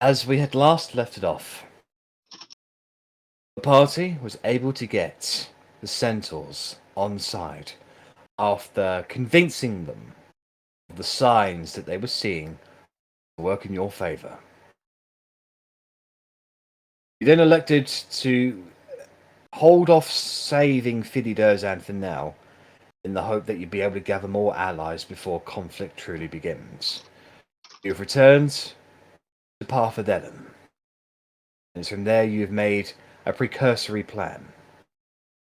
As we had last left it off, the party was able to get the centaurs on side after convincing them of the signs that they were seeing work in your favor. You then elected to hold off saving Fidi-Durzan for now, in the hope that you'd be able to gather more allies before conflict truly begins. You've returned to Parfadellum, and it's from there you've made a precursory plan.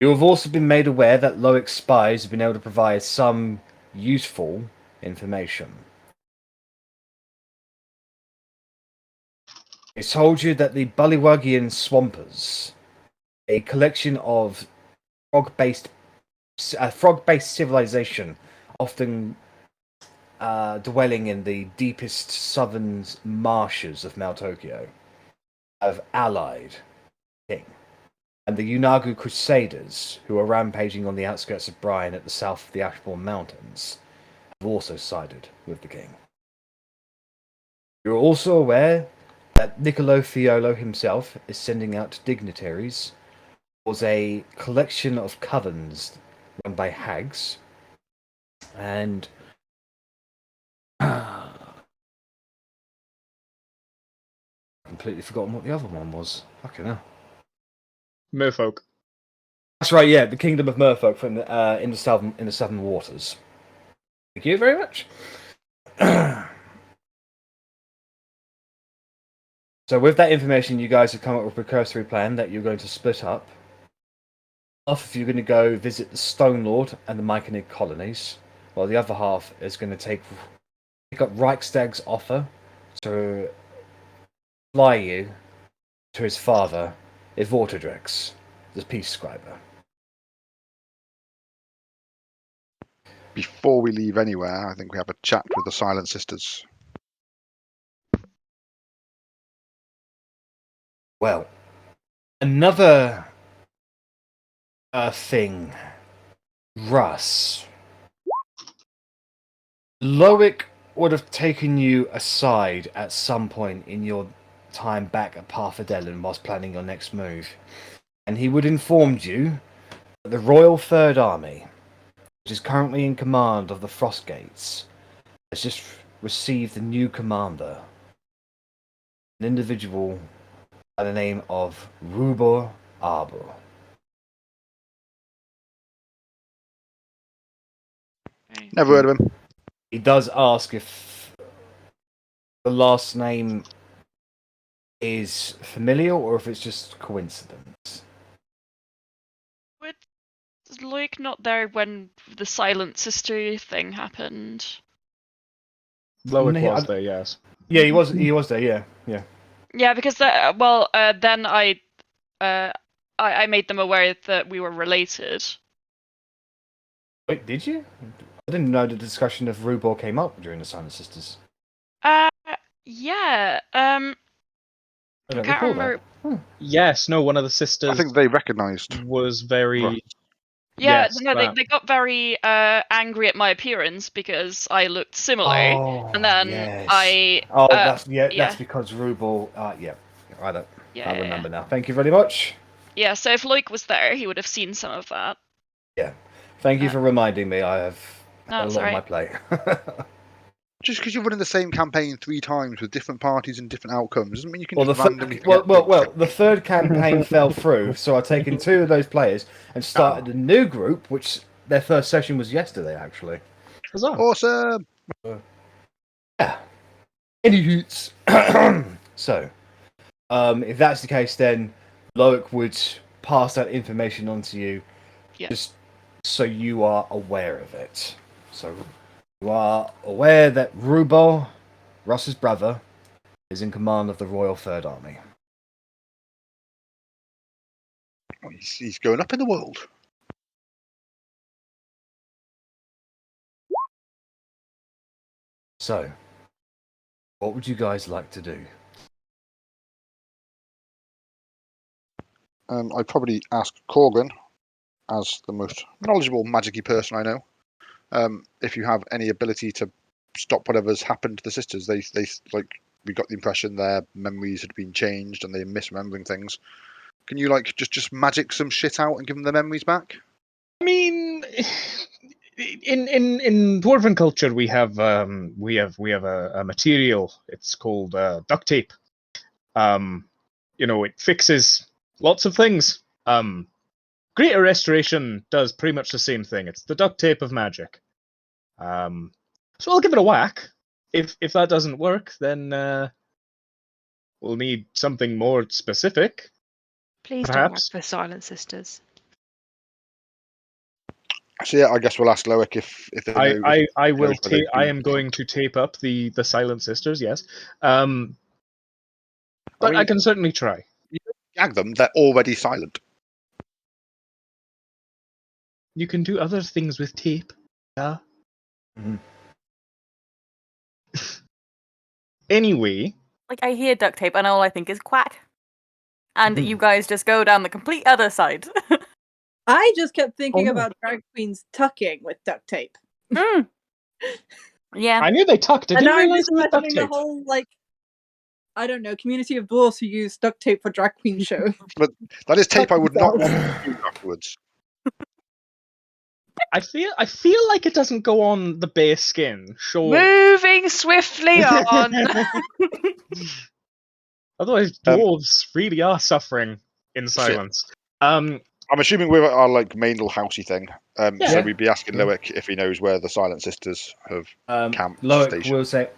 You have also been made aware that Loic's spies have been able to provide some useful information. It's told you that the Bullywuggian Swampers, a collection of frog-based civilization, often dwelling in the deepest southern marshes of Mount Tokyo, have allied the king. And the Unagu Crusaders, who are rampaging on the outskirts of Bryan at the south of the Ashbourne Mountains, have also sided with the king. You're also aware that Niccolo Fiolo himself is sending out dignitaries towards a collection of covens run by hags, and completely forgotten what the other one was. Fucking hell. Merfolk. That's right, yeah, the Kingdom of Merfolk from in the southern waters. Thank you very much. So with that information, you guys have come up with a precursory plan that you're going to split up. Half of you are going to go visit the Stone Lord and the Myconid colonies, while the other half is going to pick up Reichstag's offer to fly you to his father, Ivortadrex, the peace scriber. Before we leave anywhere, I think we have a chat with the Silent Sisters. Well, another thing, Russ. Loic would have taken you aside at some point in your time back at Parfadellum whilst planning your next move, and he would have informed you that the Royal Third Army, which is currently in command of the Frostgates, has just received a new commander, an individual by the name of Rubor Arbor. Never heard of him. He does ask if the last name is familiar or if it's just coincidence. Was Loic not there when the Silent Sister thing happened? Loic was there, yes. Yeah, he was. He was there. Yeah. Yeah, because then I made them aware that we were related. Wait, did you? I didn't know the discussion of Rubor came up during the Silent Sisters. Yeah. I don't can't recall remember. that. Yes, no, one of the sisters I think they recognised. was very... Right. Yeah, Yes, no, that- they got very angry at my appearance because I looked similar, Oh, and then yes. I. That's yeah. That's because Rubor. Yeah. I Yeah, remember now. Thank you very much. Yeah, so if Loic was there, he would have seen some of that. Yeah. Thank you for reminding me. I have a lot on my plate. Just because you're running the same campaign 3 times with different parties and different outcomes doesn't mean you can just randomly forget things. The third campaign fell through, so I've taken 2 of those players and started a new group, which their first session was yesterday, actually. Huzzah. Awesome! Yeah. Any hoots. So, if that's the case, then Loic would pass that information on to you, just so you are aware of it. So, you are aware that Rubor, Russ's brother, is in command of the Royal Third Army. Oh, he's going up in the world. So, what would you guys like to do? I'd probably ask Korgrin, as the most knowledgeable magic-y person I know, if you have any ability to stop whatever's happened to the sisters. They like we got the impression their memories had been changed and they're misremembering things. Can you like just magic some shit out and give them their memories back? I mean, in dwarven culture, we have a material. It's called duct tape. It fixes lots of things. Greater Restoration does pretty much the same thing. It's the duct tape of magic. So I'll give it a whack. If that doesn't work, then we'll need something more specific. Please don't Perhaps. work for Silent Sisters. So yeah, I guess we'll ask Loic if they know. I will knows where they've I been. am going to tape up the Silent Sisters, yes. But mean- I can certainly try. Gag them, they're already silent. You can do other things with tape. Yeah. Mhm. Anyway, Like, I hear duct tape and all I think is quack. And Hmm. you guys just go down the complete other side. I just kept thinking no. about drag queens tucking with duct tape. Mm. Yeah. I knew they tucked. I And didn't now I'm realize just it was duct imagining the tape. whole, like, I don't know, community of dwarves who use duct tape for drag queen shows. That is tape I would not themselves. want to use afterwards. I feel like it doesn't go on the bare skin. Sure. Moving swiftly on. Otherwise, dwarves really are suffering in silence. I'm assuming we're at our like main little housey thing. So Yeah. we'd be asking Loic if he knows where the Silent Sisters have camped. Loic station. will say,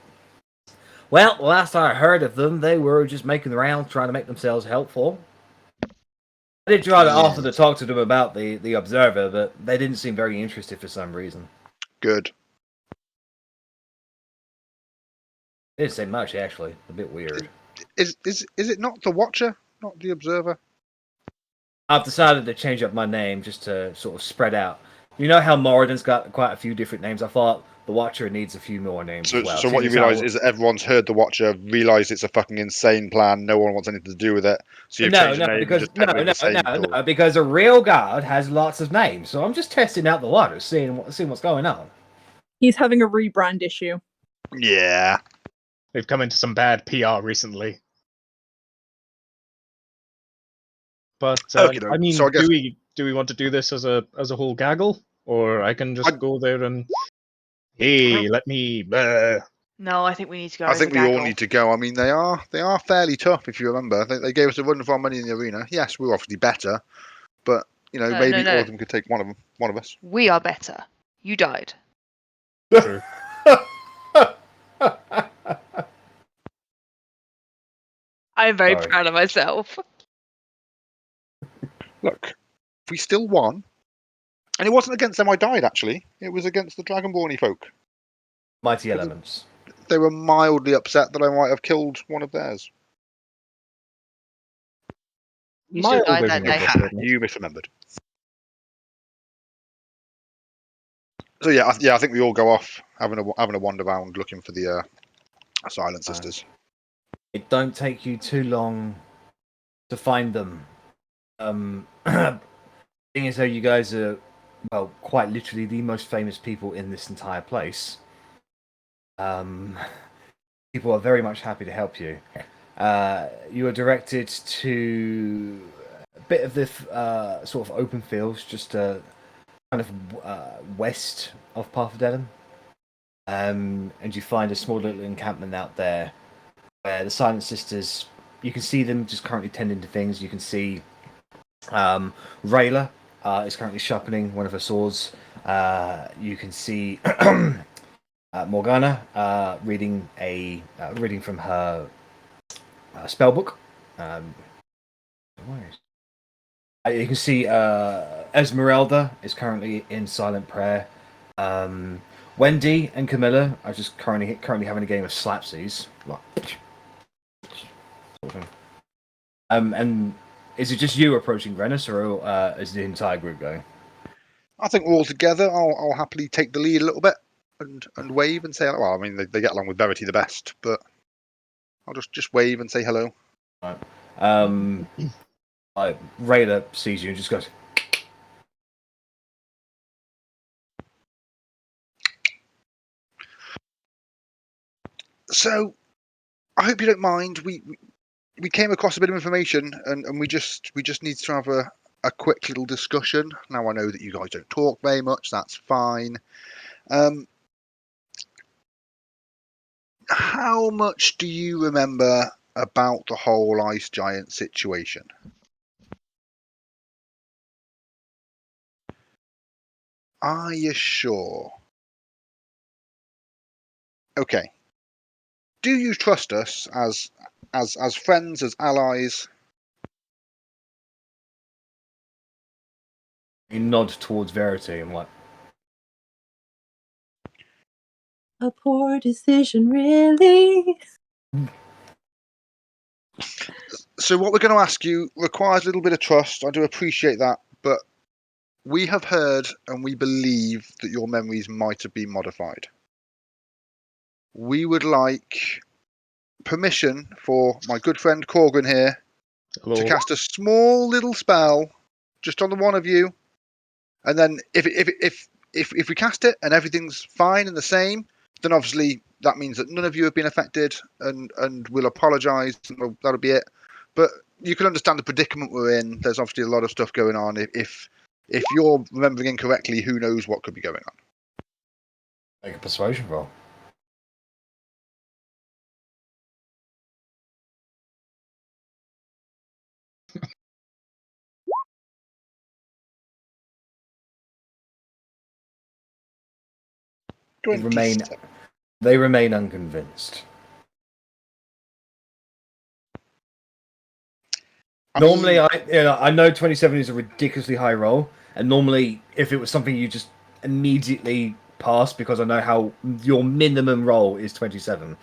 well, last I heard of them, they were just making the rounds, trying to make themselves helpful. I did try to offer to talk to them about the Observer, but they didn't seem very interested for some reason. Good. They didn't say much, actually. A bit weird. Is it not the Watcher, not the Observer? I've decided to change up my name just to sort of spread out. You know how Moradin's got quite a few different names? I thought the Watcher needs a few more names So, as well. so what you realise is that everyone's heard the Watcher, realised it's a fucking insane plan. No one wants anything to do with it. So you've changed the name. Because a real god has lots of names. So I'm just testing out the waters, seeing what's going on. He's having a rebrand issue. Yeah. They've come into some bad PR recently. But Okey-doke. I mean, So I guess- do we want to do this as a whole gaggle, or I can just go there and hey, let me. No, I think we need to go. I as think a we all gaggle. need to go. I mean, they are fairly tough. If you remember, they gave us a run for our money in the arena. Yes, we're obviously better, but maybe no. all of them could take one of us. We are better. You died. True. I'm very Sorry. proud of myself. Look, we still won, and it wasn't against them I died. Actually, it was against the Dragonborny folk. Mighty elements. They were mildly upset that I might have killed one of theirs. You still Mild died isn't that a day. good word. You misremembered. So yeah, I think we all go off having a wander around looking for the Silent Sisters. It don't take you too long to find them. Thing is, though, you guys are, well, quite literally the most famous people in this entire place. People are very much happy to help you. You are directed to a bit of the sort of open fields, just kind of west of Parfadellum. And you find a small little encampment out there where the Silent Sisters, you can see them just currently tending to things. You can see Rayla is currently sharpening one of her swords. You can see Morgana reading from her spell book. You can see Esmeralda is currently in silent prayer. Wendy and Camilla are just currently having a game of slapsies. And is it just you approaching Rennas, or is the entire group going? I think we're all together. I'll happily take the lead a little bit and wave and say, well, I mean, they get along with Verity the best, but I'll just wave and say hello. Right. Rayla sees you and just goes, So, I hope you don't mind. We came across a bit of information, and we just need to have a quick little discussion. Now I know that you guys don't talk very much. That's fine. How much do you remember about the whole ice giant situation? Are you sure? Okay. Do you trust us as friends, as allies? You nod towards Verity and like, A poor decision, really. So what we're going to ask you requires a little bit of trust. I do appreciate that, but we have heard and we believe that your memories might have been modified. We would like permission for my good friend Korgrin here Hello. to cast a small little spell just on the one of you, and then if we cast it and everything's fine and the same, then obviously that means that none of you have been affected, and we'll apologise, and that'll be it. But you can understand the predicament we're in. There's obviously a lot of stuff going on. If you're remembering incorrectly, who knows what could be going on. make a persuasion roll. They remain unconvinced. Normally, I know 27 is a ridiculously high roll, and normally, if it was something you just immediately pass, because I know how your minimum roll is 27.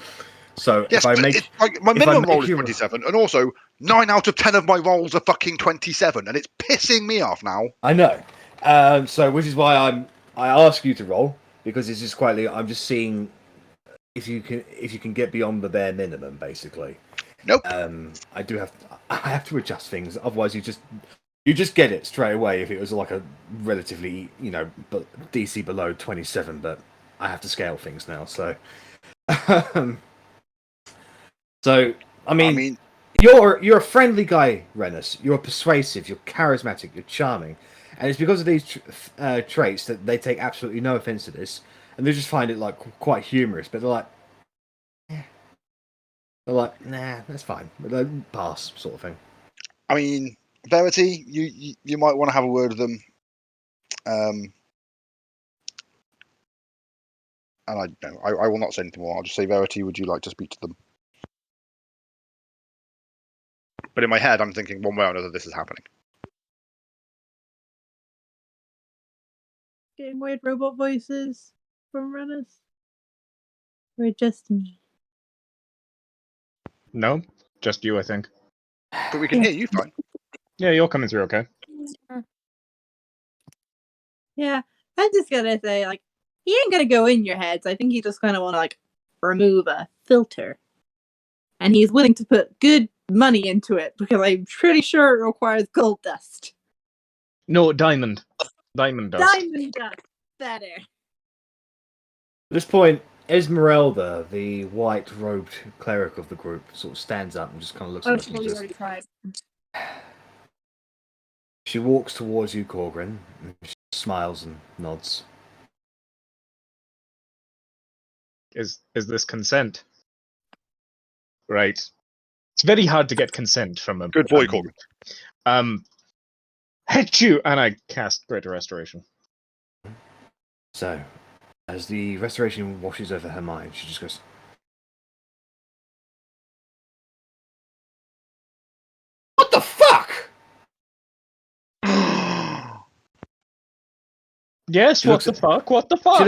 So yes, if I make my minimum roll is 27, and also 9 out of 10 of my rolls are fucking 27, and it's pissing me off now. I know. So which is why I ask you to roll, because it's just quietly. I'm just seeing if you can get beyond the bare minimum, basically. Nope. I have to adjust things. Otherwise, you just get it straight away if it was like a relatively DC below 27. But I have to scale things now. So, I mean, you're a friendly guy, Rennas. You're persuasive. You're charismatic. You're charming, and it's because of these traits that they take absolutely no offense to this, and they just find it like quite humorous. But they're like. They're like, nah, that's fine. Pass, sort of thing. I mean, Verity, you might want to have a word with them. And I will not say anything more. I'll just say, Verity, would you like to speak to them? But in my head, I'm thinking one way or another, this is happening. Getting weird robot voices from Rennas. Or just me. No, just you, I think. But we can hear you fine. Yeah, you're coming through okay. Yeah, I'm just gonna say, like, he ain't gonna go in your heads. I think he just kind of want to, like, remove a filter. And he's willing to put good money into it, because I'm pretty sure it requires gold dust. No, diamond. Diamond dust. Diamond dust! Better. At this point, Esmeralda, the white-robed cleric of the group, sort of stands up and just kind of looks at you. Already tried. She walks towards you, Korgrin, and she smiles and nods. Is this consent? Right. It's very hard to get consent from a Good boy, Korgrin. Hit you, and I cast Greater Restoration. So, as the restoration washes over her mind, she just goes, "What the fuck?" Yes, what the fuck? What the fuck?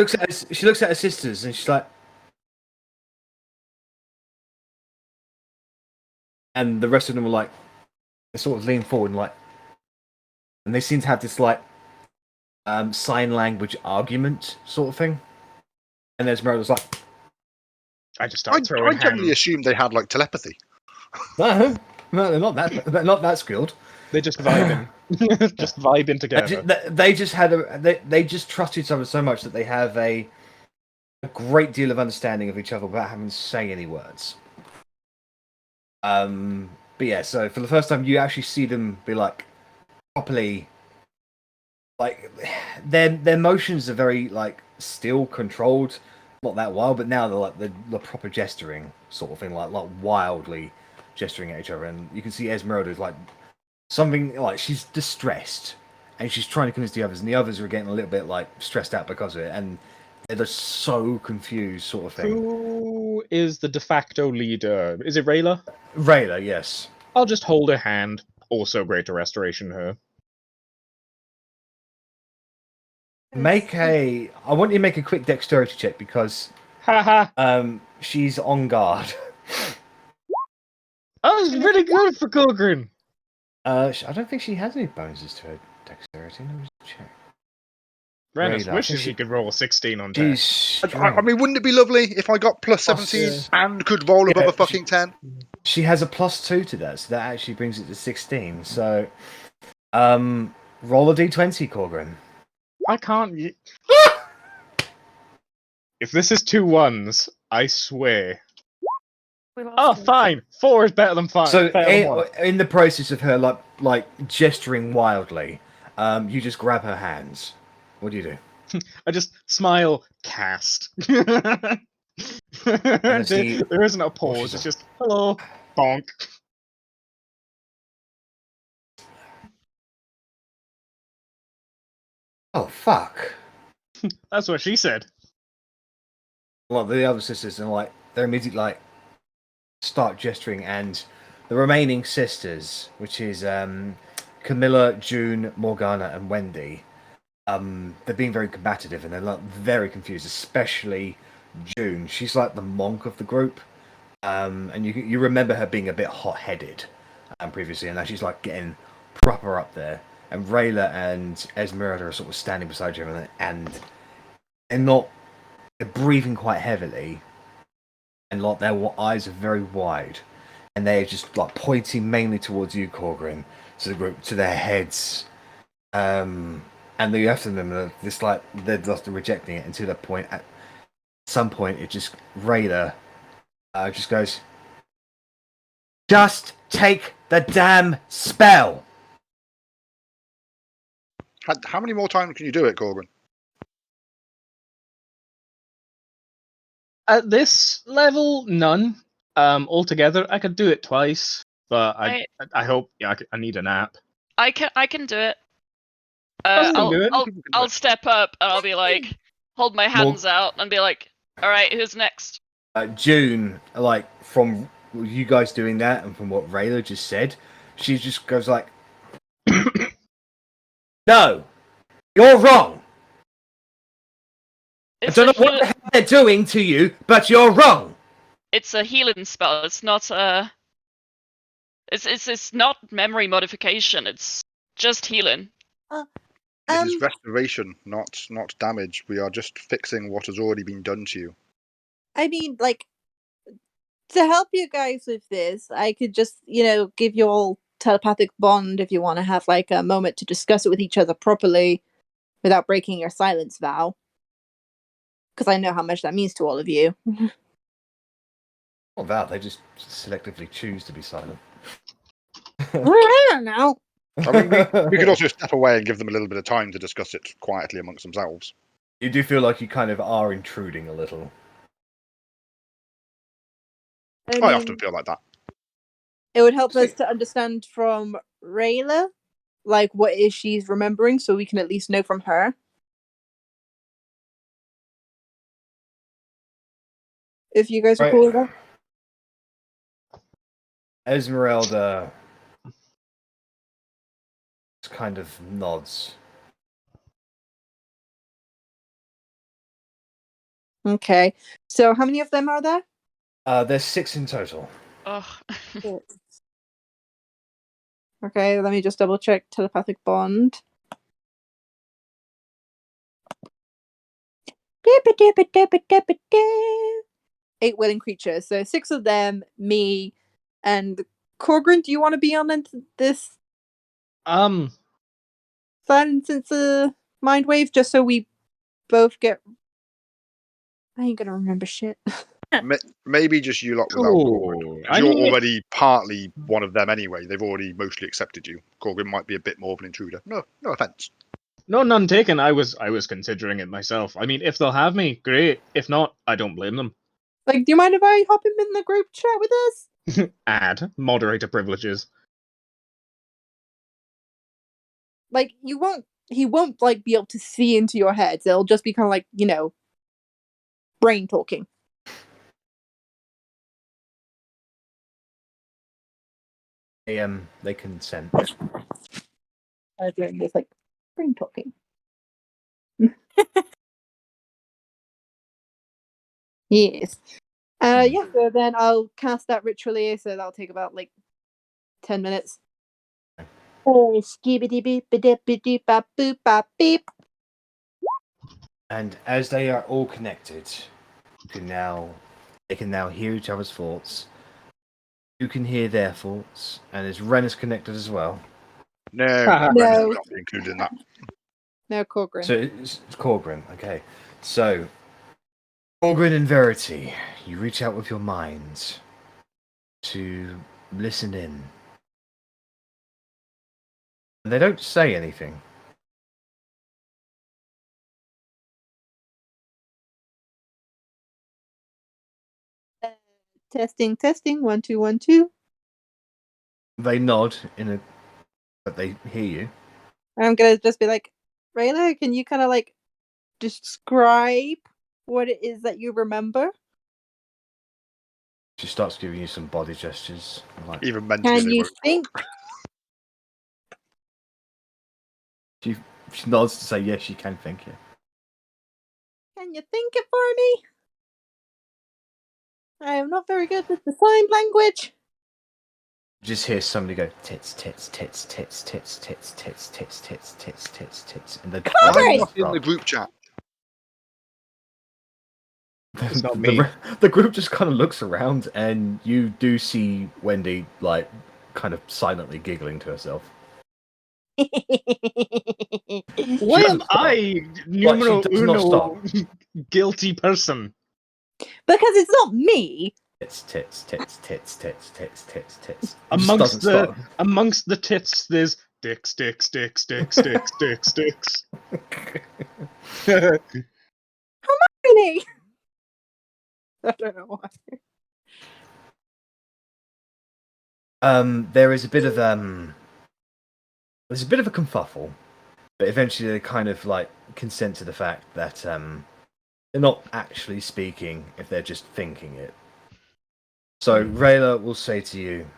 She looks at her sisters and she's like, and the rest of them are like, they sort of lean forward and like, and they seem to have this like sign language argument sort of thing. And there's Esmeralda's like, I just start throwing I generally assumed they had like telepathy. no, they're not that skilled. They just vibing, just vibing together. They just trust each other so much that they have a great deal of understanding of each other without having to say any words. But yeah, so for the first time, you actually see them be like properly, like their motions are very like still controlled, not that wild, but now they're like the proper gesturing sort of thing, like wildly gesturing at each other, and you can see Esmeralda's like something like she's distressed, and she's trying to convince the others, and the others are getting a little bit like stressed out because of it, and they're just so confused, sort of thing. Who is the de facto leader? Is it Rayla? Rayla, yes. I'll just hold her hand. Also, greater restoration her. I want you to make a quick dexterity check because Haha. she's on guard. That was really good for Korgrin. I don't think she has any bonuses to her dexterity. Let me just check. Rennas Rayla, I wishes think she could roll a 16 on deck. She's strong. I mean, wouldn't it be lovely if I got plus 17 and could roll above a fucking 10? She has a +2 to that, so that actually brings it to 16. So, roll a d20, Korgrin. I can't. If this is 2 1s, I swear. Oh, fine. 4 is better than 5. So, better than 1. in the process of her like gesturing wildly, you just grab her hands. What do you do? I just smile, cast. There isn't a pause, it's just, hello, bonk. Oh fuck! That's what she said. Well, the other sisters and like they're immediately like start gesturing, and the remaining sisters, which is Camilla, June, Morgana, and Wendy, they're being very combative and they're like very confused, especially June. She's like the monk of the group, and you remember her being a bit hot-headed previously, and now she's like getting proper up there. And Rayla and Esmeralda are sort of standing beside you, and they're breathing quite heavily, and like their eyes are very wide, and they're just like pointing mainly towards you, Korgrin, to the group, to their heads. And the rest of them are just like they're just rejecting it until the point. At some point, it just Rayla just goes, "Just take the damn spell." How many more times can you do it, Korgrin? At this level, none. Altogether, I could do it twice, but I hope. Yeah, I need a nap. I can do it. Do it. I'll step up and I'll be like, hold my hands out and be like, all right, who's next? June, like from you guys doing that and from what Rayla just said, she just goes like, "No, you're wrong. I don't know what the hell they're doing to you, but you're wrong." It's a healing spell. It's not a. It's not memory modification. It's just healing. It is restoration, not damage. We are just fixing what has already been done to you. I mean, like, to help you guys with this, I could just, give you all telepathic bond if you want to have like a moment to discuss it with each other properly without breaking your silence vow. Because I know how much that means to all of you. Not that, they just selectively choose to be silent. I don't know. I mean, we could also step away and give them a little bit of time to discuss it quietly amongst themselves. You do feel like you kind of are intruding a little. I often feel like that. It would help us to understand from Rayla, like, what is she's remembering, so we can at least know from her. If you guys are cool with that. Esmeralda kind of nods. Okay. So how many of them are there? There's 6 in total. Ugh. Okay, let me just double check telepathic bond. 8 willing creatures. So 6 of them, me, and Korgrin. Do you want to be on this? Silence mind wave, just so we both get. I ain't gonna remember shit. Maybe just you lot without Korgrin. Ooh, 'Cause you're already partly one of them anyway. They've already mostly accepted you. Korgrin might be a bit more of an intruder. No offense. No, none taken. I was considering it myself. I mean, if they'll have me, great. If not, I don't blame them. Like, do you mind if I hop him in the group chat with us? Add moderator privileges. Like, he won't, like, be able to see into your heads. It'll just be kind of like, brain talking. They consent. I was doing this, like, brain talking. Yes. Yeah, so then I'll cast that ritually, so that'll take about, 10 minutes. Oh, skibidi beep beep beep bop boop bop beep. And as they are all connected, they can now hear each other's thoughts. You can hear their thoughts, and is Rennas connected as well? No, No. Rennas would not be included in that. No, Korgrin. So it's Korgrin, okay. So, Korgrin and Verity, you reach out with your minds to listen in. And they don't say anything. Testing, 1 2 1 2. They nod but they hear you. I'm gonna just be like, Rayla, can you kind of describe what it is that you remember? She starts giving you some body gestures. Like, Even mentally, Can they you won't. think? she nods to say yes, she can think it. Can you think it for me? I am not very good with the sign language. You just hear somebody go tits, tits, tits, tits, tits, tits, tits, tits, tits, tits, tits, tits, and the I'm not in the group chat. It's not me. The group just kind of looks around, and you do see Wendy kind of silently giggling to herself. Why doesn't am stop. I numero does not uno guilty person? Because it's not me. Tits, tits, tits, tits, tits, tits, tits, tits. It just Amongst doesn't the tits, there's dicks, dicks, dicks, dicks, dicks, dicks, dicks. Really? I don't know why. There's a bit of a kerfuffle, but eventually they kind of consent to the fact that they're not actually speaking if they're just thinking it. So Rayla will say to you,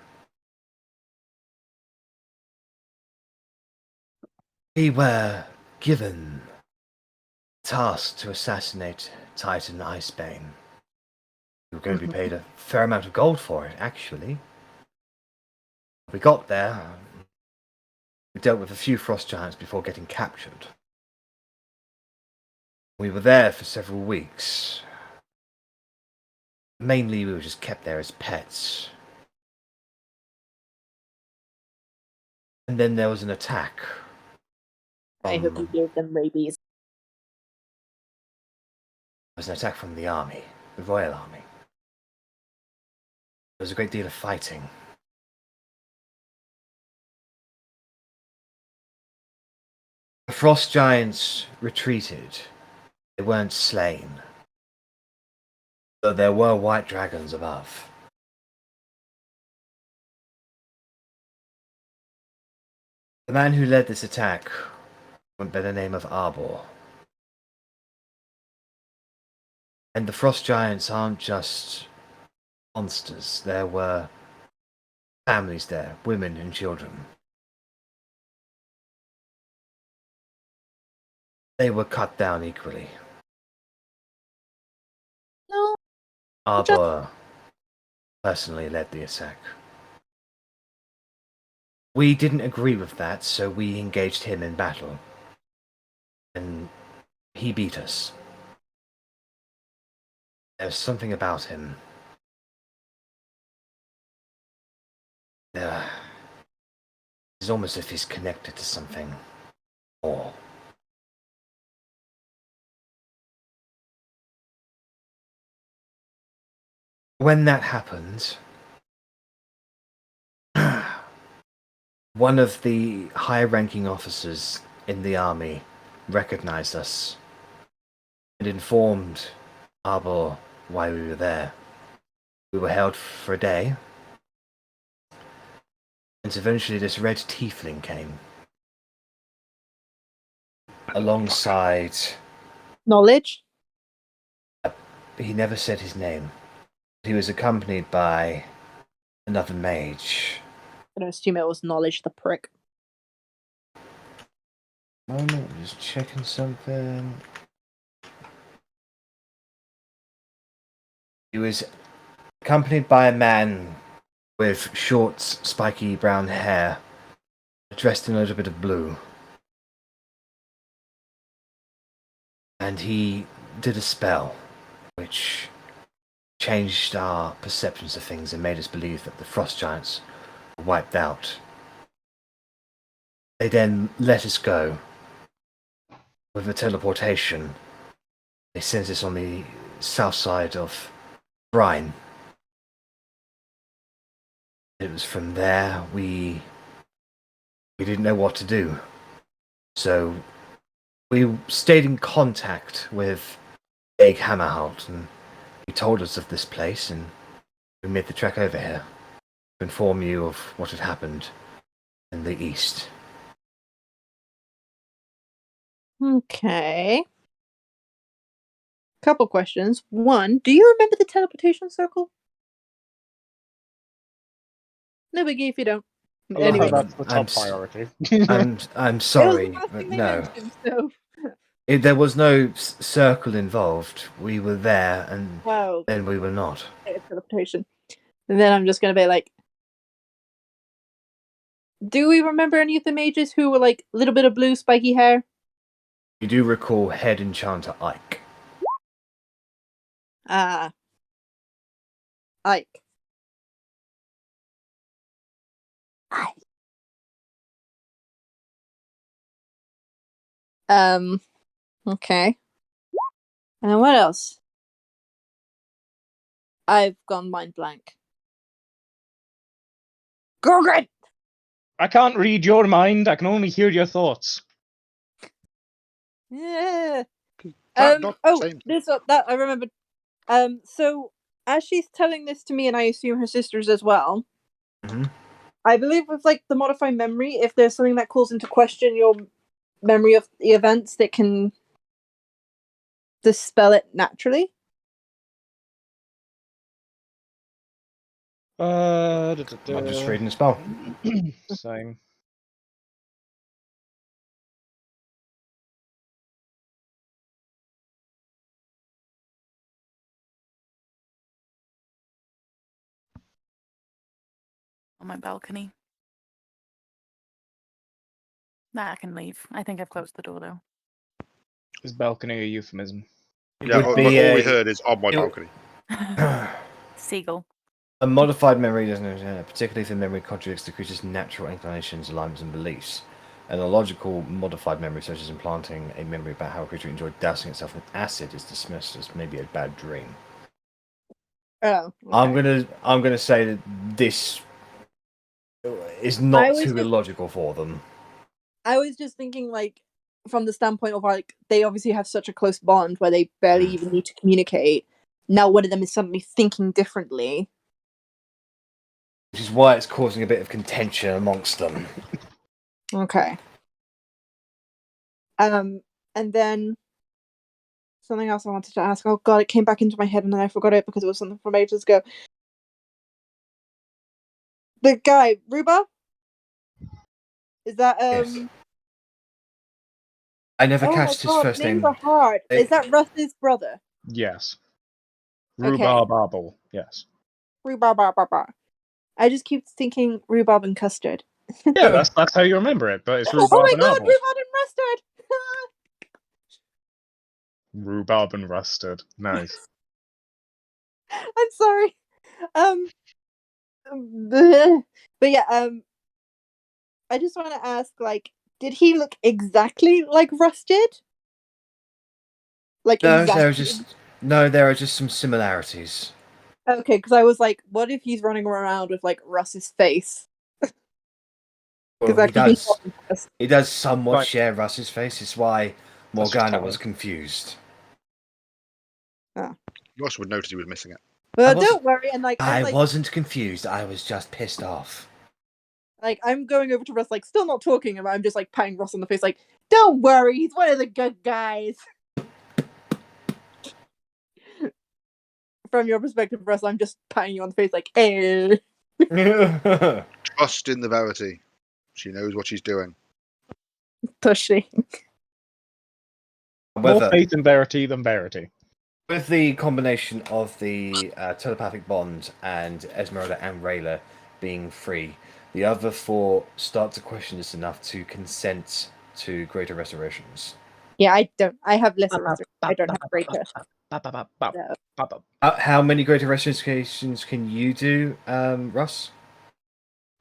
"We were given the task to assassinate Titan Icebane. We were going to be paid a fair amount of gold for it, actually. We got there. We dealt with a few frost giants before getting captured. We were there for several weeks. Mainly, we were just kept there as pets. And then there was an attack. I hope you gave them rabies. There was an attack from the army, the royal army. There was a great deal of fighting. The frost giants retreated. They weren't slain. Though there were white dragons above. The man who led this attack went by the name of Arbor. And the frost giants aren't just monsters. There were families there, women and children. They were cut down equally. No. Arbor personally led the attack. We didn't agree with that, so we engaged him in battle. And he beat us. There's something about him. It's almost as if he's connected to something more. When that happened, one of the high-ranking officers in the army recognized us and informed Arbor why we were there. We were held for a day, and eventually this red tiefling came alongside. Knowledge. He never said his name. He was accompanied by another mage. I don't assume it was Knowledge, the prick. Moment, just checking something. He was accompanied by a man with short, spiky brown hair, dressed in a little bit of blue. And he did a spell, which changed our perceptions of things and made us believe that the frost giants were wiped out. They then let us go. With a teleportation, they sent us on the south side of Brine. It was from there we didn't know what to do. So we stayed in contact with Egg Hammerholt, and he told us of this place, and we made the trek over here to inform you of what had happened in the east. Okay. Couple questions. One, do you remember the teleportation circle? No biggie if you don't. I love Anyway, how that's the top I'm priority. I'm sorry, it was the last but thing they no. mentioned, so. There was no circle involved. We were there, and Wow. then we were not. Teleportation. And then I'm just gonna be like, do we remember any of the mages who were like a little bit of blue spiky hair? You do recall Head Enchanter Ike. Ah. Ike. Okay. And what else? I've gone mind blank. Korgrin! I can't read your mind. I can only hear your thoughts. Yeah. Not the same. That I remembered. So as she's telling this to me, and I assume her sisters as well, Mhm. I believe with like the modified memory, if there's something that calls into question your memory of the events, that can dispel it naturally. I'm just reading the spell. Same. On my balcony. Nah, I can leave. I think I've closed the door though. Is balcony a euphemism? Yeah, all we heard is on my balcony. Seagull. A modified memory doesn't, particularly if the memory contradicts the creature's natural inclinations, alignments, and beliefs. And a logical modified memory, such as implanting a memory about how a creature enjoyed dousing itself in acid, is dismissed as maybe a bad dream. Oh. Okay. I'm gonna say that this is not too illogical for them. I was just thinking, like, from the standpoint of like they obviously have such a close bond where they barely even need to communicate. Now one of them is suddenly thinking differently. Which is why it's causing a bit of contention amongst them. Okay. And then something else I wanted to ask. Oh god, it came back into my head and then I forgot it because it was something from ages ago. The guy, Rhubarb? Is that Yes. I never cast his first names name. are hard. Is that Russ's brother? Yes. Okay. Rhubarb Arbol. Yes. Rhubarb. I just keep thinking rhubarb and custard. Yeah, that's how you remember it, but it's Oh rhubarb my and god, arbol. rhubarb and mustard! Rhubarb and rusted. Nice. I'm sorry. But yeah, I just want to ask, like, did he look exactly like Rusted? Like No, exactly. there are just some similarities. Okay, because I was like, what if he's running around with like Russ's face? Well, Because he does. He does somewhat Right. share Russ's face. It's why That's just Morgana was talent. confused. Ross would notice he was missing it. Well, wasn't- don't worry. And like, I I'm like, wasn't confused. I was just pissed off. I'm going over to Russ, like, still not talking about. I'm just like patting Russ on the face, like, don't worry, he's one of the good guys. From your perspective, Russ, I'm just patting you on the face, like, eh. Trust in the Verity. She knows what she's doing. Tushy. More However, faith in Verity than Verity. with the combination of the telepathic bond and Esmeralda and Rayla being free, the other four start to question this enough to consent to greater restorations. Yeah, I don't. I have lesser restoration. I don't have greater. So. How many greater restorations can you do, Russ?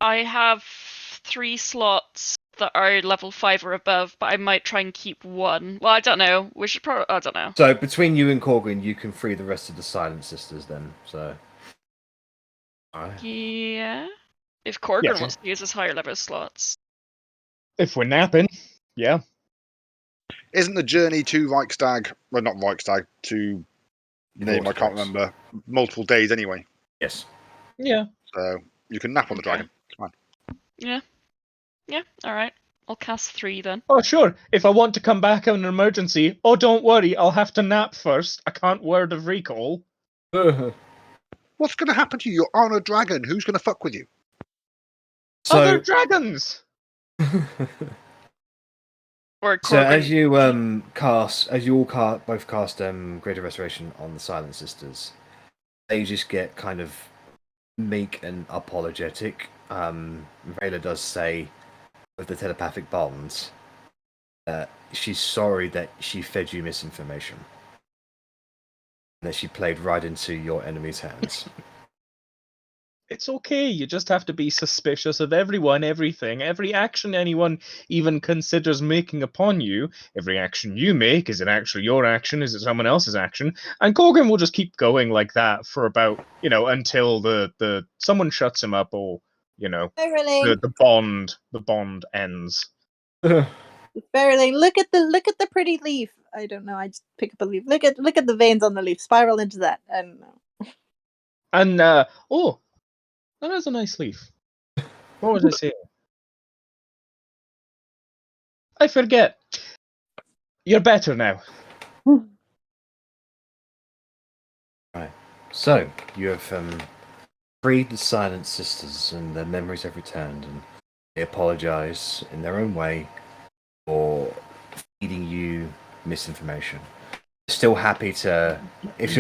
I have 3 slots that are level 5 or above, but I might try and keep 1. Well, I don't know. We should probably. I don't know. So between you and Korgrin, you can free the rest of the Silent Sisters then. So. Alright. Yeah. If Korgrin Yes. wants to use his higher level slots. If we're napping, yeah. Isn't the journey to Reichstag, well, not Reichstag, to name I can't remember, multiple days anyway? Yes. Yeah. So you can nap on the Okay. dragon. It's fine. Yeah. Yeah, alright. I'll cast 3 then. Oh, sure. If I want to come back in an emergency, oh, don't worry, I'll have to nap first. I can't word of recall. What's going to happen to you? You're on a dragon. Who's going to fuck with you? Other So, dragons! Or so as Korgrin. you both cast Greater Restoration on the Silent Sisters, they just get kind of meek and apologetic. Rayla does say with the telepathic bonds that she's sorry that she fed you misinformation. And that she played right into your enemy's hands. It's okay, you just have to be suspicious of everyone, everything, every action anyone even considers making upon you. Every action you make, is it actually your action? Is it someone else's action? And Korgrin will just keep going like that for about, until the someone shuts him up or, the bond ends. Verily, look at the pretty leaf. I don't know. I just pick up a leaf. Look at the veins on the leaf. Spiral into that. I don't know. And oh, that is a nice leaf. What was I saying? I forget. You're better now. Right. So, you have freed the Silent Sisters and their memories have returned, and they apologize in their own way for feeding you misinformation. They're still happy to,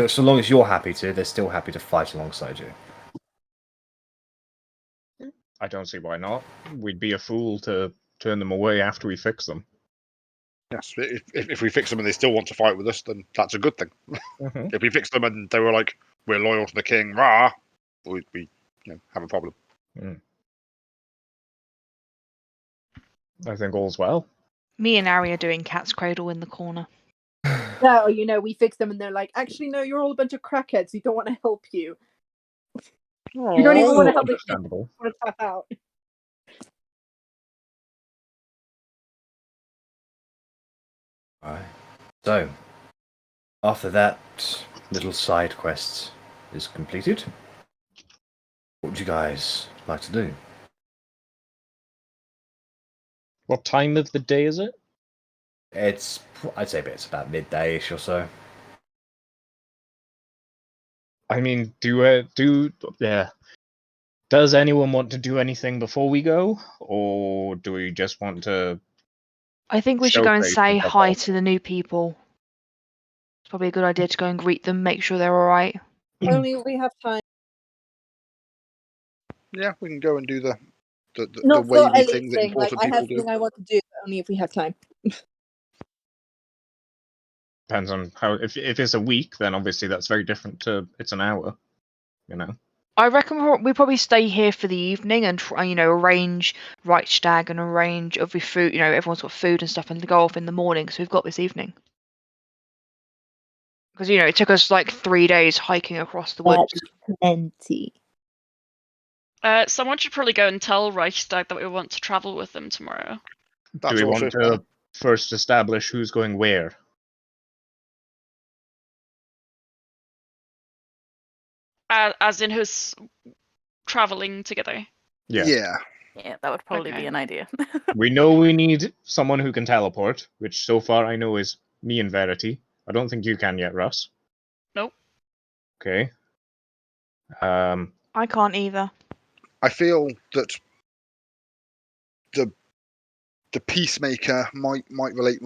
so long as you're happy to, they're still happy to fight alongside you. I don't see why not. We'd be a fool to turn them away after we fix them. Yes, if we fix them and they still want to fight with us, then that's a good thing. Mm-hmm. If we fix them and they were like, we're loyal to the king, rah, we'd have a problem. I think all's well. Me and Arri are doing cat's cradle in the corner. No, we fix them and they're like, actually, no, you're all a bunch of crackheads. We don't want to help you. You don't even want to help the king. Understandable. You want to tap out. Alright. So, after that little side quest is completed, what would you guys like to do? What time of the day is it? I'd say it's about midday-ish or so. I mean, does anyone want to do anything before we go, or do we just want to? I think we should go and Showcase say and pop hi off. to the new people. It's probably a good idea to go and greet them, make sure they're all right. Only if we have time. Yeah, we can go and do the Not for wavy Ellie's thing that thing. Like, important I people have do. something I want to do, but only if we have time. Depends on how. If it's a week, then obviously that's very different to it's an hour. I reckon we probably stay here for the evening and arrange Reichstag and arrange every food. Everyone's got food and stuff, and to go off in the morning. So we've got this evening. Because, it took us like 3 days hiking across the woods. That's plenty. Someone should probably go and tell Reichstag that we want to travel with them tomorrow. That's Do we also want to first establish who's going where? As in who's traveling together. Yeah. Yeah, that would probably Okay. be an idea. We know we need someone who can teleport, which so far I know is me and Verity. I don't think you can yet, Russ. Nope. Okay. I can't either. I feel that the peacemaker might relate.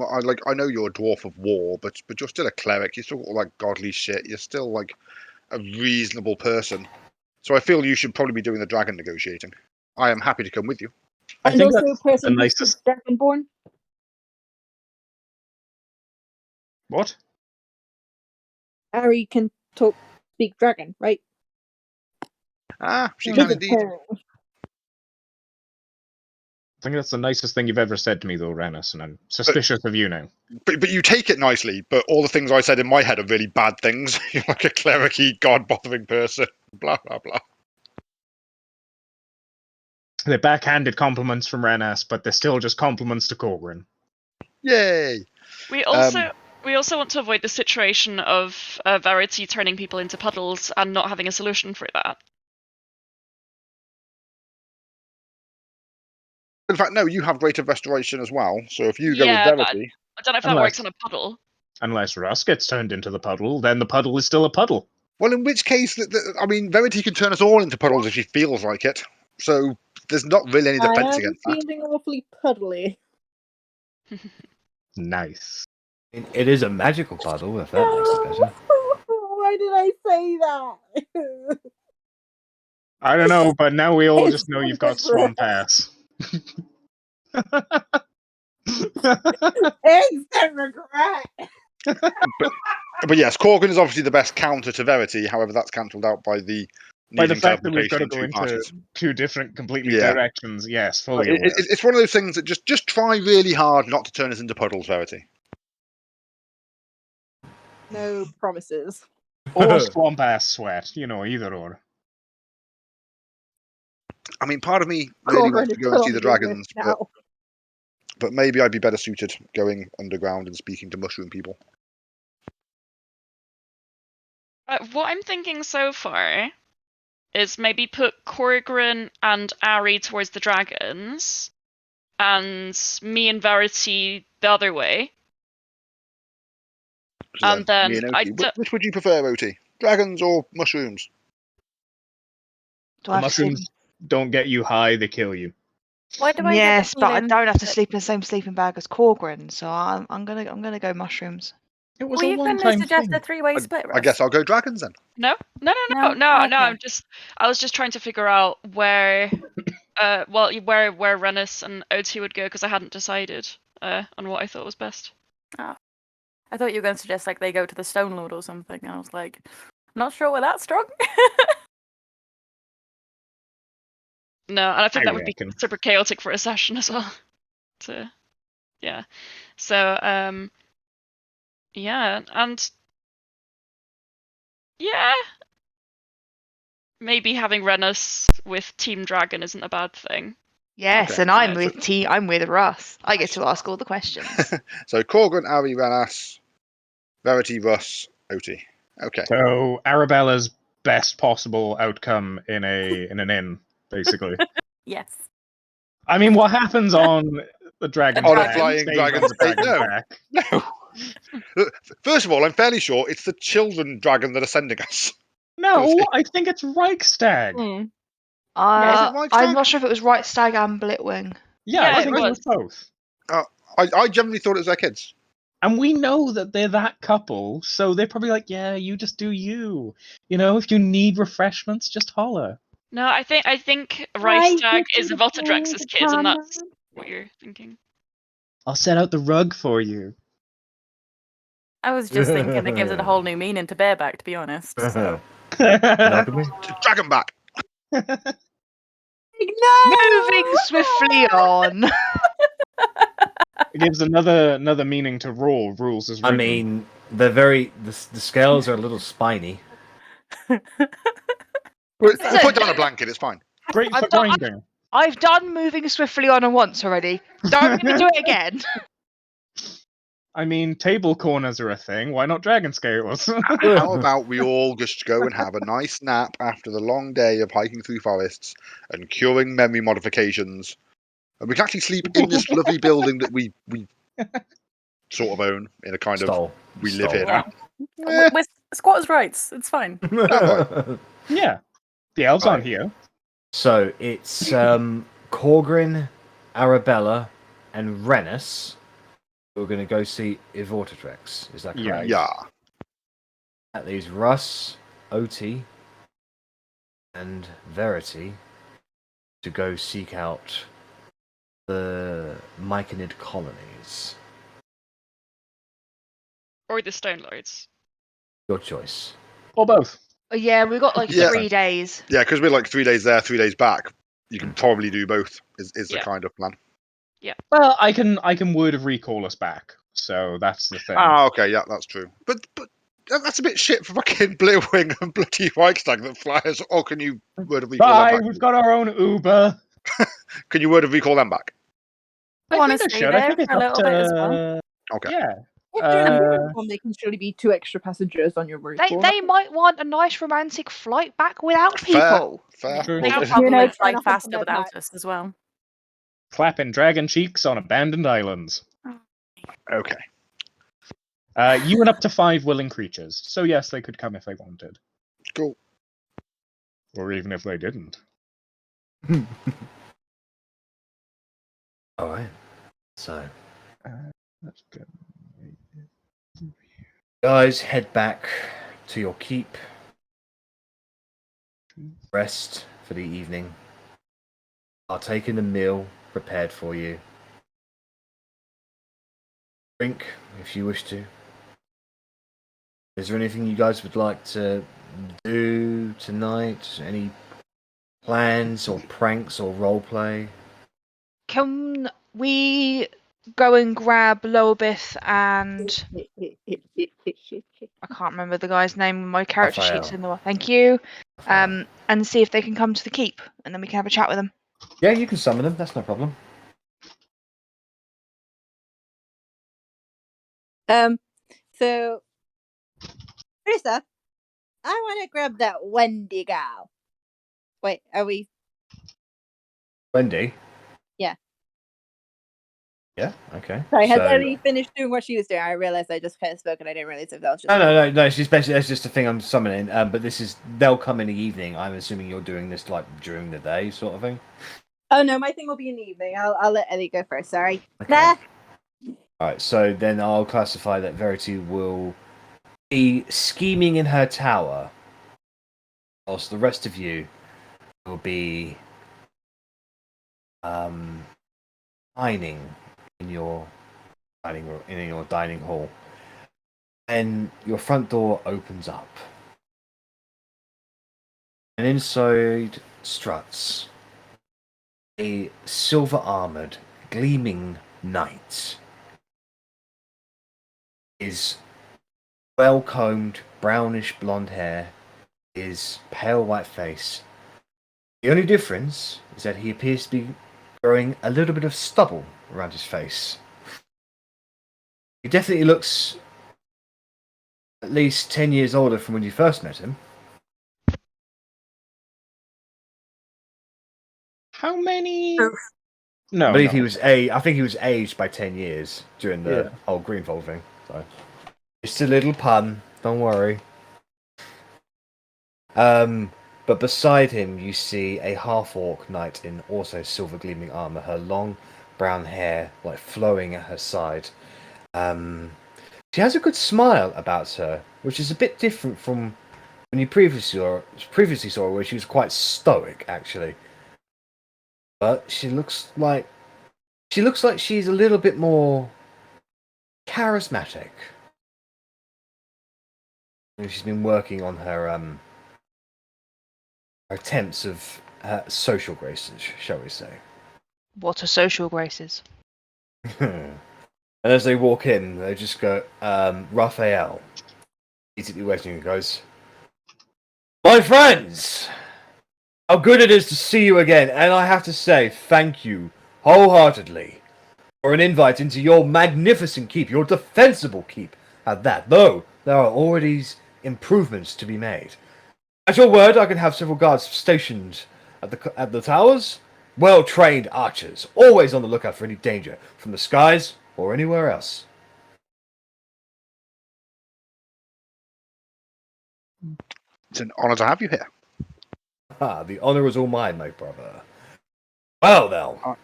I know you're a dwarf of war, but you're still a cleric. You're still got like godly shit. You're still like a reasonable person. So I feel you should probably be doing the dragon negotiating. I am happy to come with you. I And think also a that's person the who's nicest. dragonborn. What? Arri can speak dragon, right? She With can a indeed. parent. I think that's the nicest thing you've ever said to me, though, Rennas, and I'm suspicious of you now. But you take it nicely. But all the things I said in my head are really bad things. You're like a cleric-y, god-bothering person. Blah blah blah. They're backhanded compliments from Rennas, but they're still just compliments to Korgrin. Yay! We also want to avoid the situation of Verity turning people into puddles and not having a solution for that. In fact, no, you have greater restoration as well. So if you go with Yeah, but Verity, I don't know if that works on a puddle. Unless Russ gets turned into the puddle, then the puddle is still a puddle. well, in which case, I mean, Verity can turn us all into puddles if she feels like it. So there's not really any I defense am against that. feeling awfully puddly. Nice. It is a magical puddle, if that makes it better. Why did I say that? I don't know, but now we all It's just know you've so got swamp ass. Instant regret. But yes, Korgrin is obviously the best counter to Verity. However, that's cancelled out by the By the needing fact that we've got teleportation to in go two into parties. two different, completely Yeah. directions, yes, fully aware. It's one of those things that just try really hard not to turn us into puddles, Verity. No promises. Or swamp ass sweat, either or. I mean, part of me really Korgrin wants is to go and still see on the your list dragons, now. but maybe I'd be better suited going underground and speaking to mushroom people. What I'm thinking so far is maybe put Korgrin and Arri towards the dragons, and me and Verity the other way. So And then me and I Otti. Which would you prefer, Otti? Dragons or mushrooms? Do The I have to sleep? mushrooms don't get you high, they kill you. Why do I get Yes, the but I feeling don't have to that- sleep in the same sleeping bag as Korgrin, so I'm gonna go mushrooms. It was Were a you going to one-time suggest thing. a three-way split, I guess Russ? I'll go dragons then. No. No? I Okay. was just trying to figure out where where Rennas and Otti would go because I hadn't decided on what I thought was best. I thought you were going to suggest like they go to the Stone Lord or something. I was like, not sure we're that strong. No, and I think I that would be reckon. super chaotic for a session as well. Yeah. So yeah, and yeah, maybe having Rennas with Team Dragon isn't a bad thing. Yes, Okay. and I'm Yeah, with I'm with Russ. I get to ask all the questions. So Korgrin, Arri, Rennas, Verity, Russ, Otti. Okay. So Arabella's best possible outcome in an inn, basically. Yes. I mean, what happens on the dragon's On a back flying stays dragon's on the back. dragon's No. back. No. First of all, I'm fairly sure it's the children dragon that are sending us. No, I think it's Reichstag. Mm. Was it Reichstag? I'm not sure if it was Right Stag and Blitwing. Yeah, Yeah, I it think it was both. I generally thought it was their kids. And we know that they're that couple, so they're probably like, yeah, you just do you. If you need refreshments, just holler. No, I think Reichstag is Voltadrex's kid, and that's what you're thinking. I'll set out the rug for you. I was just thinking it gives it a whole new meaning to bareback, to be honest. So. Monogamy? Dragon back. No! Moving swiftly on. It gives another meaning to rules as I written. mean, They're very. The scales are a little spiny. We'll put down a blanket. It's fine. Great for I've done- grinding. I've done moving swiftly on her once already. Don't make me do it again. I mean, table corners are a thing. Why not dragon scales? How about we all just go and have a nice nap after the long day of hiking through forests and curing memory modifications, and we can actually sleep in this lovely building that we sort of own in a kind of Stole. we live Stole. here. Yeah. With squatters' rights, it's fine. Yeah. The elves aren't Right. here. So it's Korgrin, Arrabella, and Rennas. We're going to go see Ivortitrex. Is that Yeah. correct? Yeah. That leaves Russ, Otti, and Verity to go seek out the Myconid colonies. Or the Stone Lords. Your choice. Or both. Yeah, we've got like Yeah. 3 days. Yeah, because we're like 3 days there, 3 days back. You can probably do both. Is the Yeah. kind of plan. Well, I can word of recall us back. So that's the thing. Ah, okay, yeah, that's true. But that's a bit shit for fucking Blewing and bloody Reichstag that flies. Or can you word of recall Bye. them back? We've got our own Uber. Can you word of recall them back? I want to think I stay should. I there think it's for a up little bit as well. to- Okay. Yeah. If you're in a Uh, uniform, they can surely be 2 extra passengers on your route. They might want a nice romantic flight back without Fair. people. Fair. True. They Well, could if- probably turn fly off on faster their without back. us as well. clapping dragon cheeks on abandoned islands. Okay. You and up to 5 willing creatures. So yes, they could come if they wanted. Cool. Or even if they didn't. Alright. So, That's good. guys, head back to your keep. Rest for the evening. Partake in the meal prepared for you. Drink if you wish to. Is there anything you guys would like to do tonight? Any plans or pranks or roleplay? Can we go and grab Lobith and I can't remember the guy's name. My character sheet's Raphael. in the way. Thank you. And see if they can come to the keep, and then we can have a chat with them. Yeah, you can summon them. That's no problem. So, first up, I want to grab that Wendy gal. Wait, are we? Wendy? Yeah. Yeah, okay. Sorry, has So- Ellie finished doing what she was doing? I realized I just kind of spoke and I didn't realize if that was just. No. She's basically that's just a thing I'm summoning. But they'll come in the evening. I'm assuming you're doing this like during the day, sort of thing. Oh no, my thing will be in the evening. I'll let Ellie go first. Sorry. Okay. Nah. All right. So then I'll classify that Verity will be scheming in her tower, whilst the rest of you will be dining in your dining hall. And your front door opens up. And inside struts a silver-armored, gleaming knight. His well-combed, brownish blonde hair, his pale white face. The only difference is that he appears to be growing a little bit of stubble around his face. He definitely looks at least 10 years older from when you first met him. How many? Oof. No. I believe no. I think he was aged by 10 years during the Yeah. whole Greenfold thing. So just a little pun, don't worry. But beside him you see a half-orc knight in also silver gleaming armor, her long brown hair like flowing at her side. She has a good smile about her, which is a bit different from when you previously saw her, where she was quite stoic actually. But she looks like she's a little bit more charismatic. And she's been working on her attempts of social graces, shall we say. What are social graces? And as they walk in, they just go, Raphael, immediately waiting, and goes, "My friends, how good it is to see you again, and I have to say thank you wholeheartedly for an invite into your magnificent keep, your defensible keep at that, though there are already improvements to be made. At your word, I can have several guards stationed at the towers, well-trained archers, always on the lookout for any danger, from the skies or anywhere else." It's an honour to have you here. Ah, the honour is all mine, my brother. Well, now, Ah.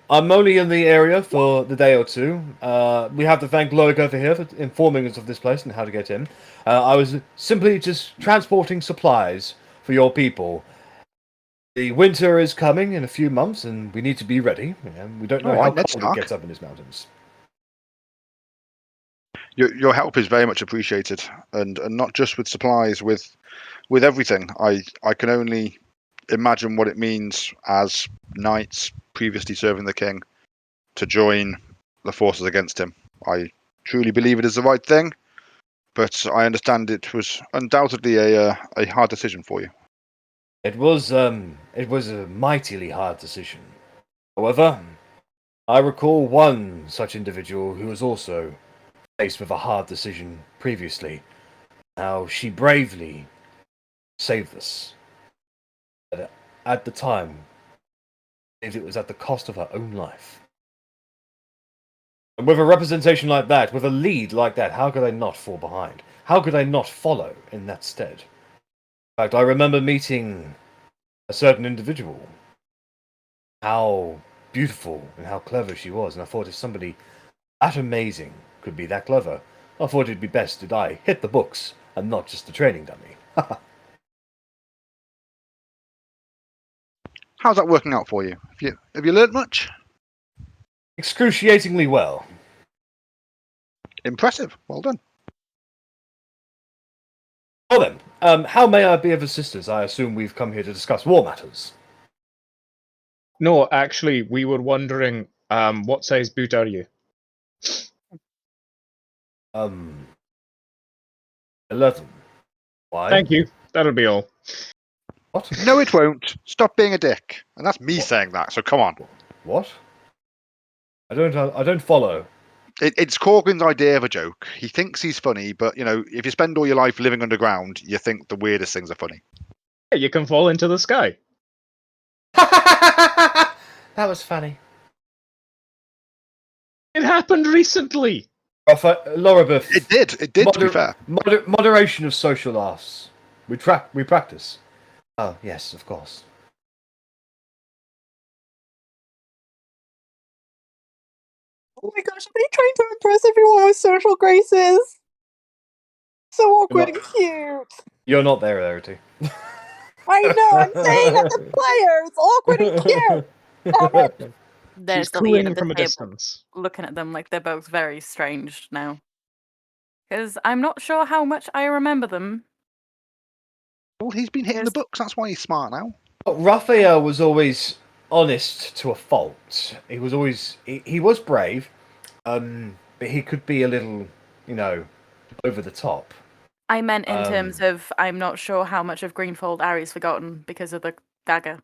I'm only in the area for the day or two. We have to thank Loic over here for informing us of this place and how to get in. I was simply just transporting supplies for your people. The winter is coming in a few months, and we need to be ready. We don't know All how right, Ned cold it Stark. gets up in these mountains. Your help is very much appreciated, and not just with supplies, with everything. I can only imagine what it means as knights previously serving the king to join the forces against him. I truly believe it is the right thing, but I understand it was undoubtedly a hard decision for you. It was a mightily hard decision. However, I recall one such individual who was also faced with a hard decision previously. How she bravely saved us. But at the time, I believe it was at the cost of her own life. And with a representation like that, with a lead like that, how could I not fall behind? How could I not follow in that stead? In fact, I remember meeting a certain individual. How beautiful and how clever she was, and I thought if somebody that amazing could be that clever, I thought it'd be best that I hit the books and not just the training dummy. How's that working out for you? Have you learnt much? Excruciatingly well. Impressive. Well done. Well then, how may I be of assistance? I assume we've come here to discuss war matters. No, actually, we were wondering, what size boot are you? 11. Why? Thank you. That'll be all. What? No, it won't. Stop being a dick. And that's me saying that, so come on. What? I don't follow. It's Korgrin's idea of a joke. He thinks he's funny, but, if you spend all your life living underground, you think the weirdest things are funny. Yeah, you can fall into the sky. That was funny. It happened recently. Lorabeth. It did, to be fair. Moderation of social laughs. We practice. Oh, yes, of course. Oh my gosh, are they trying to impress everyone with social graces? So awkward and cute. You're not there, Verity. I know, I'm saying at the player, it's awkward and cute. Damn it. They're She's still eating cooing at the from a table, distance. looking at them like they're both very strange now. Because I'm not sure how much I remember them. Well, he's been hitting the books. That's why he's smart now. Raphael was always honest to a fault. He was always he was brave, but he could be a little, over the top. I meant in terms of I'm not sure how much of Greenfold Arri's forgotten because of the dagger.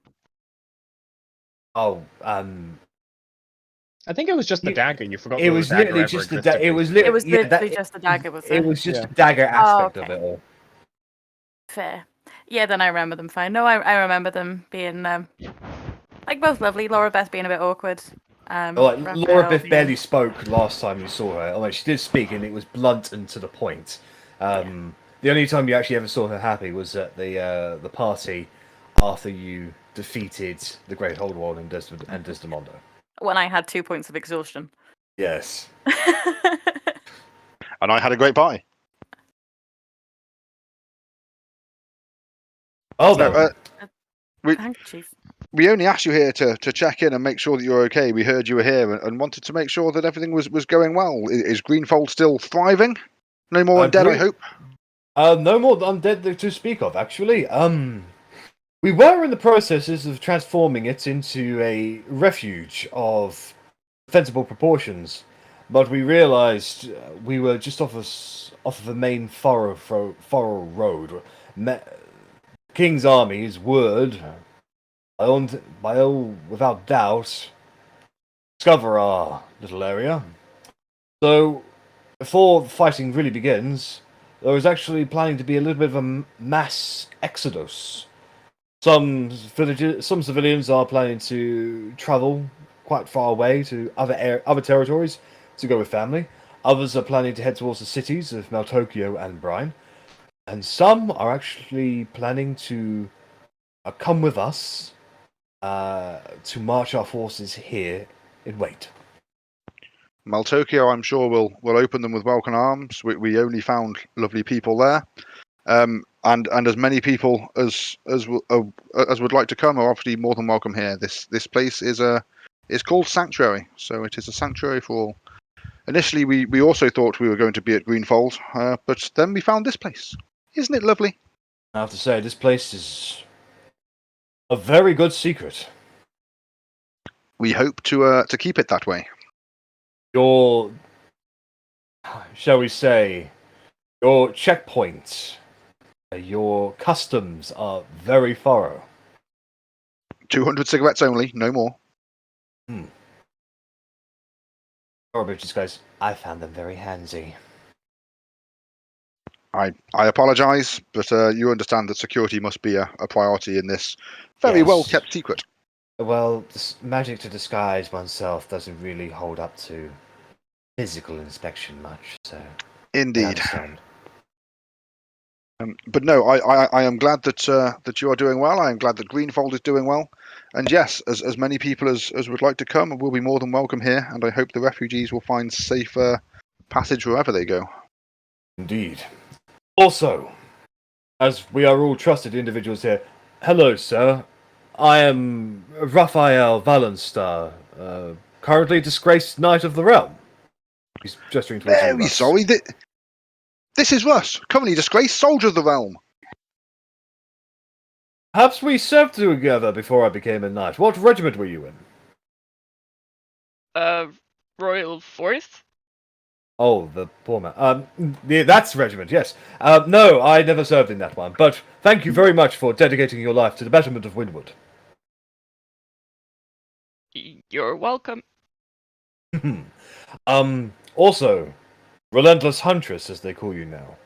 Oh, I think it was just the dagger. You forgot. it was literally just the dagger. It was It was literally literally just the dagger, was it? It was just the dagger aspect of okay. it all. Fair. Yeah, then I remember them fine. No, I remember them being both lovely. Laura Beth being a bit awkward. Laura Raphael Beth being- barely spoke last time you saw her. Although she did speak, and it was blunt and to the point. The only time you actually ever saw her happy was at the party after you defeated the Great Holdwall and Desdemondo. When I had 2 points of exhaustion. Yes. And I had a great party. Oh, No, Thank you, Chief. we only asked you here to check in and make sure that you're okay. We heard you were here and wanted to make sure that everything was going well. Is Greenfold still thriving? No more undead, I hope? No more undead to speak of, actually. We were in the processes of transforming it into a refuge of defensible proportions, but we realised we were just off of the main thorough road. King's army's word, by all without doubt, discover our little area. So, before the fighting really begins, there is actually planning to be a little bit of a mass exodus. Some civilians are planning to travel quite far away to other territories to go with family. Others are planning to head towards the cities of Maltokio and Brine. And some are actually planning to come with us to march our forces here in Wait. Maltokio, I'm sure, will open them with welcome arms. We only found lovely people there, and as many people as would like to come are obviously more than welcome here. This place is called Sanctuary, so it is a sanctuary for all. Initially, we also thought we were going to be at Greenfold, but then we found this place. Isn't it lovely? I have to say, this place is a very good secret. We hope to keep it that way. Your, shall we say, your checkpoints, your customs are very thorough. 200 cigarettes only, no more. Garbage, guys. I found them very handsy. I apologise, but you understand that security must be a priority in this very Yes. well kept secret. Well, this magic to disguise oneself doesn't really hold up to physical inspection much, so I Indeed. understand. But no, I am glad that you are doing well. I am glad that Greenfold is doing well. And yes, as many people as would like to come will be more than welcome here, and I hope the refugees will find safer passage wherever they go. Indeed. Also, as we are all trusted individuals here, hello, sir. I am Raphael Valenstar, currently disgraced Knight of the Realm. He's gesturing towards all of Very us. sorry. This is Russ, currently disgraced Soldier of the Realm. Perhaps we served together before I became a knight. What regiment were you in? Royal Fourth? Oh, the poor man. Yeah, that's regiment, yes. No, I never served in that one, but thank you very much for dedicating your life to the betterment of Windward. You're welcome. Also, Relentless Huntress, as they call you now.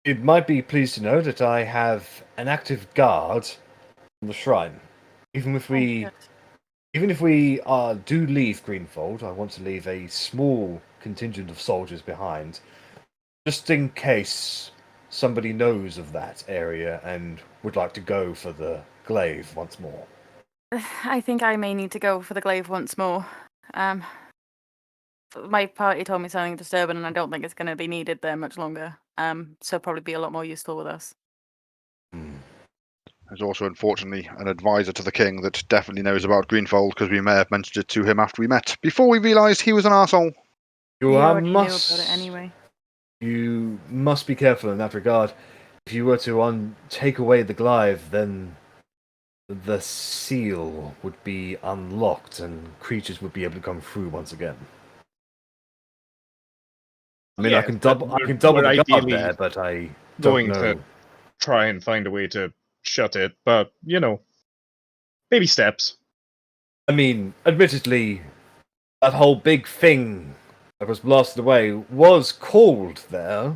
It might be pleased to know that I have an active guard on the shrine. Even if we do leave Greenfold, I want to leave a small contingent of soldiers behind, just in case somebody knows of that area and would like to go for the glaive once more. I think I may need to go for the glaive once more. My party told me something disturbing, and I don't think it's going to be needed there much longer. So probably be a lot more useful with us. There's also, unfortunately, an advisor to the king that definitely knows about Greenfold because we may have mentioned it to him after we met, before we realised he was an arsehole. You already knew about it anyway. You must be careful in that regard. If you were to take away the glaive, then the seal would be unlocked and creatures would be able to come through once again. I mean, Yeah, I can double we're the guard ideally there, but I don't going know. to try and find a way to shut it, but, baby steps. I mean, admittedly, that whole big thing that was blasted away was called there,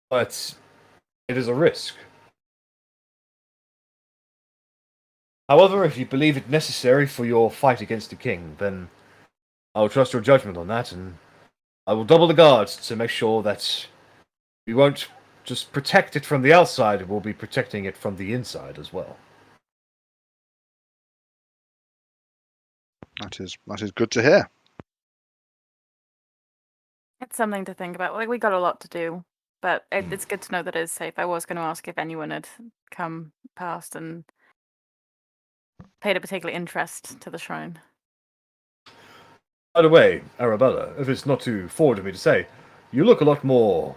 but it is a risk. However, if you believe it necessary for your fight against the king, then I'll trust your judgment on that, and I will double the guards to make sure that we won't just protect it from the outside, we'll be protecting it from the inside as well. That is good to hear. It's something to think about. Like, we got a lot to do, but it's good to know that it's safe. I was going to ask if anyone had come past and paid a particular interest to the shrine. By the way, Arrabella, if it's not too forward of me to say, you look a lot more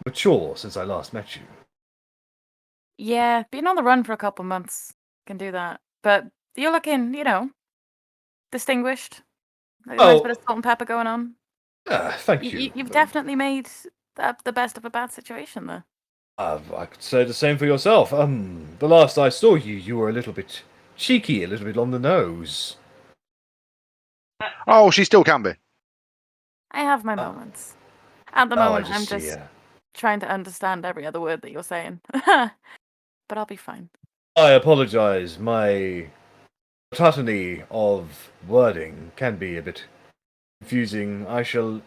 mature since I last met you. Yeah, being on the run for a couple months can do that. But you're looking, distinguished. A nice Oh. bit of salt and pepper going on. Thank you. You've definitely made the best of a bad situation there. I could say the same for yourself. The last I saw you, you were a little bit cheeky, a little bit on the nose. Oh, she still can be. I have my moments. At the Oh, I moment, just I'm see just her. trying to understand every other word that you're saying. But I'll be fine. I apologize. My monotony of wording can be a bit confusing. I shall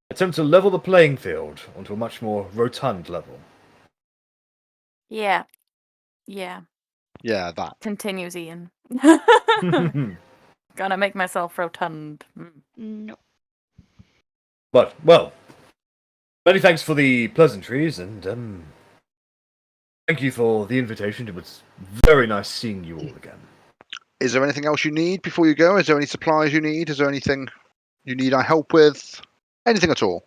attempt to level the playing field onto a much more rotund level. Yeah. Yeah. Yeah, that. Continues Ian. But, Gonna make myself rotund. No. well, many thanks for the pleasantries, and thank you for the invitation. It was very nice seeing you all again. Is there anything else you need before you go? Is there any supplies you need? Is there anything you need I help with? Anything at all?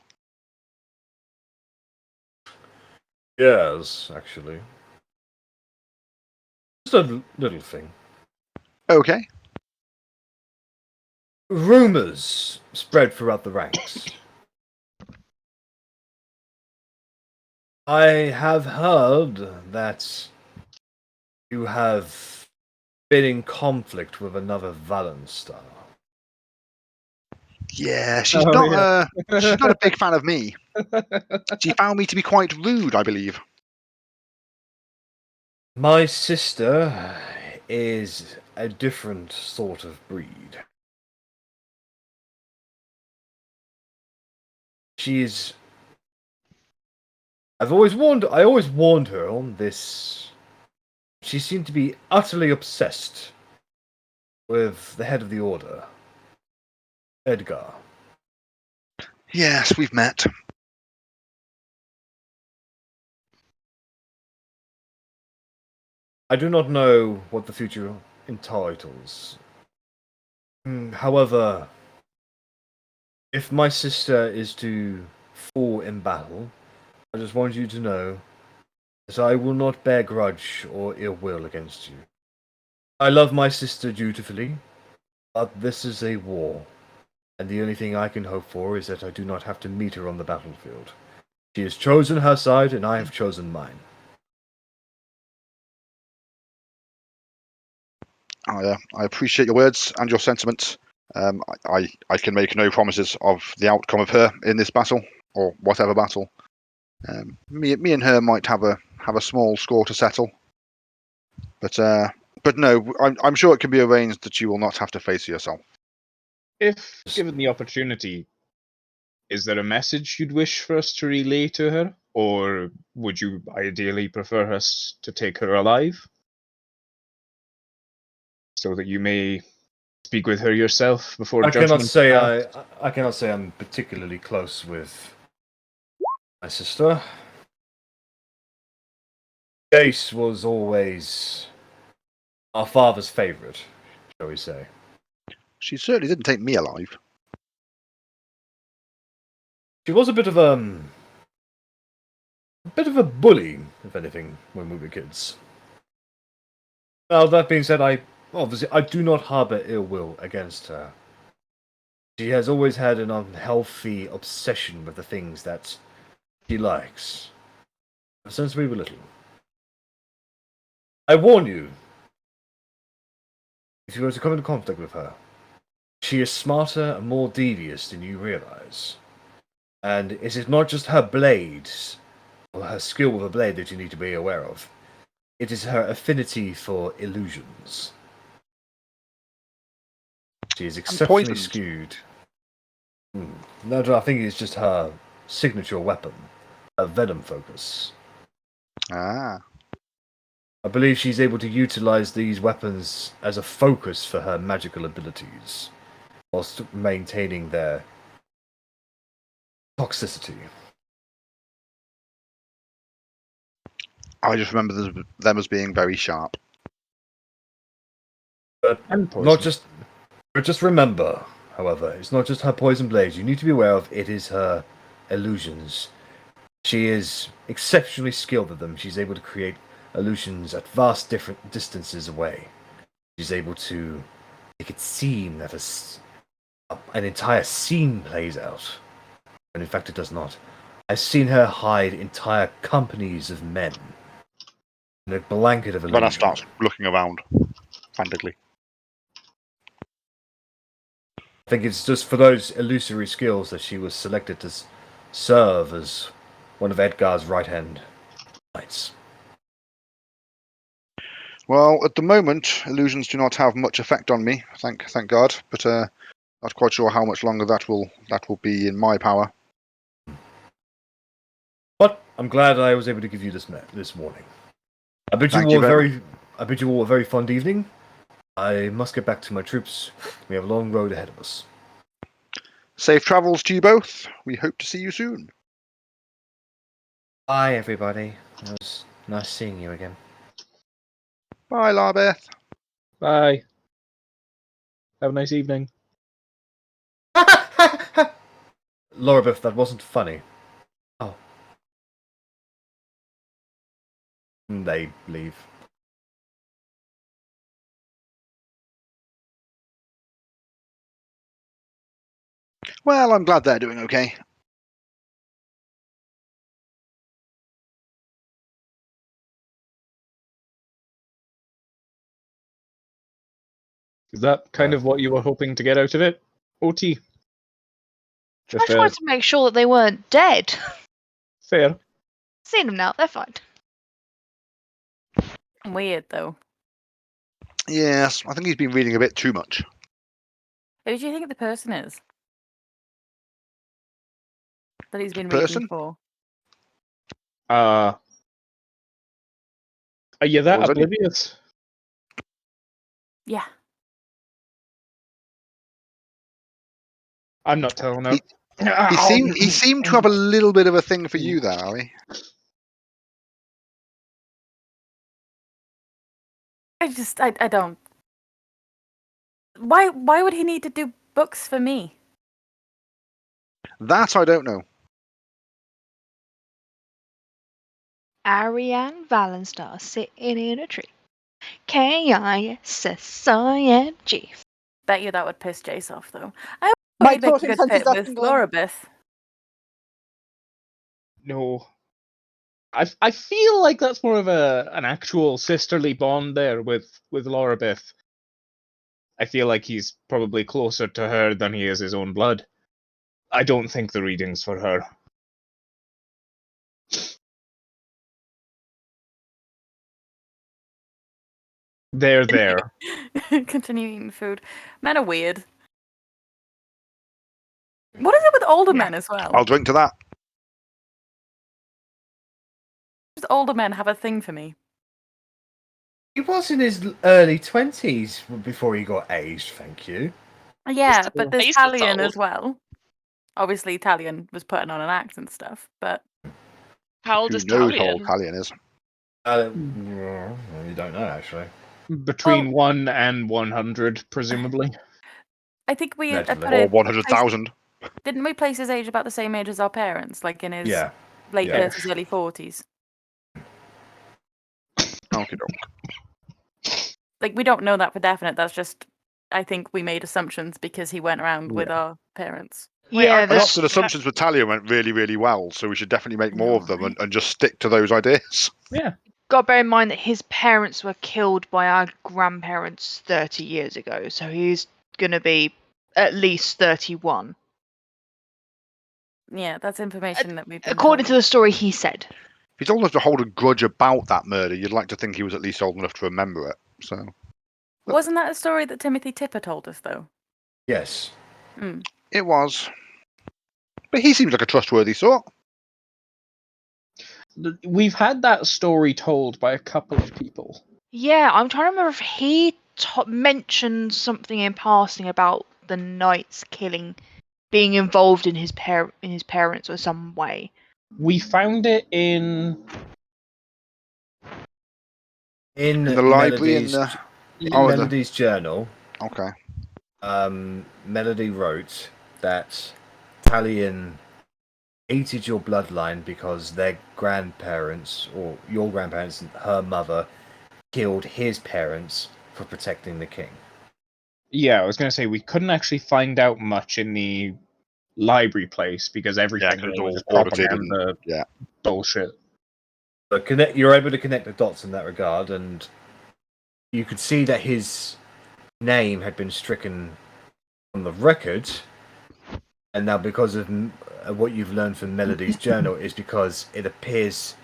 Yes, actually. Just a little thing. Okay. Rumors spread throughout the ranks. I have heard that you have been in conflict with another Valenstar. Yeah, she's Oh, not. yeah. She's not a big fan of me. She found me to be quite rude, I believe. My sister is a different sort of breed. She's. I always warned her on this. She seemed to be utterly obsessed with the head of the order, Edgar. Yes, we've met. I do not know what the future entitles. However, if my sister is to fall in battle, I just want you to know that I will not bear grudge or ill will against you. I love my sister dutifully, but this is a war, and the only thing I can hope for is that I do not have to meet her on the battlefield. She has chosen her side, and I have chosen mine. I appreciate your words and your sentiments. I can make no promises of the outcome of her in this battle or whatever battle. Me and her might have a small score to settle, but no, I'm sure it can be arranged that you will not have to face yourself. If given the opportunity, is there a message you'd wish for us to relay to her? Or would you ideally prefer us to take her alive? So that you may speak with her yourself before I cannot judgment say passed? I cannot say I'm particularly close with my sister. Jace was always our father's favourite, shall we say. She certainly didn't take me alive. She was a bit of a bully, if anything, when we were kids. Now that being said, I do not harbour ill will against her. She has always had an unhealthy obsession with the things that she likes, since we were little. I warn you, if you were to come into contact with her, she is smarter and more devious than you realize. And it is not just her blades, or her skill with a blade that you need to be aware of. It is her affinity for illusions. She is exceptionally poisoned. skewed. No, I think it's just her signature weapon, her venom focus. Ah, I believe she's able to utilize these weapons as a focus for her magical abilities, whilst maintaining their toxicity. I just remember them as being very sharp. But And poison. not just. But just remember, however, it's not just her poison blades. You need to be aware of it is her illusions. She is exceptionally skilled at them. She's able to create illusions at vast different distances away. She's able to make it seem that an entire scene plays out. And in fact, it does not. I've seen her hide entire companies of men in a blanket of illusion. Rennas starts looking around frantically. I think it's just for those illusory skills that she was selected to serve as one of Edgar's right-hand knights. Well, at the moment, illusions do not have much effect on me. Thank God. But not quite sure how much longer that will be in my power. But I'm glad I was able to give you this morning. I bid Thank you you all a very fond evening. I must get back to my troops. We have a long road ahead of us. Safe travels to you both. We hope to see you soon. Bye, everybody. It was nice seeing you again. Bye, Larbeth. Bye. Have a nice evening. Lorabeth, that wasn't funny. Oh. And they leave. Well, I'm glad they're doing okay. Is that kind of what you were hoping to get out of it, Otti? I just wanted to make sure that they weren't dead. Fair. Seen them now, they're fine. Weird though. Yes, I think he's been reading a bit too much. Who do you think the person is that he's been Person? reading for? Are you that Was it? oblivious? Yeah. I'm not telling her. He seemed to have a little bit of a thing for you there, Arri. I don't. Why would he need to do books for me? That I don't know. Ariane Valenstar sitting in a tree. K-I-S-S-I-N-G. Bet you that would piss Jace off though. I My he'd make a totem good sense is fit up with and going. Lorabeth. No. I feel like that's more of an actual sisterly bond there with Lorabeth. I feel like he's probably closer to her than he is his own blood. I don't think the reading's for her. There. Continue eating food. Men are weird. What is it with older men as well? I'll drink to that. Just older men have a thing for me. He was in his early 20s before he got aged, thank you. Yeah, but there's Ace is Italian old. as well. Obviously, Italian was putting on an act and stuff, but How old Who is knows how Talion? old Talion is? You don't know, actually. Between 1 and 100, presumably. I think we Allegedly. put Or it. 100,000. Didn't we place his age about the same age as our parents, like in his Yeah. late Yeah. 30s, early 40s? Okie doke. Like, we don't know that for definite. That's just, I think we made assumptions because he went around with our parents. Wait, Yeah, are And there's often assumptions with Talion went really, really well, so we should definitely make more of them Right. and just stick to those ideas. Yeah. got to bear in mind that his parents were killed by our grandparents 30 years ago, so he's going to be at least 31. Yeah, that's information that we've been According to told. the story he said. If he's old enough to hold a grudge about that murder, you'd like to think he was at least old enough to remember it. So Wasn't that a story that Timothy Tipper told us, though? Yes. it was. But he seems like a trustworthy sort. We've had that story told by a couple of people. Yeah, I'm trying to remember if he mentioned something in passing about the knights being involved in his parents or some way. We found it in In the library, in Melody's journal, Okay. Melody wrote that Talion hated your bloodline because their grandparents, or your grandparents and her mother, killed his parents for protecting the king. Yeah, I was going to say we couldn't actually find out much in the library place because everything 'cause it's was all all audited and propaganda yeah. bullshit. But you're able to connect the dots in that regard, and you could see that his name had been stricken from the record, and now because of what you've learned from Melody's journal is because it appears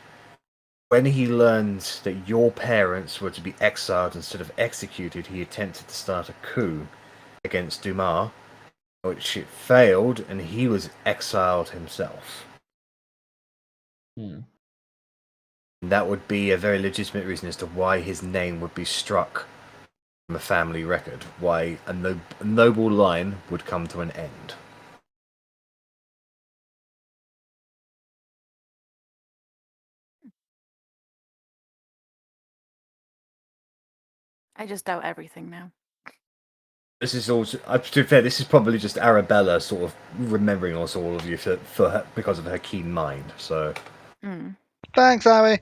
when he learned that your parents were to be exiled instead of executed, he attempted to start a coup against Dumas, which it failed, and he was exiled himself. Hmm. And that would be a very legitimate reason as to why his name would be struck from a family record, why a noble line would come to an end. I just doubt everything now. This is also, to be fair, this is probably just Arrabella sort of remembering also all of you for her, because of her keen mind. So, Mm. Thanks, Amy.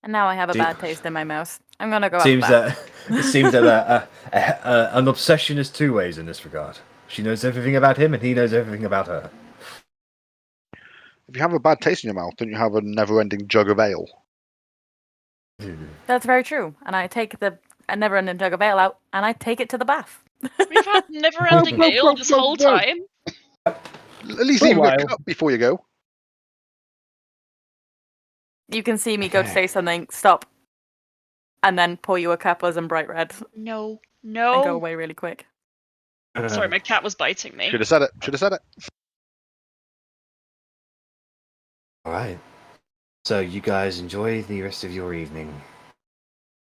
And now I have a See- bad taste in my mouth. I'm gonna go seems up back. that it seems that an obsession is two ways in this regard. She knows everything about him, and he knows everything about her. If you have a bad taste in your mouth, don't you have a never-ending jug of ale? That's very true. And I take a never-ending jug of ale out, and I take it to the bath. We've had never-ending ale this whole time. At least For a leave a while. cup before you go. You can see me go to say something, stop, and then pour you a cup as in bright red, No, and go no. away really quick. Sorry, my cat was biting me. Should have said it. Should have said it. All right. So you guys enjoy the rest of your evening.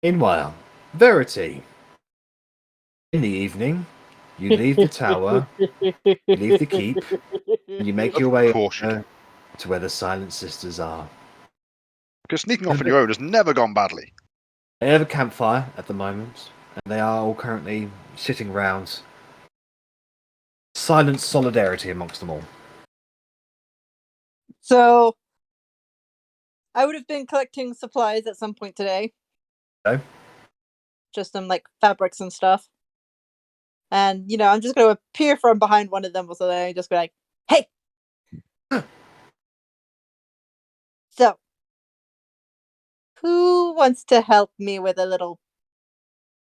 Meanwhile, Verity. In the evening, you leave the tower, you leave the keep, and you make your way Of course you do. to where the Silent Sisters are. Because sneaking off on your own has never gone badly. They have a campfire at the moment, and they are all currently sitting round. Silent solidarity amongst them all. So, I would have been collecting supplies at some point today. Okay. Just some like fabrics and stuff. And I'm just going to appear from behind one of them or something and just be like, "Hey, so who wants to help me with a little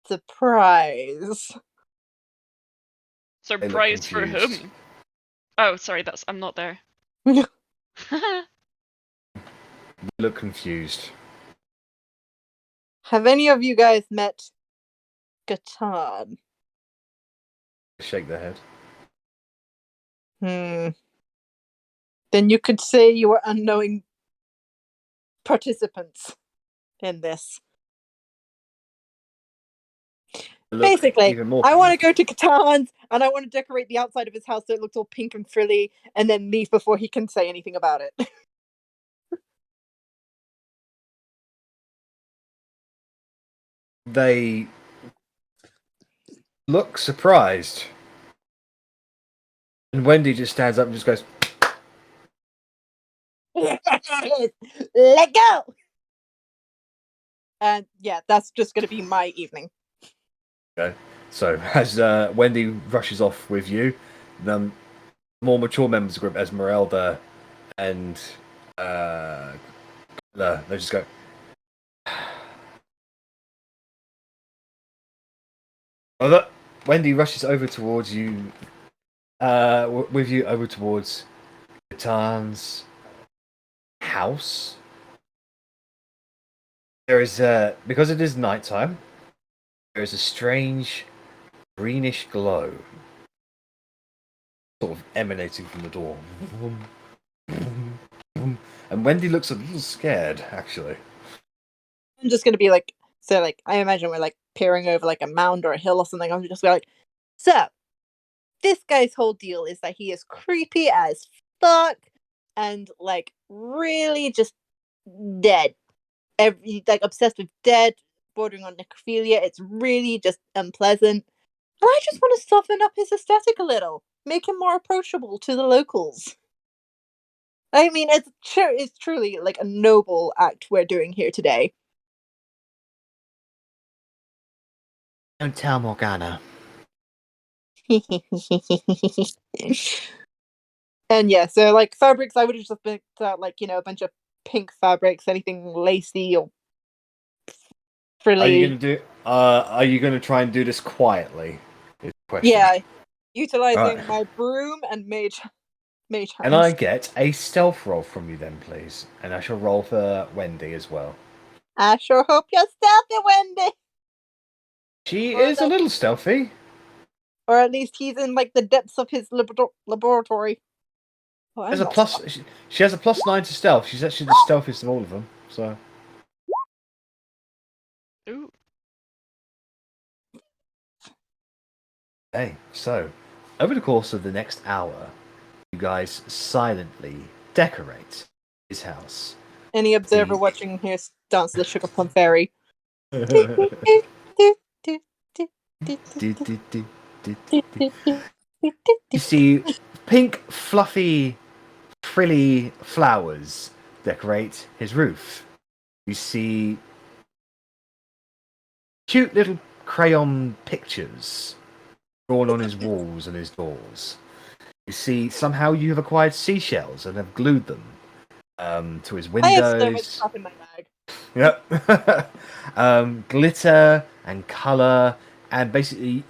surprise?" Surprise for confused. whom? Oh, sorry, I'm not there. You look confused. Have any of you guys met Gatan? Shake their head. Then you could say you were unknowing participants in this. Look Basically, even more I want to confused. go to Catan's and I want to decorate the outside of his house so it looks all pink and frilly and then leave before he can say anything about it. They look surprised. And Wendy just stands up and just goes, Let go! And yeah, that's just going to be my evening. okay. So as Wendy rushes off with you, the more mature members of the group, Esmeralda and they just go. Well, Wendy rushes over towards you, with you over towards Gatan's house. There is because it is nighttime. There is a strange greenish glow, sort of emanating from the door. And Wendy looks a little scared, actually. I'm just going to be like, so like, I imagine we're like peering over like a mound or a hill or something. I'm just like, so this guy's whole deal is that he is creepy as fuck and like really just dead. Like obsessed with dead, bordering on necrophilia. It's really just unpleasant. And I just want to soften up his aesthetic a little, make him more approachable to the locals. I mean, it's truly like a noble act we're doing here today. Don't tell Morgana. And yeah, so like fabrics, I would have just picked out like a bunch of pink fabrics, anything lacy or frilly. Are you gonna try and do this quietly? Is the question. Yeah, utilizing Alright. my broom and mage Can I hands. get a stealth roll from you then, please? And I shall roll for Wendy as well. I sure hope you're stealthy, Wendy. She Or is a that- little stealthy. Or at least he's in like the depths of his laboratory. Oh, I'm Has a not plus. stealthy. She has a +9 to stealth. She's actually the stealthiest of all of them. So. Ooh. Hey, so over the course of the next hour, you guys silently decorate his house. Any observer The- watching here dance the Sugar Plum Fairy. You see pink, fluffy, frilly flowers decorate his roof. You see cute little crayon pictures drawn on his walls and his doors. You see somehow you have acquired seashells and have glued them to his I have so much windows. stuff in my bag. Yep. Glitter and color, and basically,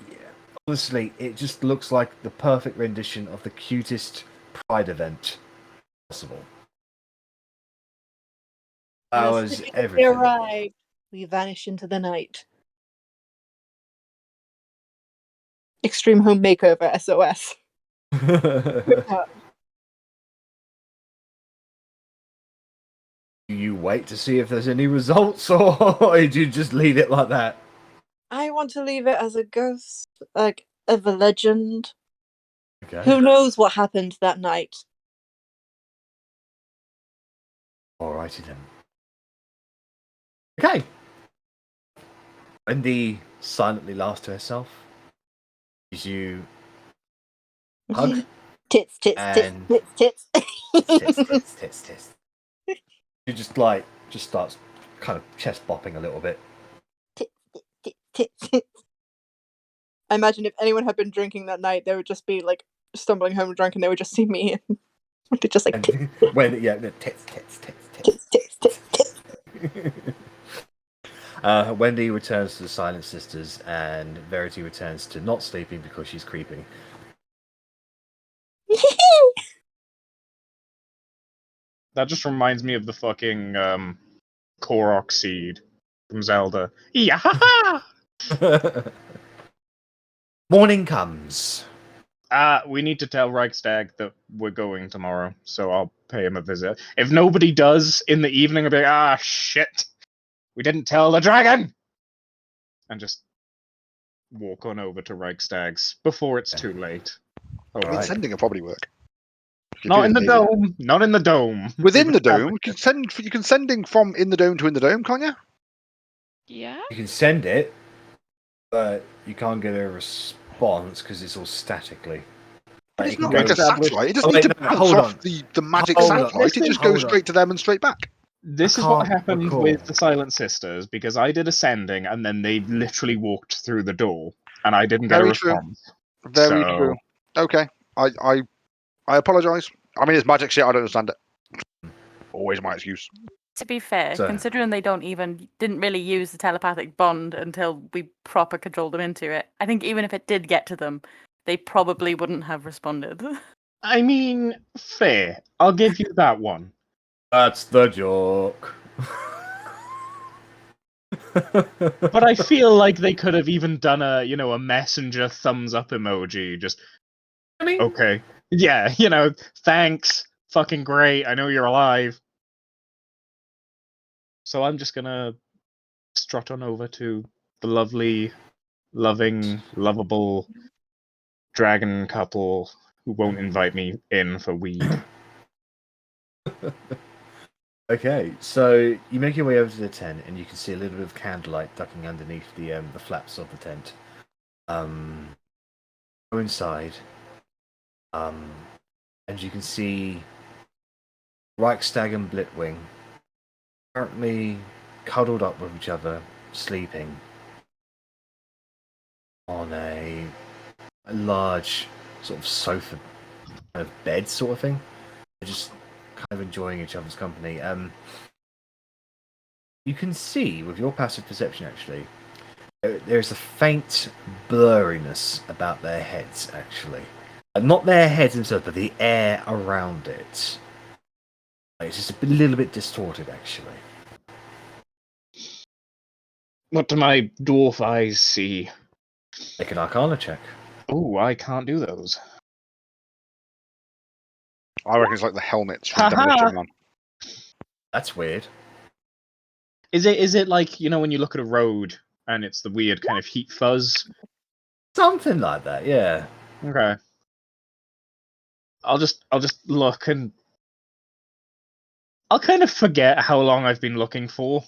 honestly, it just looks like the perfect rendition of the cutest Pride event possible. Flowers, We everything. arrive. We vanish into the night. Extreme Home Makeover SOS. Do you wait to see if there's any results, or do you just leave it like that? I want to leave it as a ghost, like of a legend. Okay. Who knows what happened that night? Alrighty then. Okay. Wendy silently laughs to herself. Gives you hug. Tits, tits, And- tits, tits, tits. Tits. She just starts kind of chest bopping a little bit. Tits. I imagine if anyone had been drinking that night, they would just be like stumbling home drunk, and they would just see me, and they're just like And when tits. tits. Wendy returns to the Silent Sisters, and Verity returns to not sleeping because she's creeping. That just reminds me of the fucking Korok seed from Zelda. Yeah. Morning comes. We need to tell Reichstag that we're going tomorrow, so I'll pay him a visit. If nobody does in the evening, I'll be like, shit, we didn't tell the dragon! And just walk on over to Reichstag's before it's too late. I mean, Alright. sending will probably work. If you're Not in doing the laser. dome! Not in the dome! Within the dome, you can sending from in the dome to in the dome, can't you? Yeah. You can send it, but you can't get a response because it's all statically. But Like, it's you not can like go- a satellite. It doesn't Oh, need wait, to no, bounce hold off on. the magic Hold on. satellite. It just goes Hold on. straight to them and straight back. This I is what can't happened recall. with the Silent Sisters, because I did ascending and then they literally walked through the door, and I didn't get a Very true. response. Very So- true. Okay, I apologise. I mean, it's magic shit. I don't understand it. Always my excuse. To be fair, So- considering they didn't really use the telepathic bond until we proper controlled them into it, I think even if it did get to them, they probably wouldn't have responded. I mean, fair. I'll give you that one. That's the joke. But I feel like they could have even done a messenger thumbs up emoji. Just, I mean, okay. Yeah, thanks. Fucking great. I know you're alive. So I'm just gonna strut on over to the lovely, loving, lovable dragon couple who won't invite me in for weed. Okay, so you make your way over to the tent, and you can see a little bit of candlelight ducking underneath the flaps of the tent. Go inside, and you can see Reichstag and Blitwing currently cuddled up with each other, sleeping. on a large sort of sofa kind of bed sort of thing. They're just kind of enjoying each other's company. You can see with your passive perception actually, there's a faint blurriness about their heads actually. Not their heads themselves, but the air around it. It's just a little bit distorted actually. What do my dwarf eyes see? Make an Arcana check. Oh, I can't do those. I reckon it's like the helmets from Haha! Demolition Man. That's weird. Is it like, you know, when you look at a road and it's the weird kind of heat fuzz? Something like that, yeah. Okay. I'll just look and I'll kind of forget how long I've been looking for.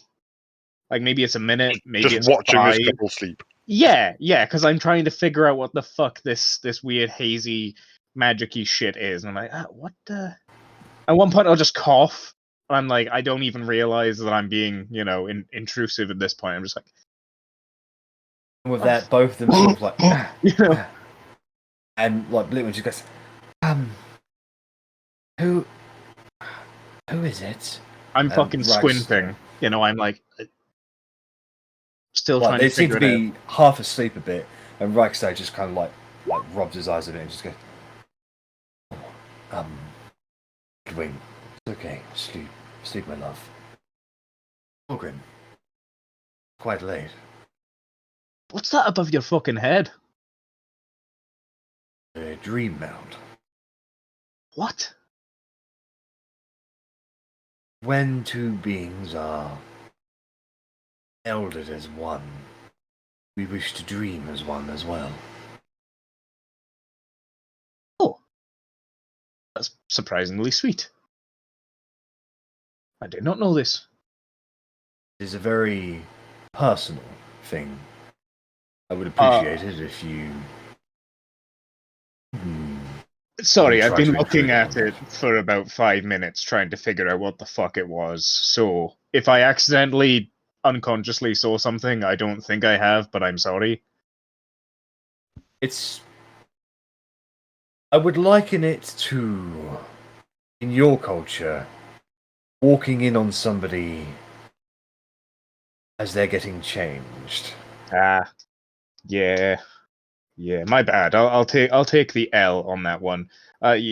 Like maybe it's a minute, maybe Just it's watching 5. this couple sleep. Yeah, because I'm trying to figure out what the fuck this weird hazy magic-y shit is. And I'm like, what the... At one point I'll just cough. I'm like, I don't even realize that I'm being, you know, intrusive at this point. I'm just like... And with that, both of them sort of like... you know? And like Blitwin just goes, who is it? I'm fucking Rags- squinting. You know, I'm like... Still Like, trying they to seem figure to it out. be half asleep a bit, and Ragsdale just kind of like rubs his eyes a bit and just goes, Edwin, it's okay, sleep, my love. Korgrin, quite late. What's that above your fucking head? A dream mound. What? When two beings are elded as one, we wish to dream as one as well. Oh. That's surprisingly sweet. I did not know this. It is a very personal thing. I would appreciate it if you... Sorry, I've try been to looking intrude at on it for about 5 minutes trying to figure out what the fuck it was. So, if I accidentally, unconsciously saw something, I don't think I have, but I'm sorry. It's... I would liken it to, in your culture, walking in on somebody as they're getting changed. Yeah, my bad. I'll take the L on that one. Hold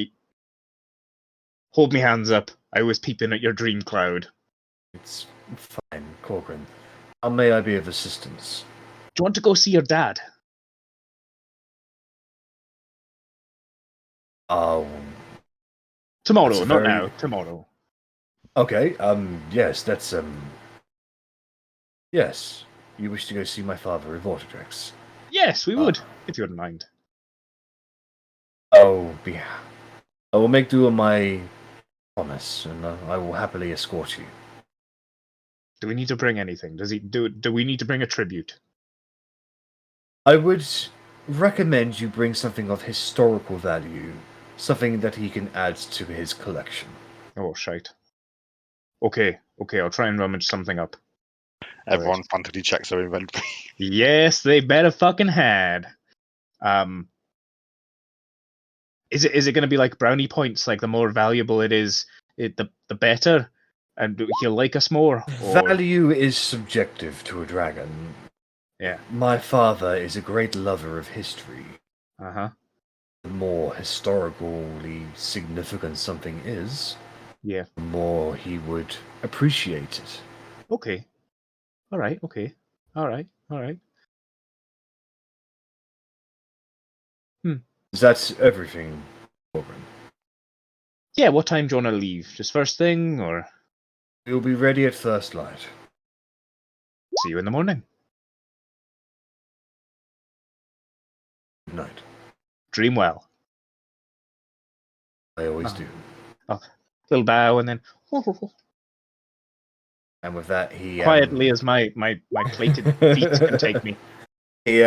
me hands up. I was peeping at your dream cloud. It's fine, Korgrin. How may I be of assistance? Do you want to go see your dad? Oh, Tomorrow, That's not very- now. Tomorrow. okay. Yes, that's Yes, you wish to go see my father in Vortex. Yes, we would, if you wouldn't mind. Oh, I will make do on my promise, and I will happily escort you. Do we need to bring anything? Do we need to bring a tribute? I would recommend you bring something of historical value, something that he can add to his collection. Oh, shite. Okay, I'll try and rummage something up. Everyone fantasy checks their inventory. Yes, they better fucking had. Is it going to be like brownie points? Like the more valuable it is, the better, and he'll like us more. Or... Value is subjective to a dragon. Yeah. My father is a great lover of history. The more historically significant something is, yeah, the more he would appreciate it. Okay. All right. Okay. All right. Is that everything, Korgrin? Yeah. What time do you want to leave? Just first thing, or We'll be ready at first light. see you in the morning? Good night. Dream well. I always do. Little bow and then And with that, he quietly as my plated feet can take me. He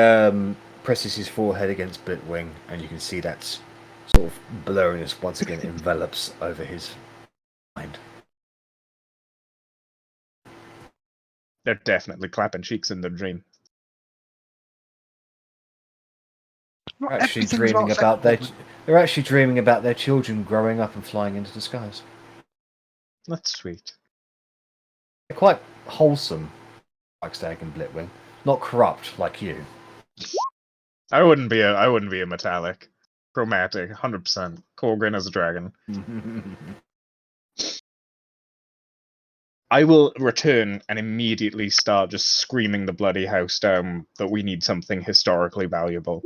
presses his forehead against Bitwing, and you can see that sort of blurriness once again envelops over his mind. They're definitely clapping cheeks in their dream. Not Actually everything's dreaming about about sex, their. Korgrin. They're actually dreaming about their children growing up and flying into the skies. That's sweet. They're quite wholesome, like Stag and Blitwing, not corrupt like you. I wouldn't be a metallic. Chromatic, 100%. Korgrin as a dragon. I will return and immediately start just screaming the bloody house down that we need something historically valuable.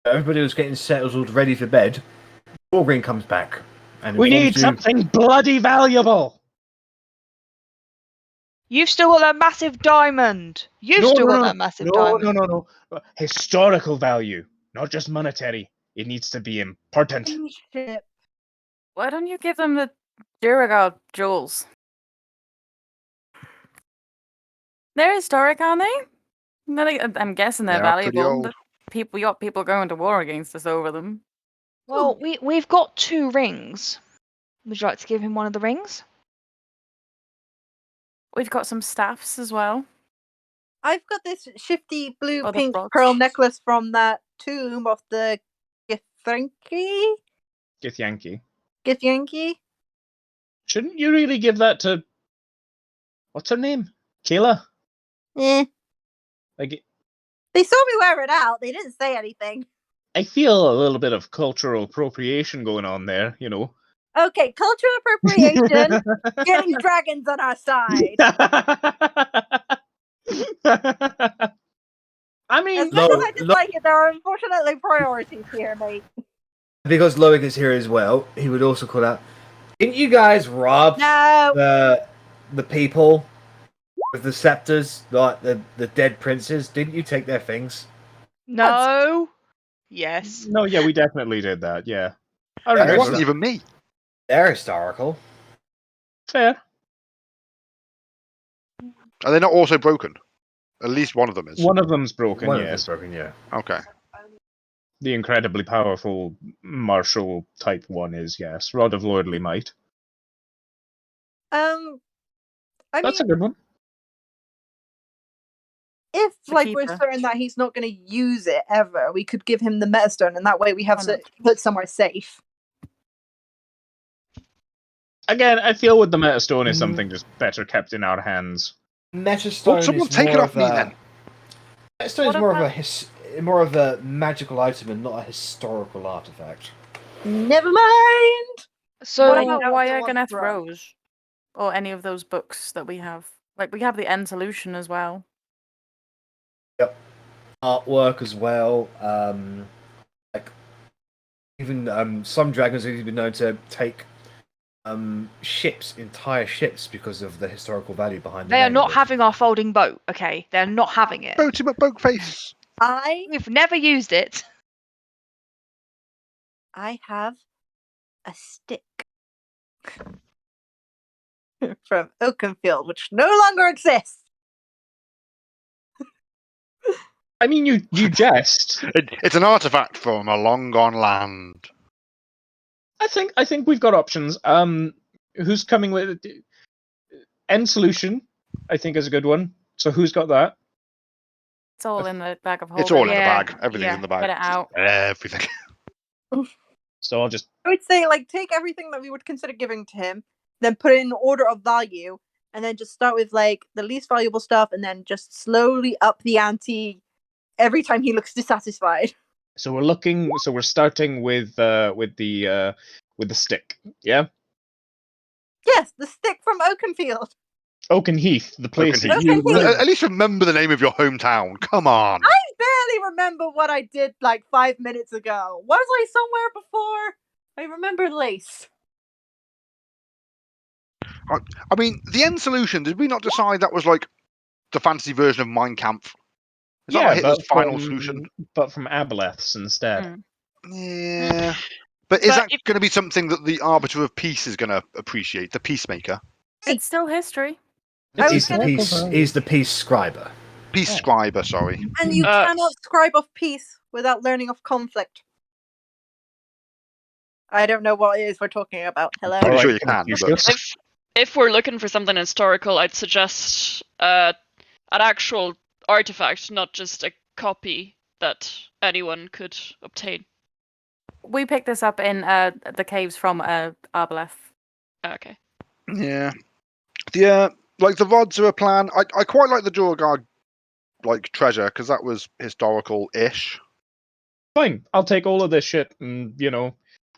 Everybody was getting settled, ready for bed. Korgrin comes back and We informs need you. something bloody valuable! You've still got that massive diamond. You've still got that massive diamond. No. Historical value, not just monetary. It needs to be important. Shit. Why don't you give them the Duragard jewels? They're historic, aren't they? I'm guessing they're They are pretty valuable. old. But you got people going to war against us over them. Well, we've got 2 rings. Would you like to give him one of the rings? We've got some staffs as well. I've got this shifty blue Oh, the pink frogs. pearl necklace from that tomb of the Githyanki? Githyanki. Githyanki? Shouldn't you really give that to... What's her name? Kayla? Eh. Like, They saw me wear it out. They didn't say anything. I feel a little bit of cultural appropriation going on there, you know. Okay, cultural appropriation. Getting dragons on our side. I mean, As much as I Lo- dislike it, there are unfortunately priorities here, mate. Because Loic is here as well, he would also call out, didn't you guys rob No. the people with the scepters, like the dead princes? Didn't you take their things? No. Yes. no, yeah, we definitely did that, yeah. I It remember. wasn't even me. They're historical. Fair. Are they not also broken? At least one of them is. One of them's broken, One of yes. them's broken, yeah. Okay. The incredibly powerful martial type one is, yes. Rod of Lordly Might. I That's a mean, good one. if The like we're keeper. certain that he's not going to use it ever, we could give him the Metastone, and that way we have Why to not? put somewhere safe. Again, I feel with the Metastone is something just better kept in our hands. Metastone someone is take it more off of me a... then. Metastone What is more about- more of a magical item and not a historical artifact. Never mind. So What I about don't Wire want Ganeth drugs. Rose? Or any of those books that we have? Like, we have the End Solution as well. Artwork as well. Like even some dragons have been known to take ships, entire ships, because of the historical value behind. they the are name not of it. having our folding boat, okay? They're not having it. Boat him at boat face. We've never used it. I have a stick from Oakenfield, which no longer exists. I mean, you jest. It's an artifact from a long gone land. I think we've got options. Who's coming with End Solution? I think is a good one. So who's got that? It's all in the bag of holding. It's all in the Yeah, bag. Everything's yeah. in the Get bag. it out. Everything. So I'll just I would say, like, take everything that we would consider giving to him, then put it in order of value, and then just start with like the least valuable stuff, and then just slowly up the ante every time he looks dissatisfied. so we're starting with the stick. Yeah. Yes, the stick from Oakenfield. Oakenheath, the place Oakenheath. that you Oakenheath. At least remember the name of your hometown. Come on. I barely remember what I did like 5 minutes ago. Was I somewhere before? I remember Lace. I mean, the end solution, did we not decide that was like the fantasy version of Mein Kampf? Is that yeah, like Hitler's but final from, solution? but from Aboleths instead. Mm. Yeah. But is But that if- going to be something that the Arbiter of Peace is going to appreciate? The Peacemaker? It's still history. I was He's the gonna- peace. He's the peace scriber. Peace Oh. Scriber, sorry. And you Uh, cannot scribe of peace without learning of conflict. I don't know what it is we're talking about. Hello? Pretty Alright, sure you can, Confucius. If we're looking for something historical, I'd suggest an actual artifact, not just a copy that anyone could obtain. We picked this up in the caves from Arrabella. Okay. Yeah. The like the rods are a plan. I quite like the Jorgard like treasure because that was historical-ish. Fine, I'll take all of this shit, and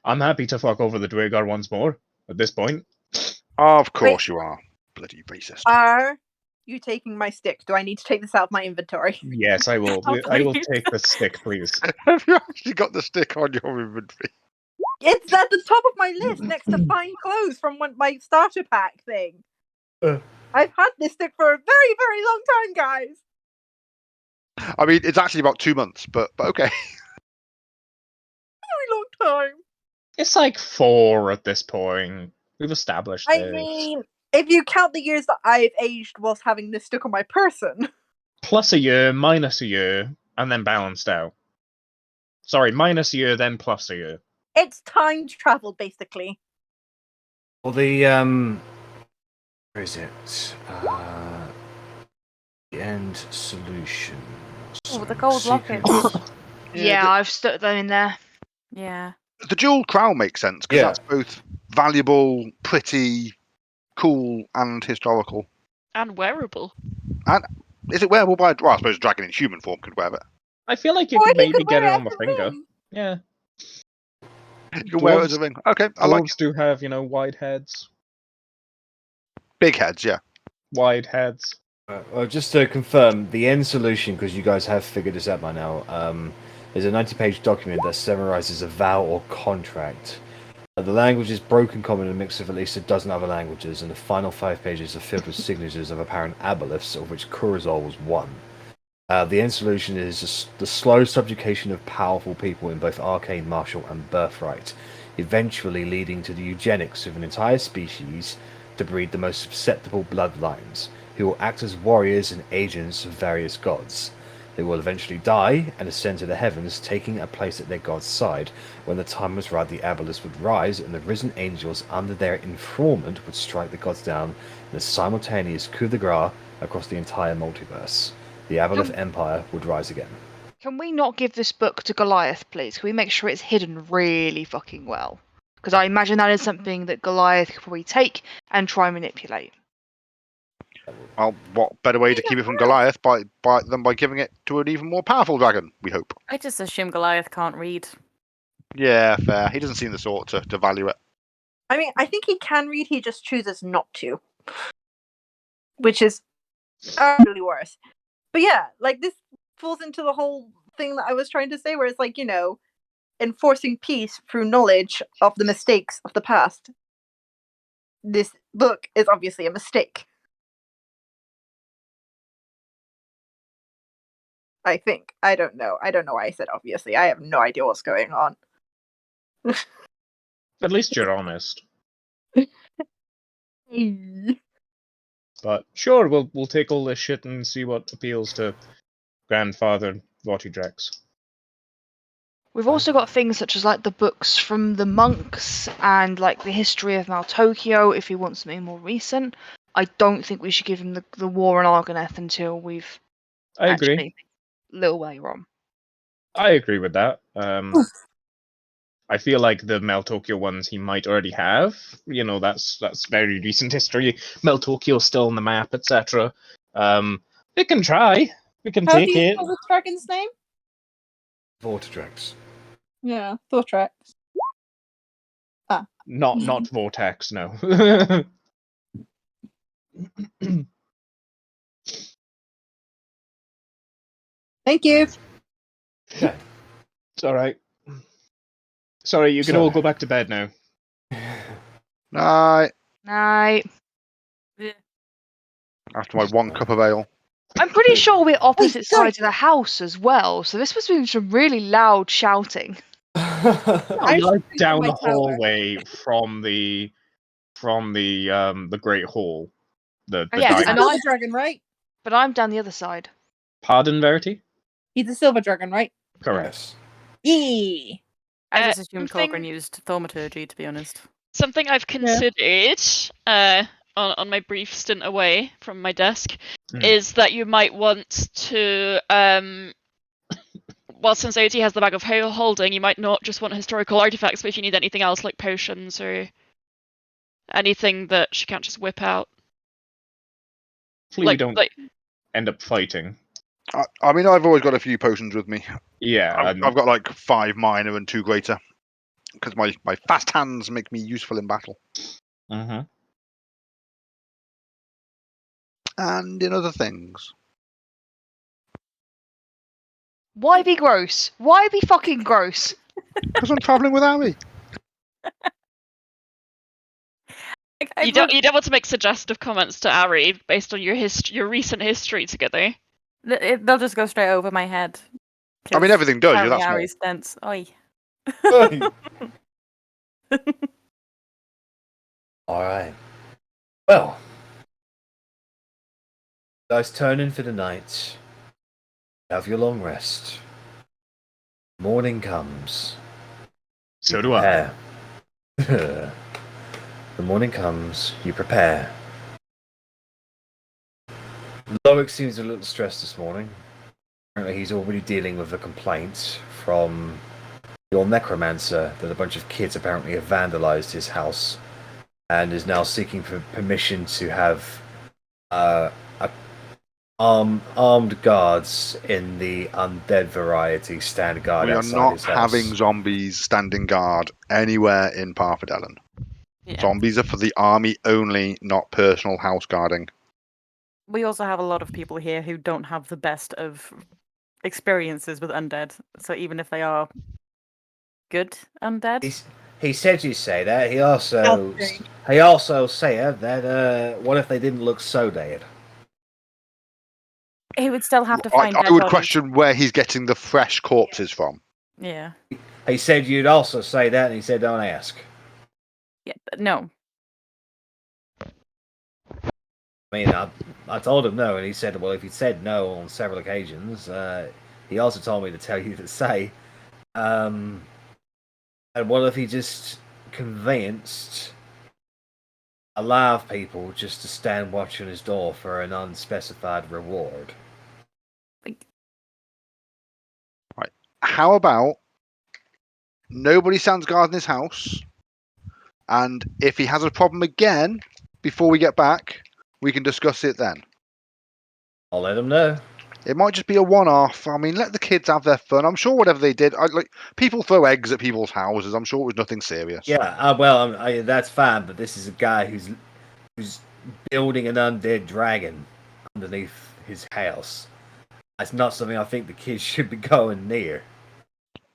I'm happy to fuck over the Dwargar once more. At this point, Of course you are. Bloody racist. Are you taking my stick? Do I need to take this out of my inventory? yes, I will. Oh, I will please. take the stick, please. Have you actually got the stick on your inventory? It's at the top of my list next to fine clothes from my starter pack thing. I've had this stick for a very, very long time, guys. I mean, it's actually about 2 months, but okay. Very long time. It's like 4 at this point. We've established I this. mean, if you count the years that I've aged whilst having this stick on my person. Plus a year, minus a year, and then balanced out. Sorry, minus a year, then plus a year. It's time travel, basically. Well, the where is it? The end solution. Oh, the gold lockets. Yeah, I've stuck them in there. Yeah. The dual crown makes sense because Yeah. that's both valuable, pretty, cool, and historical. And wearable. Is it wearable by? Well, I suppose a dragon in human form could wear it. I feel like you Or could he maybe could get wear it it on the as a finger. ring. Yeah. You can wear it as a ring. Okay, I like Dwarves do have, wide heads. big heads. Yeah. Wide heads. Well, just to confirm, the end solution, because you guys have figured this out by now, is a 90-page document that summarizes a vow or contract. The language is broken common and a mix of at least a dozen other languages, and the final 5 pages are filled with signatures of apparent aboleths, of which Kurazol was one. The end solution is the slow subjugation of powerful people in both arcane, martial, and birthright, eventually leading to the eugenics of an entire species to breed the most susceptible bloodlines, who will act as warriors and agents of various gods. They will eventually die and ascend to the heavens, taking a place at their god's side. When the time was right, the aboleths would rise, and the risen angels under their informant would strike the gods down in a simultaneous coup de grace across the entire multiverse. The Aboleth Empire would rise again. Can we not give this book to Goliath, please? Can we make sure it's hidden really fucking well? Because I imagine that is something that Goliath could probably take and try and manipulate. Well, what better way to keep it from Goliath than by giving it to an even more powerful dragon? We hope. I just assume Goliath can't read. Yeah, fair. He doesn't seem the sort to value it. I mean, I think he can read, he just chooses not to. Which is really worse. But yeah, like this falls into the whole thing that I was trying to say, where it's like, enforcing peace through knowledge of the mistakes of the past. This book is obviously a mistake. I think. I don't know. I don't know why I said obviously. I have no idea what's going on. At least you're honest. But sure, we'll take all this shit and see what appeals to Grandfather Vortigrex. We've also got things such as like the books from the monks and like the history of Maltokio if he wants something more recent. I don't think we should give him the war on Argoneth until we've I agree. actually little way wrong. I agree with that. I feel like the Maltokio ones he might already have. That's very recent history. Maltokio's still on the map, etc. We can try. We can How take do you it. spell the dragon's name? Vortigrex. Yeah, Thortrax. Not Vortex, no. Thank you. Okay. It's alright. Sorry, you can all go back to bed now. Night. Night. After my 1 cup of ale. I'm pretty sure we're opposite sorry. sides of the house as well, so this must be some really loud shouting. I'm Like shooting down from the my tower. hallway from the Great Hall. The yes, He's a and dining- silver dragon, right? But I'm down the other side. Pardon, Verity? He's a silver dragon, right? Correct. Yee. I just assumed something- Korgrin used thaumaturgy, to be honest. Something I've considered on my brief stint away from my desk Hmm. is that you might want to well, since Otti has the bag of holding, you might not just want historical artifacts, but if you need anything else, like potions or anything that she can't just whip out. Hopefully we don't end up fighting. I mean, I've always got a few potions with me. Yeah, I've got like 5 minor and 2 greater, because my fast hands make me useful in battle. Mm-hmm. And in other things. Why be gross? Why be fucking gross? Because I'm travelling with Arri. You don't want to make suggestive comments to Arri based on your recent history together. They'll just go straight over my head. I mean, everything does. You're that Apparently small. Ari's dense. Oi. Alright. Well. Guys, turn in for the night. Have your long rest. Morning comes. So do I. The morning comes, you prepare. Loic seems a little stressed this morning. Apparently he's already dealing with a complaint from your necromancer that a bunch of kids apparently have vandalized his house and is now seeking for permission to have armed guards in the undead variety stand guard We are outside not his house. having zombies standing guard anywhere in Parfadellen. Yeah. Zombies are for the army only, not personal house guarding. We also have a lot of people here who don't have the best of experiences with undead. So even if they are good undead, He said you say that. He also said that what if they didn't look so dead? he would still have to find I dead would bodies. question where he's getting the fresh corpses from. Yeah. He said you'd also say that, and he said don't ask. Yeah. No. I mean, I told him no, and he said, well, if he said no on several occasions, he also told me to tell you to say. And what if he just convinced a lot of people just to stand watch on his door for an unspecified reward? Right. How about nobody stands guard in his house, and if he has a problem again before we get back, we can discuss it then. I'll let him know. It might just be a one-off. I mean, let the kids have their fun. I'm sure whatever they did, people throw eggs at people's houses. I'm sure it was nothing serious. Yeah, well, that's fine, but this is a guy who's building an undead dragon underneath his house. That's not something I think the kids should be going near.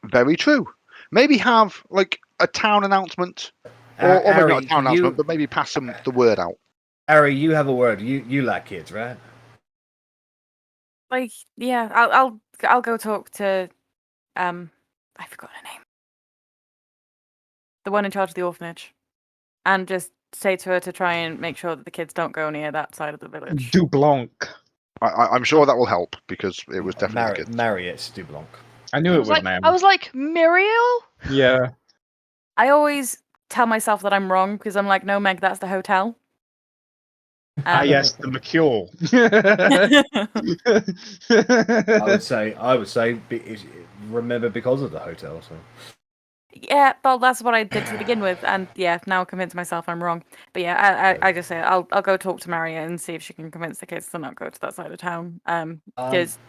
Very true. Maybe have like a town announcement, or maybe not a town announcement, but maybe pass the word out. Arri, you have a word. You like kids, right? Like, yeah, I'll go talk to I forgot her name. The one in charge of the orphanage. And just say to her to try and make sure that the kids don't go near that side of the village. Dublanc. I'm sure that will help because it was definitely kids. Marriott Dublanc. I knew it was ma'am. I was like, Muriel? Yeah. I always tell myself that I'm wrong because I'm like, no, Meg, that's the hotel. Yes, the McCure. I would say, remember because of the hotel. So. Yeah, well, that's what I did to begin with, and yeah, now I convince myself I'm wrong. But yeah, I just say I'll go talk to Maria and see if she can convince the kids to not go to that side of town. Because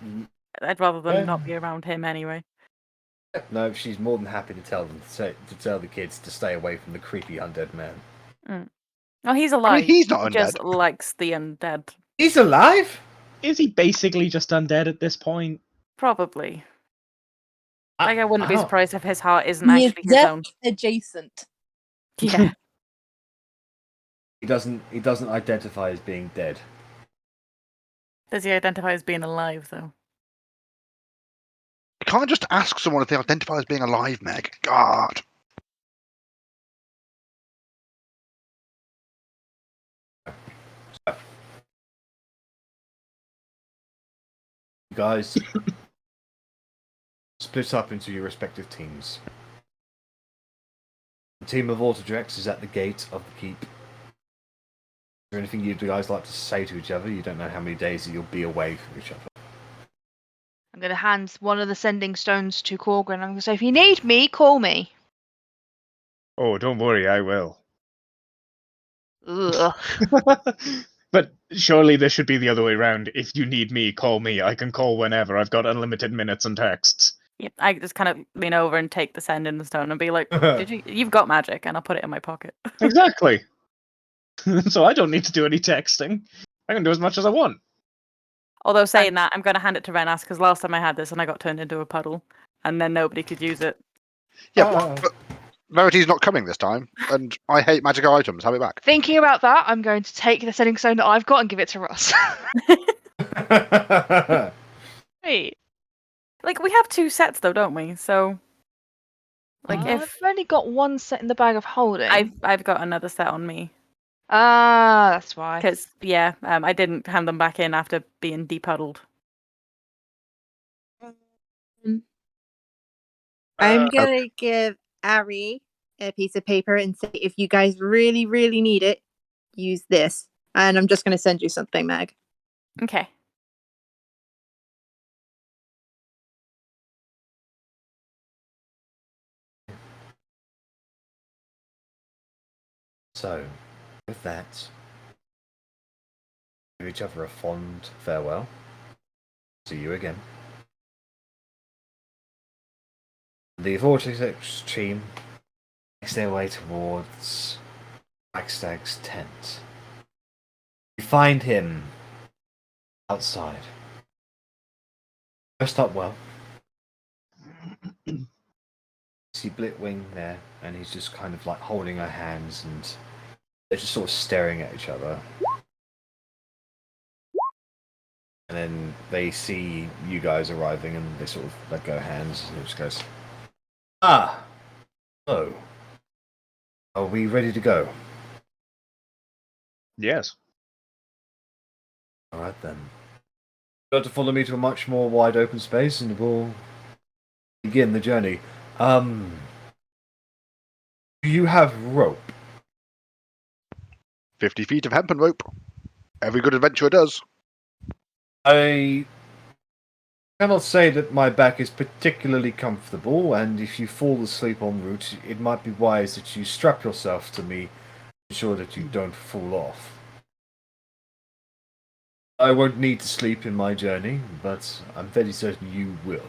I'd rather them not be around him anyway. No, she's more than happy to tell the kids to stay away from the creepy undead man. Well, he's alive. I mean, he's not He undead. just likes the undead. He's alive? Is he basically just undead at this point? Probably. Like, I wouldn't be surprised if his heart isn't He is actually his own. death adjacent. Yeah. He doesn't identify as being dead. Does he identify as being alive, though? You can't just ask someone if they identify as being alive, Meg. God. You guys split up into your respective teams. The team of Autodrex is at the gate of the keep. Is there anything you guys like to say to each other? You don't know how many days that you'll be away from each other. I'm going to hand one of the sending stones to Korgrin. I'm going to say, if you need me, call me. Oh, don't worry, I will. Ugh. But surely this should be the other way around. If you need me, call me. I can call whenever. I've got unlimited minutes and texts. Yep, I just kind of lean over and take the sending stone and be like, you've got magic, and I'll put it in my pocket. Exactly. So I don't need to do any texting. I can do as much as I want. Although saying that, I'm going to hand it to Rennas because last time I had this and I got turned into a puddle, and then nobody could use it. Yeah, but Verity's not coming this time, and I hate magic items. Have it back. Thinking about that, I'm going to take the sending stone that I've got and give it to Russ. Wait. Like, we have 2 sets though, don't we? So, like, I've if only got one set in the bag of holding. I've got another set on me. Ah, that's why. Because, yeah, I didn't hand them back in after being depuddled. I'm gonna give Arri a piece of paper and say, if you guys really, really need it, use this. And I'm just gonna send you something, Meg. Okay. So, with that, give each other a fond farewell. See you again. The Vortex team makes their way towards Blackstag's tent. You find him outside, dressed up well. See Blitwing there, and he's just kind of like holding her hands, and they're just sort of staring at each other. And then they see you guys arriving, and they sort of let go hands, and it just goes, "Ah, hello. Are we ready to go?" Yes. All right then. You've got to follow me to a much more wide open space, and we'll begin the journey. Do you have rope? 50 feet of hempen rope. Every good adventurer does. I cannot say that my back is particularly comfortable, and if you fall asleep en route, it might be wise that you strap yourself to me, to ensure that you don't fall off. I won't need to sleep in my journey, but I'm fairly certain you will.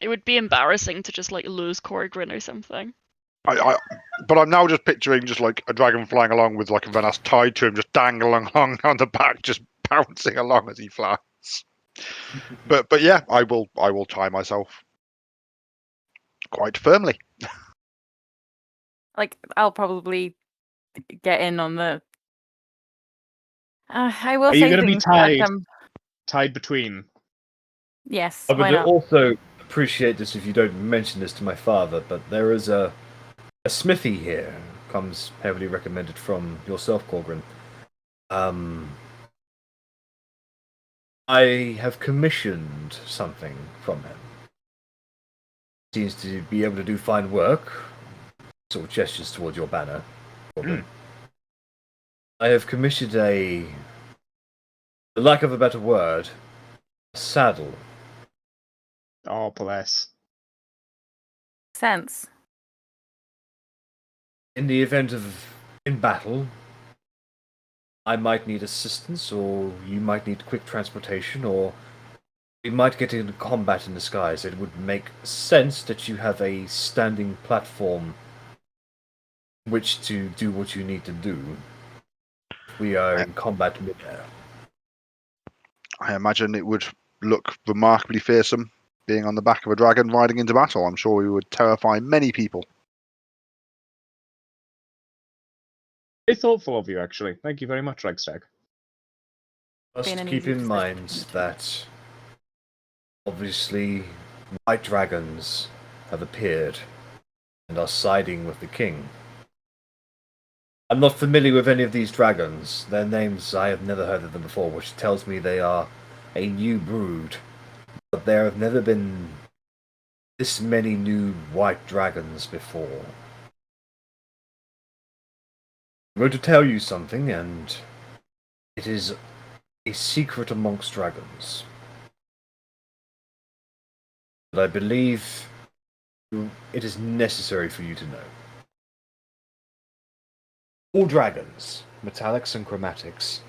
It would be embarrassing to just like lose Korgrin or something. But I'm now just picturing just like a dragon flying along with like a Rennas tied to him, just dangling along on the back, just bouncing along as he flies. But yeah, I will tie myself quite firmly. Like, I'll probably get in on the. I will Are you say going to be things that, tied? Tied between? yes, I why would not? also appreciate this if you don't mention this to my father, but there is a smithy here. Comes heavily recommended from yourself, Korgrin. I have commissioned something from him. Seems to be able to do fine work. Sort of gestures towards your banner, Korgrin. I have commissioned for lack of a better word, a saddle. Oh, bless. Sense. In the event of in battle, I might need assistance, or you might need quick transportation, or we might get into combat in the skies. It would make sense that you have a standing platform which to do what you need to do. We are in combat mid-air. I imagine it would look remarkably fearsome being on the back of a dragon riding into battle. I'm sure we would terrify many people. Very thoughtful of you, actually. Thank you very much, Ragstag. Just Being an keep easy in decision mind to make. that obviously white dragons have appeared and are siding with the king. I'm not familiar with any of these dragons. Their names, I have never heard of them before, which tells me they are a new brood. But there have never been this many new white dragons before. I'm going to tell you something, and it is a secret amongst dragons. that I believe it is necessary for you to know. All dragons, metallics and chromatics,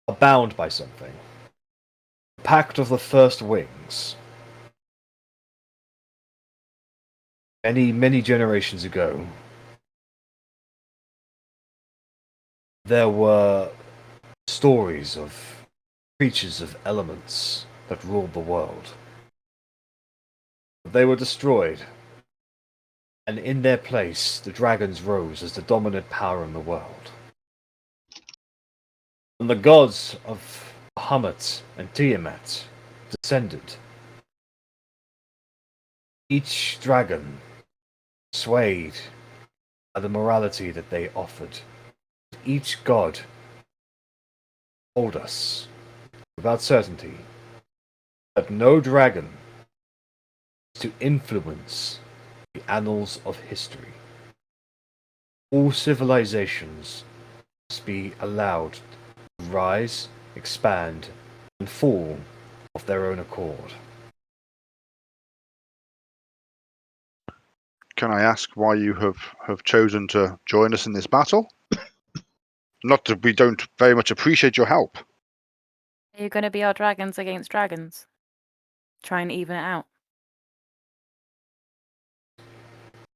are bound by something. The Pact of the First Wings. Many generations ago, there were stories of creatures of elements that ruled the world. They were destroyed, and in their place, the dragons rose as the dominant power in the world. And the gods of Bahamut and Tiamat descended. Each dragon swayed by the morality that they offered. Each god told us, without certainty, that no dragon is to influence the annals of history. All civilizations must be allowed to rise, expand, and fall of their own accord. Can I ask why you have chosen to join us in this battle? Not that we don't very much appreciate your help. Are you going to be our dragons against dragons? Try and even it out.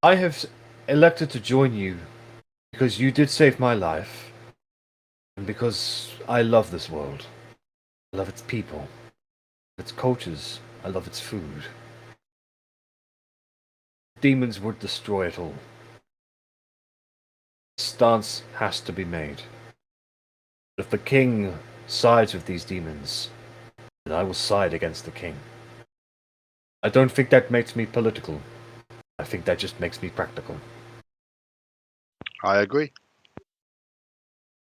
I have elected to join you because you did save my life, and because I love this world. I love its people, its cultures, I love its food. Demons would destroy it all. A stance has to be made. If the king sides with these demons, then I will side against the king. I don't think that makes me political. I think that just makes me practical. I agree.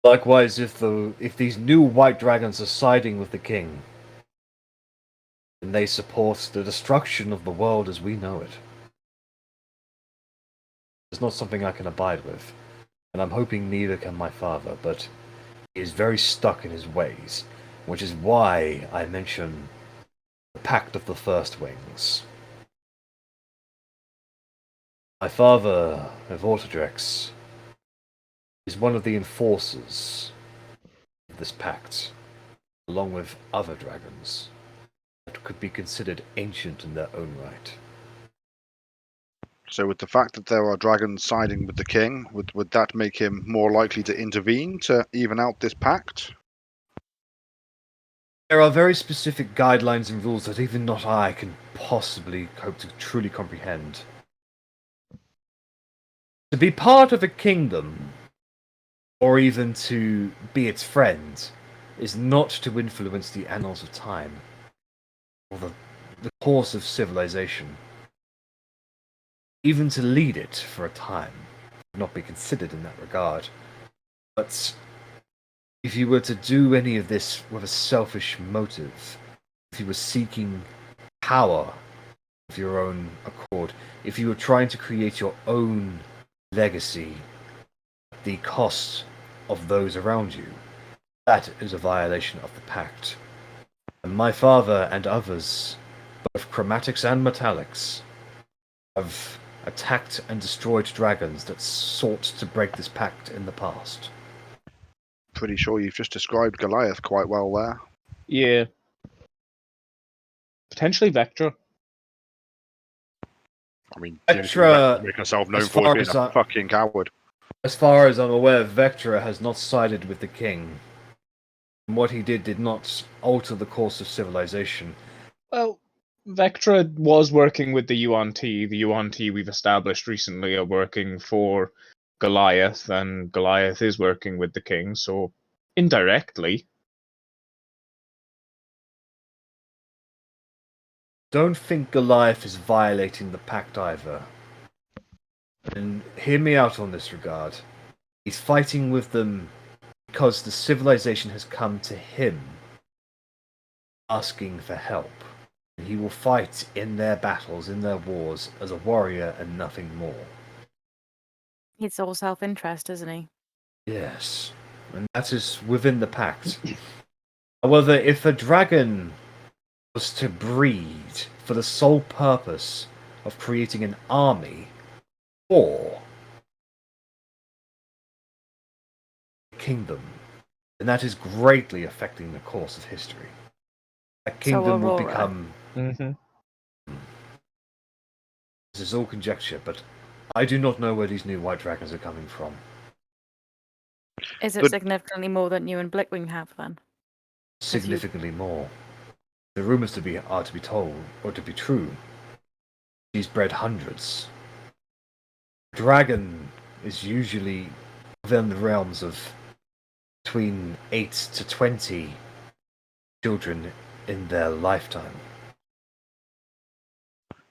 Likewise, if these new white dragons are siding with the king, then they support the destruction of the world as we know it. It's not something I can abide with, and I'm hoping neither can my father, but he is very stuck in his ways, which is why I mention the Pact of the First Wings. My father, of Ortodrex, is one of the enforcers of this pact, along with other dragons that could be considered ancient in their own right. So with the fact that there are dragons siding with the king, would that make him more likely to intervene to even out this pact? There are very specific guidelines and rules that even not I can possibly hope to truly comprehend. To be part of a kingdom, or even to be its friend, is not to influence the annals of time, or the course of civilization. Even to lead it for a time would not be considered in that regard. But if you were to do any of this with a selfish motive, if you were seeking power of your own accord, if you were trying to create your own legacy at the cost of those around you, that is a violation of the pact. And my father and others, both chromatics and metallics, have attacked and destroyed dragons that sought to break this pact in the past. Pretty sure you've just described Goliath quite well there. Yeah. Potentially Vectra. I mean, Vectra, make herself known as for far being as a fucking coward. As far as I'm aware, Vectra has not sided with the king. And what he did not alter the course of civilization. Well, Vectra was working with the UNT. The UNT we've established recently are working for Goliath, and Goliath is working with the king, so indirectly. Don't think Goliath is violating the pact either. And hear me out on this regard. He's fighting with them because the civilization has come to him asking for help. And he will fight in their battles, in their wars, as a warrior and nothing more. It's all self-interest, isn't he? Yes, and that is within the pact. However, if a dragon was to breed for the sole purpose of creating an army for the kingdom, then that is greatly affecting the course of history. A kingdom will Aurora. become... Mm-hmm. This is all conjecture, but I do not know where these new white dragons are coming from. Is it But- significantly more than you and Blickwing have then? Significantly more. The rumors are to be told, or to be true. She's bred hundreds. Dragon is usually within the realms of between 8 to 20 children in their lifetime.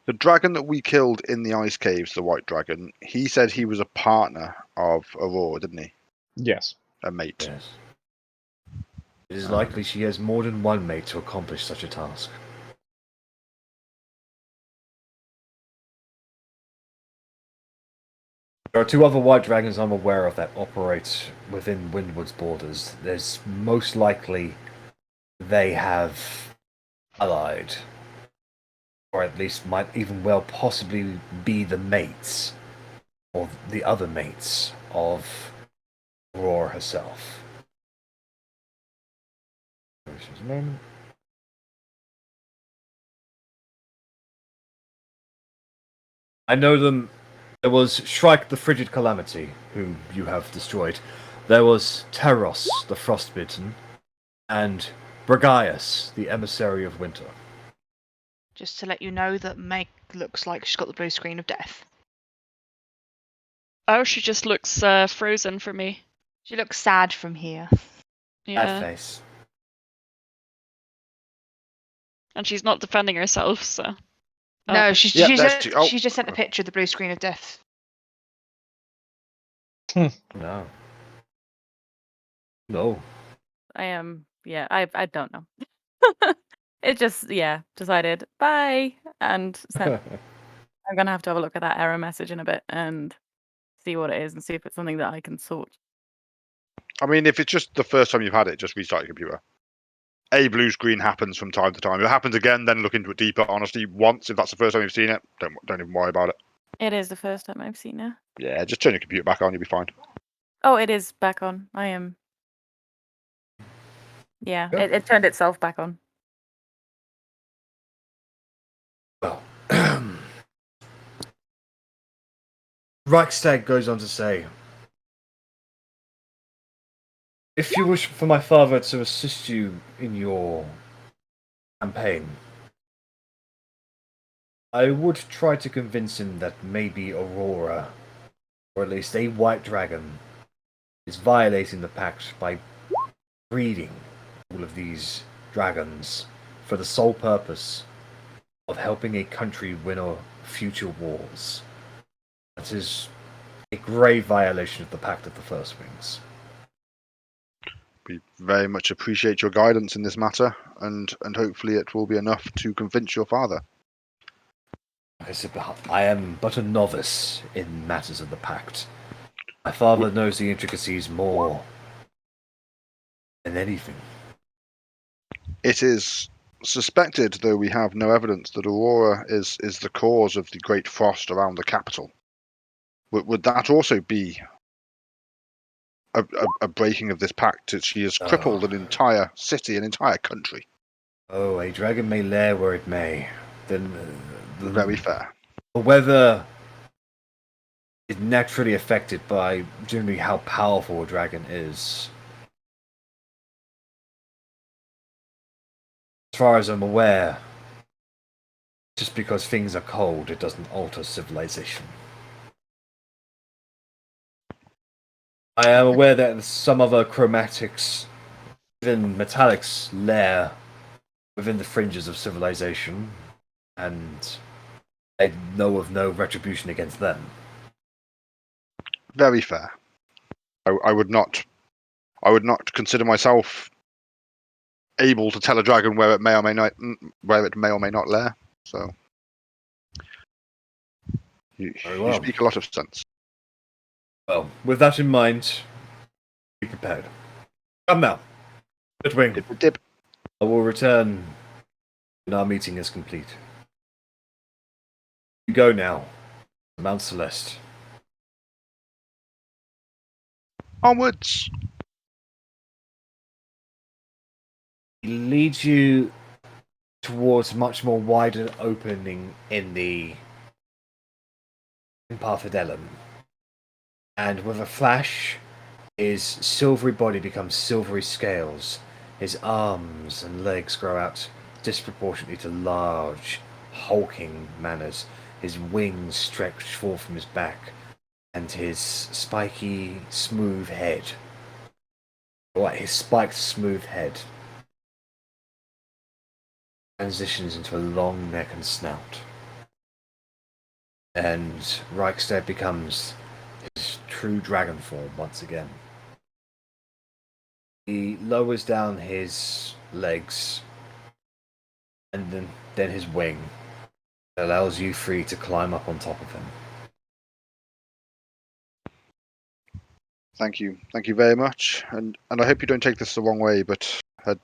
The dragon that we killed in the ice caves, the white dragon, he said he was a partner of Aurora, didn't he? Yes. A mate. Yes. It is likely she has more than one mate to accomplish such a task. There are 2 other white dragons I'm aware of that operate within Windward's borders. There's most likely they have allied, or at least might even well possibly be the mates, or the other mates of Aurora herself. Just a moment. I know them. There was Shrike the Frigid Calamity, whom you have destroyed. There was Teros the Frostbitten, and Bragaius, the Emissary of Winter. Just to let you know that Meg looks like she's got the blue screen of death. Oh, she just looks frozen for me. She looks sad from here. Bad Yeah. face. And she's not defending herself, so. No, Oh. she's Yeah, she's, that's just, oh. she's just sent a picture of the blue screen of death. No. No. I am. Yeah, I don't know. It just decided bye and said I'm gonna have to have a look at that error message in a bit and see what it is and see if it's something that I can sort. I mean, if it's just the first time you've had it, just restart your computer. A blue screen happens from time to time. If it happens again, then look into it deeper. Honestly, once, if that's the first time you've seen it, don't even worry about it. It is the first time I've seen it. Yeah, just turn your computer back on, you'll be fine. Oh, it is back on. I am. Yeah, Yeah. it turned itself back on. Well, Reichstag goes on to say, if you wish for my father to assist you in your campaign, I would try to convince him that maybe Aurora, or at least a white dragon, is violating the pact by breeding all of these dragons for the sole purpose of helping a country win or future wars. That is a grave violation of the Pact of the First Wings. We very much appreciate your guidance in this matter, and hopefully it will be enough to convince your father. Like I said, I am but a novice in matters of the Pact. My father knows the intricacies more than anything. It is suspected, though we have no evidence, that Aurora is the cause of the great frost around the capital. Would that also be a breaking of this pact? That she has crippled an entire city, an entire country. Oh, a dragon may lair where it may. Then Very fair. the weather is naturally affected by generally how powerful a dragon is. As far as I'm aware, just because things are cold, it doesn't alter civilization. I am aware that some other chromatics, even metallics, lair within the fringes of civilization, and I know of no retribution against them. Very fair. I would not consider myself able to tell a dragon where it may or may not lair. So you Very well. speak a lot of sense. Well, with that in mind, be prepared. Come now, Bitwing. Dip. I will return when our meeting is complete. You go now. Mount Celeste. Onwards. He leads you towards a much more wider opening in the Parthedelum. And with a flash, his silvery body becomes silvery scales. His arms and legs grow out disproportionately to large, hulking manners. His wings stretch forth from his back, and his spiky, smooth head, like his spiked, smooth head, transitions into a long neck and snout. And Reichstad becomes his true dragon form once again. He lowers down his legs and then his wing. It allows you free to climb up on top of him. Thank you very much, and I hope you don't take this the wrong way, but a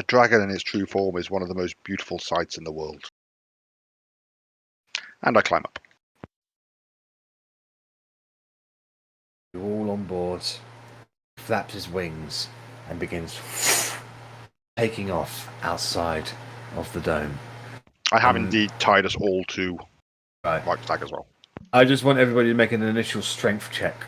dragon in its true form is one of the most beautiful sights in the world. And I climb up. You're all on board. He flaps his wings and begins taking off outside of the dome. I have indeed tied us all to Reichstag as well. I just want everybody to make an initial strength check.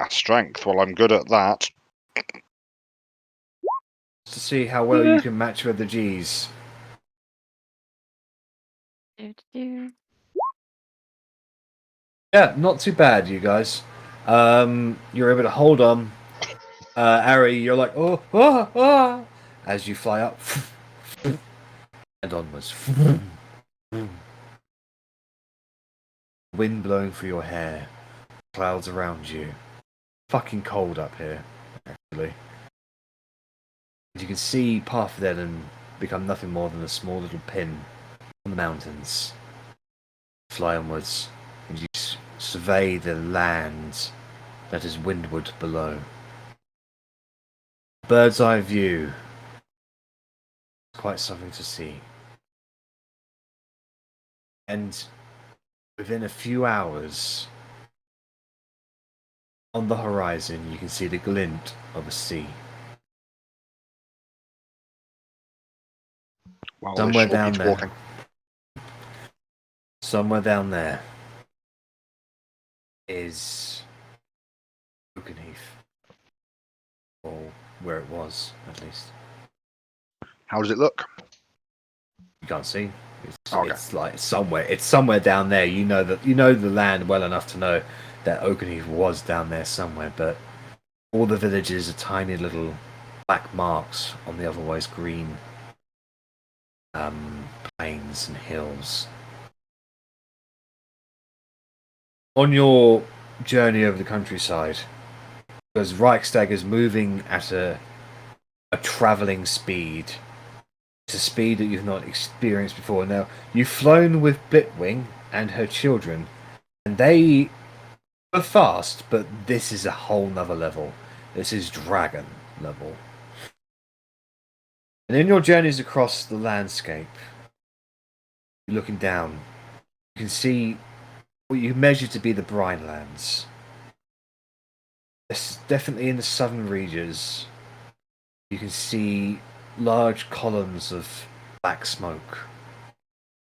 Strength. Well, I'm good at that. To see how well you can match with the G's. Yeah, not too bad, you guys. You're able to hold on. Arri, you're like, as you fly up and onwards. Wind blowing through your hair, clouds around you. Fucking cold up here, actually. And you can see Parthedelum become nothing more than a small little pin on the mountains. Fly onwards, and you survey the land that is windward below. Bird's eye view. Quite something to see. And within a few hours, on the horizon, you can see the glint of a sea. Wow, Somewhere this sure down needs there. walking. Somewhere down there is Oakenheath. Or where it was, at least. How does it look? You can't see. Okay. It's like somewhere. It's somewhere down there. You know the land well enough to know that Oakenheath was down there somewhere. But all the villages are tiny little black marks on the otherwise green plains and hills. On your journey over the countryside, because Reichstag is moving at a travelling speed. It's a speed that you've not experienced before. Now, you've flown with Blitwing and her children, and they are fast, but this is a whole nother level. This is dragon level. And in your journeys across the landscape, you're looking down, you can see what you measure to be the Brine Lands. It's definitely in the southern regions. You can see large columns of black smoke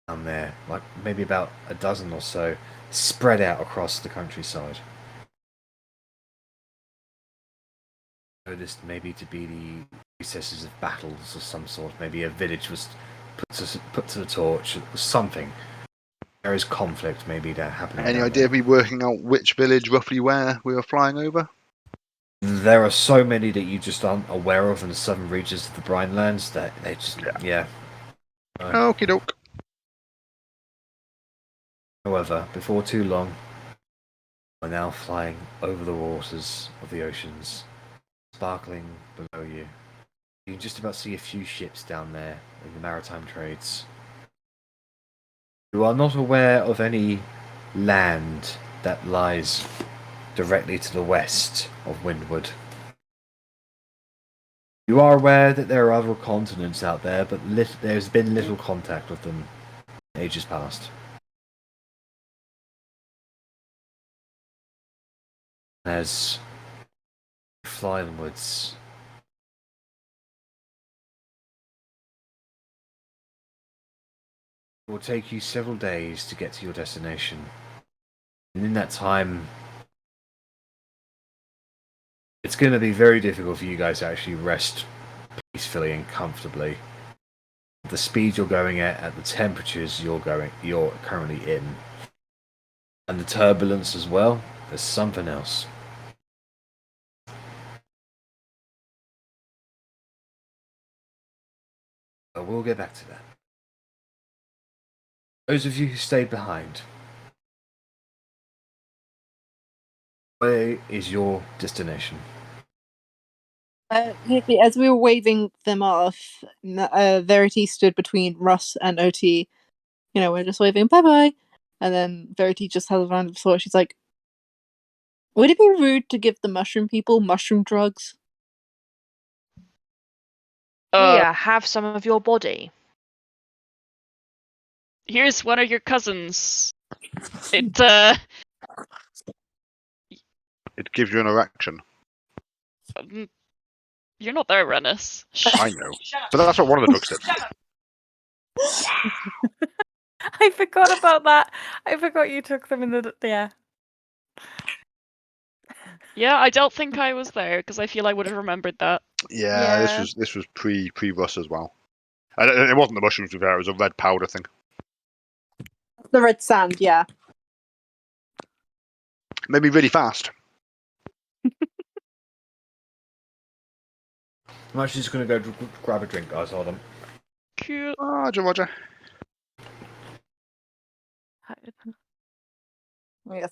down there, like maybe about a dozen or so, spread out across the countryside. Noticed maybe to be the recesses of battles of some sort. Maybe a village was put to the torch, or something. There is conflict maybe that happening. Any idea of me working out which village roughly where we were flying over? There are so many that you just aren't aware of in the southern regions of the Brine Lands that they just, yeah. Okie doke. However, before too long, we're now flying over the waters of the oceans, sparkling below you. You can just about see a few ships down there in the maritime trades. You are not aware of any land that lies directly to the west of Windward. You are aware that there are other continents out there, but there's been little contact with them ages past. As you fly onwards, it will take you several days to get to your destination. And in that time, it's going to be very difficult for you guys to actually rest peacefully and comfortably. At the speed you're going at the temperatures you're currently in, and the turbulence as well. There's something else. But we'll get back to that. Those of you who stayed behind, where is your destination? As we were waving them off, Verity stood between Russ and Otti. You know, we're just waving bye bye, and then Verity just has a random thought. She's like, "Would it be rude to give the mushroom people mushroom drugs?" Here, have some of your body. Here's one of your cousins. It gives you an erection. You're not there, Rennas. I know, but that's what one of the drugs did. I forgot about that. I forgot you took them in the yeah. Yeah, I don't think I was there because I feel I would have remembered that. Yeah, Yeah. this was pre Russ as well. And it wasn't the mushrooms we it was a red powder thing. The red sand, yeah. Made me really fast. I'm actually just going to go grab a drink, guys. Hold on. Cool. Roger. Yes.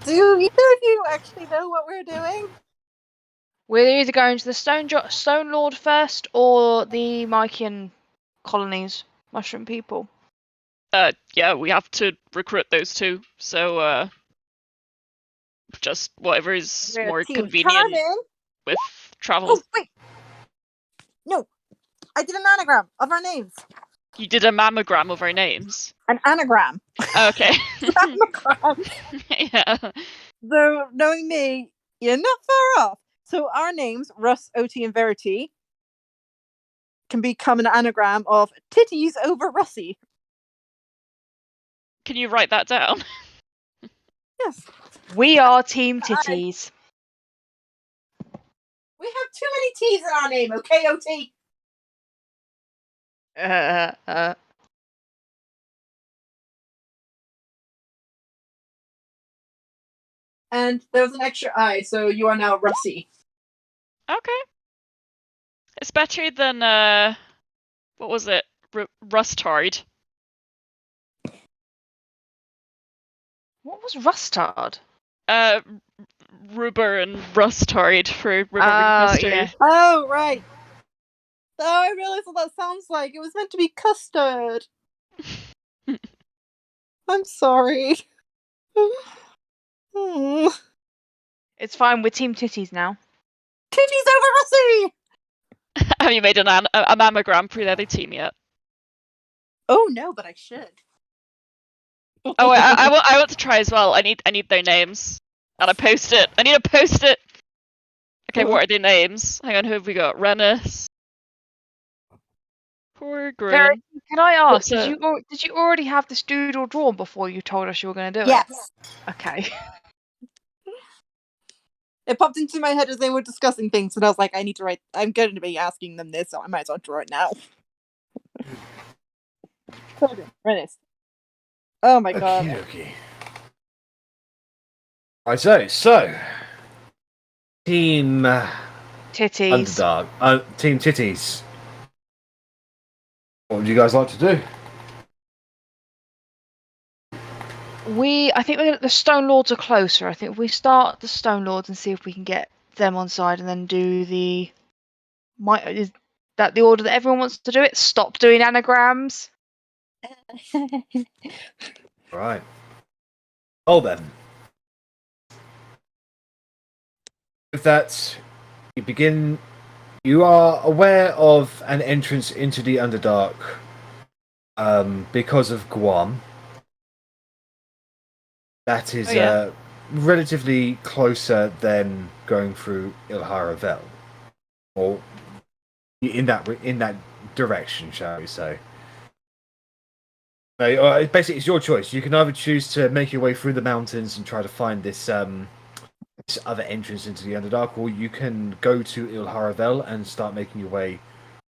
Do either of you actually know what we're doing? We're either going to the Stone Lord first or the Mykian colonies, mushroom people. Yeah, we have to recruit those two. So, just whatever is We're more Team convenient Charming. with travel. Oh wait, no, I did an anagram of our names. You did a mammogram of our names. An anagram. Okay. Anagram. Yeah. So knowing me, you're not far off. So our names, Russ, Otti, and Verity, can become an anagram of titties over Russie. Can you write that down? Yes. We are Team Titties. We have too many T's in our name, okay, Otti? And there was an extra I, so you are now Russie. Okay. It's better than, what was it? Rustard. What was Rustard? Rubber and Rustard for remembering history. Yeah. Oh, right. Oh, I realized what that sounds like. It was meant to be custard. I'm sorry. It's fine, we're Team Titties now. Titties over Russie! Have you made a mammogram for the other team yet? Oh no, but I should. Oh, I want to try as well. I need their names. And I post it. I need to post it. Okay, what are their names? Hang on, who have we got? Rennas. Korgrin. Can I ask, What's did it? you already have this doodle drawn before you told us you were going to do Yes. it? Okay. It popped into my head as they were discussing things, and I was like, I need to write. I'm going to be asking them this, so I might as well draw it now. Rennas. Oh my god. Okay. Right, so Team Titties. Underdog, Team Titties. What would you guys like to do? I think the Stone Lords are closer. I think if we start the Stone Lords and see if we can get them on side, and then do the. Is that the order that everyone wants to do it? Stop doing anagrams. Right. Oh then. With that, you are aware of an entrance into the Underdark because of Guam. That is Oh, yeah. relatively closer than going through Ilharavel, or in that direction, shall we say? Basically, it's your choice. You can either choose to make your way through the mountains and try to find this other entrance into the Underdark, or you can go to Ilharavel and start making your way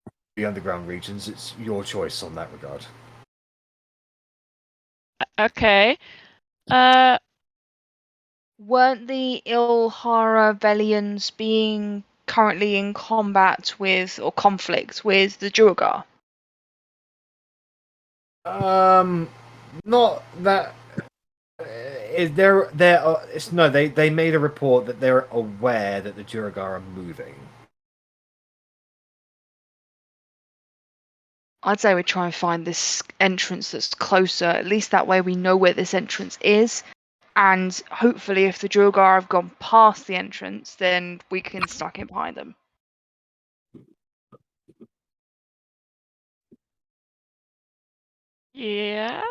to the underground regions. It's your choice on that regard. Okay. Weren't the Ilharavellians being currently in combat with or conflict with the Duergar? Not that. They made a report that they're aware that the Duergar are moving. I'd say we try and find this entrance that's closer. At least that way we know where this entrance is. And hopefully if the Duergar have gone past the entrance, then we can start in behind them. Yeah.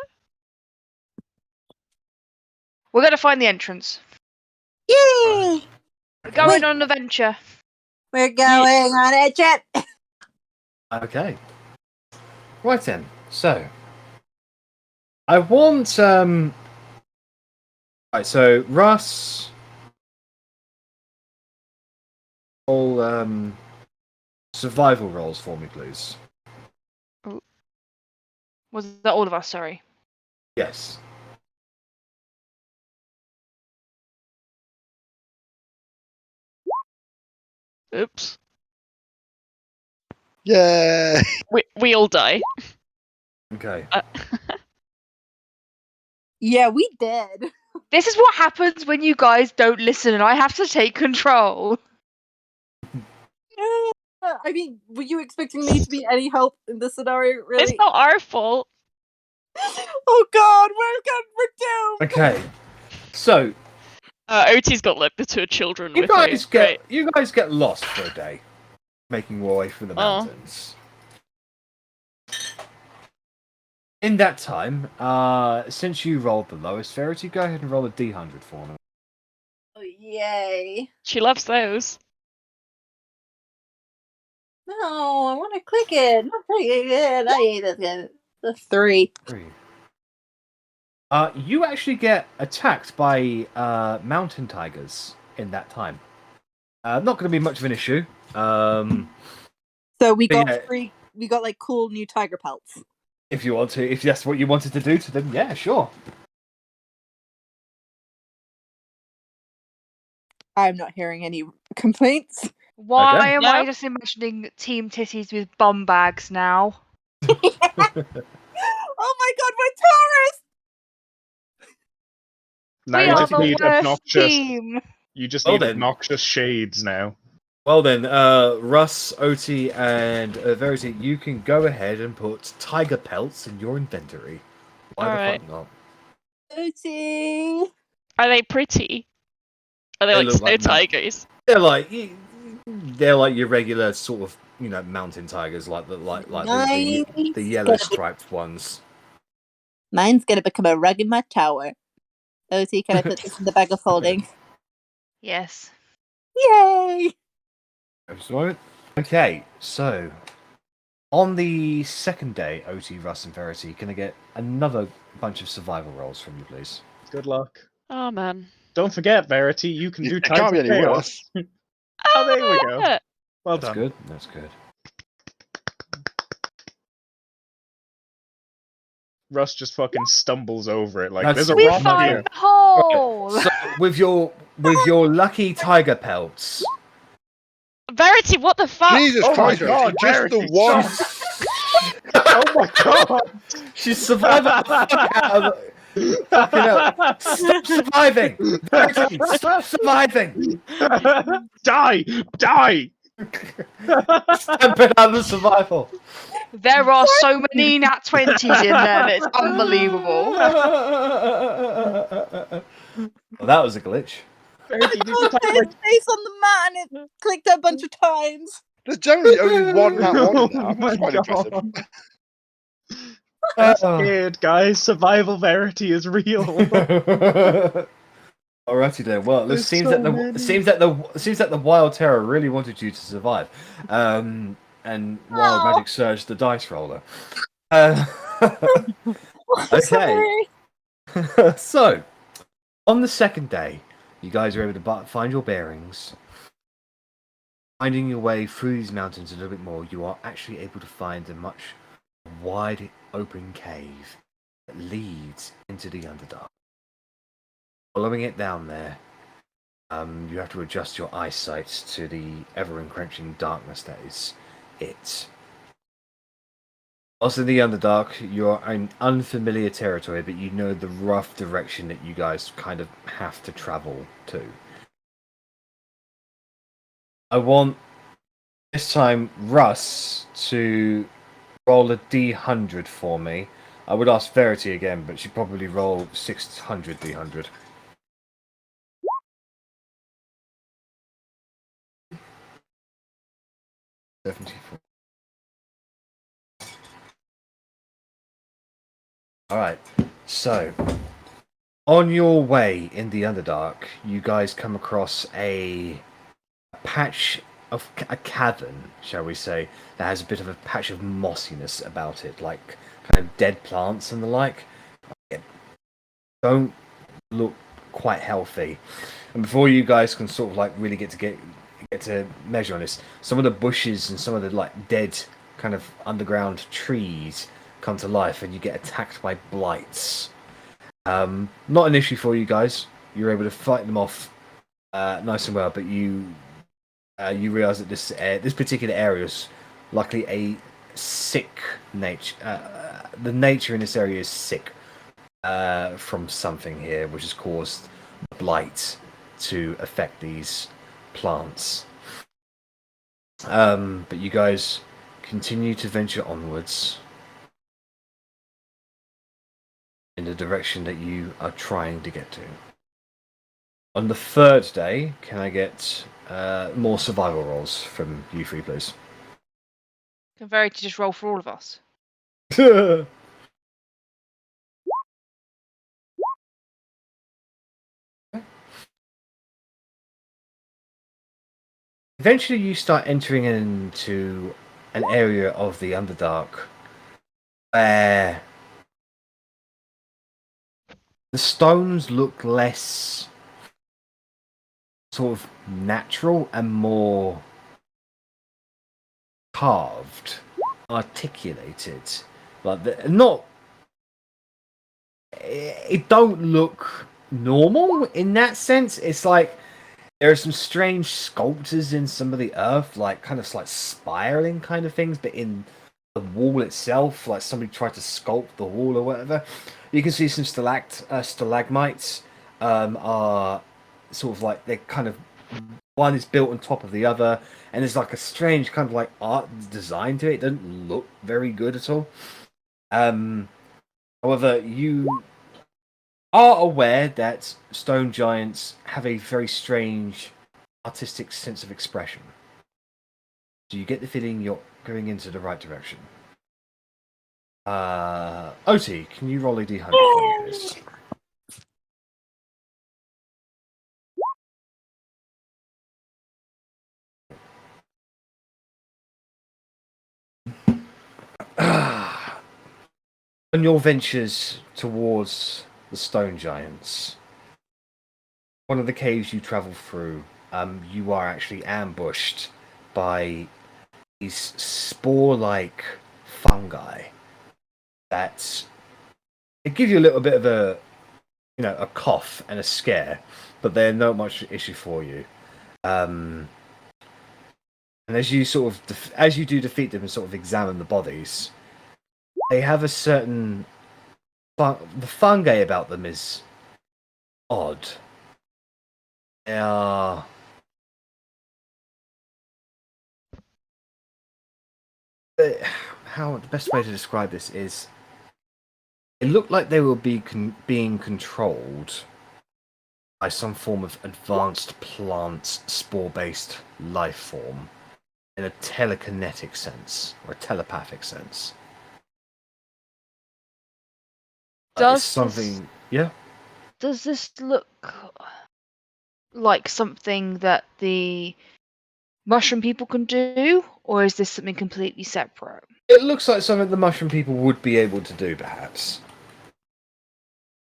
We're going to find the entrance. Yay! We're going on an adventure. We're going on a trip. Okay. Right then. So, I want Right. So Russ, all survival rolls for me, please. Was that all of us? Sorry. Yes. Oops. Yeah. We all die. Okay. Yeah, we did. This is what happens when you guys don't listen and I have to take control. I mean, were you expecting me to be any help in this scenario, really? It's not our fault. Oh god, we're doomed! Okay. So Otti's got like the two children you with guys her. Right. get lost for a day, making your way through the mountains. In that time, since you rolled the lowest, Verity, go ahead and roll a D100 for me. Oh, yay. She loves those. No, I want to click it. Not clicking it. I hate this guy. The 3. 3. You actually get attacked by mountain tigers in that time. Not going to be much of an issue. So we But got yeah. we got like cool new tiger pelts. If you want to, if that's what you wanted to do to them, yeah, sure. I'm not hearing any complaints. Why Okay. am No. I just imagining team titties with bum bags now? Oh my god, we're tourists! Now We you are just the need worst obnoxious. team. You just Well need then. obnoxious shades now. Well then, Russ, Otti, and Verity, you can go ahead and put tiger pelts in your inventory. Why the Alright. fuck not? Ooti. Are they pretty? Are they They like look snow like tigers? They're like your regular sort of mountain tigers, like the Nice. yellow striped ones. Mine's gonna become a rug in my tower. Ooti, can I put this in the bag of holding? Yes. Yay! Okay, so on the second day, Otti, Russ, and Verity, can I get another bunch of survival rolls from you, please? Good luck. Oh man. Don't forget, Verity, you can do It can't be any chaos. worse. Oh, there we go. Ah! Well That's done. good. That's good. Russ just fucking stumbles over it like That's- there's a We rock found here. the hole. So with your lucky tiger pelts, Verity, what the fuck? Jesus Oh my Christ, God, just the Verity, one. Oh my god! she's surviving the fuck out of the... Fucking hell. Stop surviving! Verity, stop surviving! Die! Die! Stamping out the survival. There are so many nat 20s in there that it's unbelievable. Well, that was a glitch. Verity, I did you put type his face on the mat and it clicked a bunch of times. There's generally only one Nat 1 in there. Oh my That's quite impressive. God. Scared, guys. Survival Verity is real. Alrighty then. Well, it There's seems so that many. seems that the Wild Terror really wanted you to survive, and Wild Magic surged the dice roller. Okay. So, on the second day, you guys are able to find your bearings. Finding your way through these mountains a little bit more, you are actually able to find a much wide open cave that leads into the Underdark. Following it down there, you have to adjust your eyesight to the ever-encroaching darkness that is it. Also in the Underdark, you're in unfamiliar territory, but you know the rough direction that you guys kind of have to travel to. I want, this time, Russ to roll a D100 for me. I would ask Verity again, but she'd probably roll 600 D100. Alright, so on your way in the Underdark, you guys come across a patch of a cavern, shall we say, that has a bit of a patch of mossiness about it, like kind of dead plants and the like. It don't look quite healthy. And before you guys can sort of like really get to measure on this, some of the bushes and some of the like dead kind of underground trees come to life, and you get attacked by blights. Not an issue for you guys. You're able to fight them off nice and well, but you realise that this particular area is luckily a sick nature. The nature in this area is sick from something here, which has caused blight to affect these plants. But you guys continue to venture onwards in the direction that you are trying to get to. On the third day, can I get more survival rolls from you three, please? Can Verity just roll for all of us? Eventually, you start entering into an area of the Underdark where the stones look less sort of natural and more carved, articulated. Like not, it don't look normal in that sense. It's like there are some strange sculptures in some of the earth, like kind of like spiraling kind of things, but in the wall itself, like somebody tried to sculpt the wall or whatever. You can see some stalagmites are sort of like they're kind of, one is built on top of the other, and there's like a strange kind of like art design to it. It doesn't look very good at all. However, you are aware that stone giants have a very strange artistic sense of expression. Do you get the feeling you're going into the right direction? Otti, can you roll a d100 for me, please? On your ventures towards the stone giants, one of the caves you travel through, you are actually ambushed by these spore-like fungi that they give you a little bit of a cough and a scare, but they're not much issue for you. And as you sort of as you do defeat them and sort of examine the bodies, they have a certain the fungi about them is odd. They are how the best way to describe this is it looked like they were being controlled by some form of advanced plant spore-based life form in a telekinetic sense or a telepathic sense. It's Does something. Yeah. Does this look like something that the mushroom people can do, or is this something completely separate? It looks like something the mushroom people would be able to do, perhaps.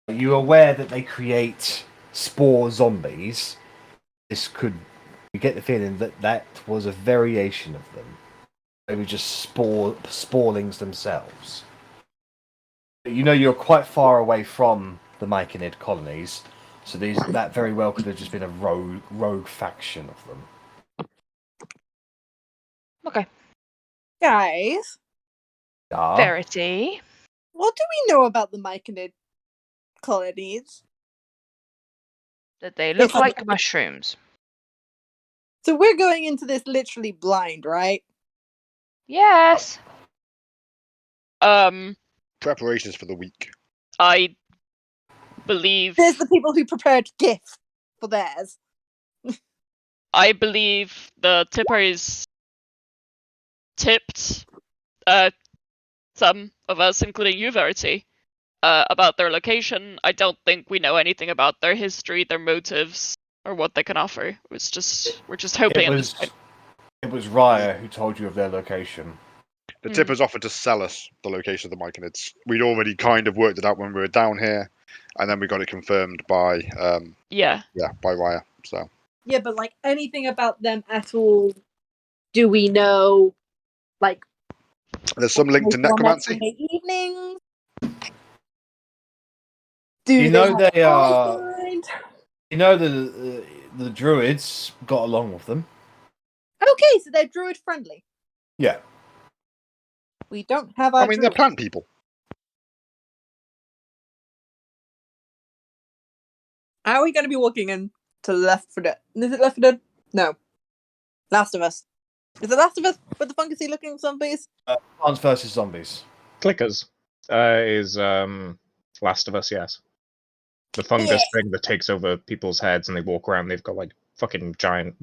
Are you aware that they create spore zombies? This could. You get the feeling that that was a variation of them. They were just sporelings themselves. You know, you're quite far away from the Myconid colonies, so that very well could have just been a rogue faction of them. Okay. Guys, Yeah. Verity. what do we know about the Myconid colonies? That they look Yes, I'm- like mushrooms. So we're going into this literally blind, right? Yes. Preparations for the week. I believe There's the people who prepared gifts for theirs. I believe the tippers tipped some of us, including you, Verity, about their location. I don't think we know anything about their history, their motives, or what they can offer. We're just hoping at this point. It was Raya who told you of their location. The tippers offered to sell us the location of the Myconids. We'd already kind of worked it out when we were down here, and then we got it confirmed by by Raya. So Yeah, but like anything about them at all? Do we know? Like, there's some link to they go on their necromancy. Sunday evenings? Do You know have they are. eyesight? You know the druids got along with them. Okay, so they're druid friendly. Yeah. We don't have our I mean, they're druid. plant people. Are we going to be walking in to Left 4 Dead? Is it Left 4 Dead? No. Last of Us. Is it Last of Us with the fungusy looking zombies? Plants versus Zombies. Clickers is Last of Us, yes. The fungus thing that takes over people's heads and they walk around, they've got like fucking giant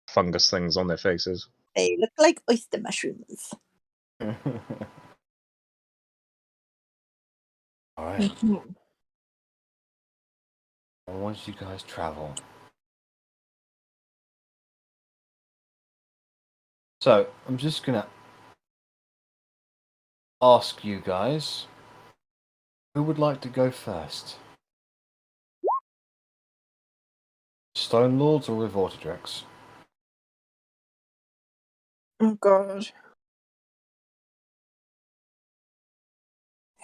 fungus things on their faces. They look like oyster mushrooms. Alright. Once you guys travel. So, I'm just gonna ask you guys, who would like to go first? Stone Lords or Revortidrex? Oh god.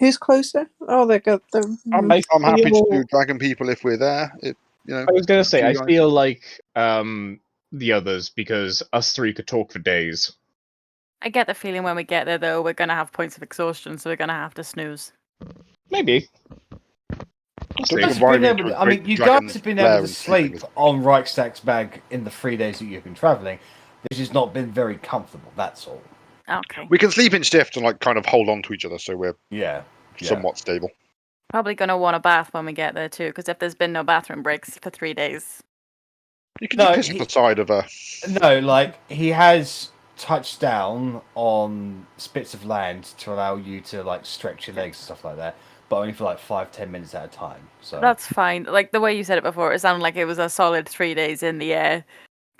Who's closer? Oh, they got them. I'm happy to do dragon people if we're there. I was gonna say, you I guys. feel like the others, because us three could talk for days. I get the feeling when we get there, though, we're going to have points of exhaustion, so we're going to have to snooze. Maybe. Don't Guys get have worried been into able a to- I mean, great you dragon guys have been lair able to and sleeping sleep on Reichstag's bag in the 3 days that you've been travelling. This has not been very comfortable, that's all. Okay. We can sleep in shift and like kind of hold on to each other so we're Yeah. somewhat stable. Probably going to want a bath when we get there, too, because if there's been no bathroom breaks for 3 days. You can No, just piss off the side of a. No, like, he has touched down on spits of land to allow you to, like, stretch your legs and stuff like that, but only for, like, 5-10 minutes at a time. So That's fine. Like, the way you said it before, it sounded like it was a solid 3 days in the air.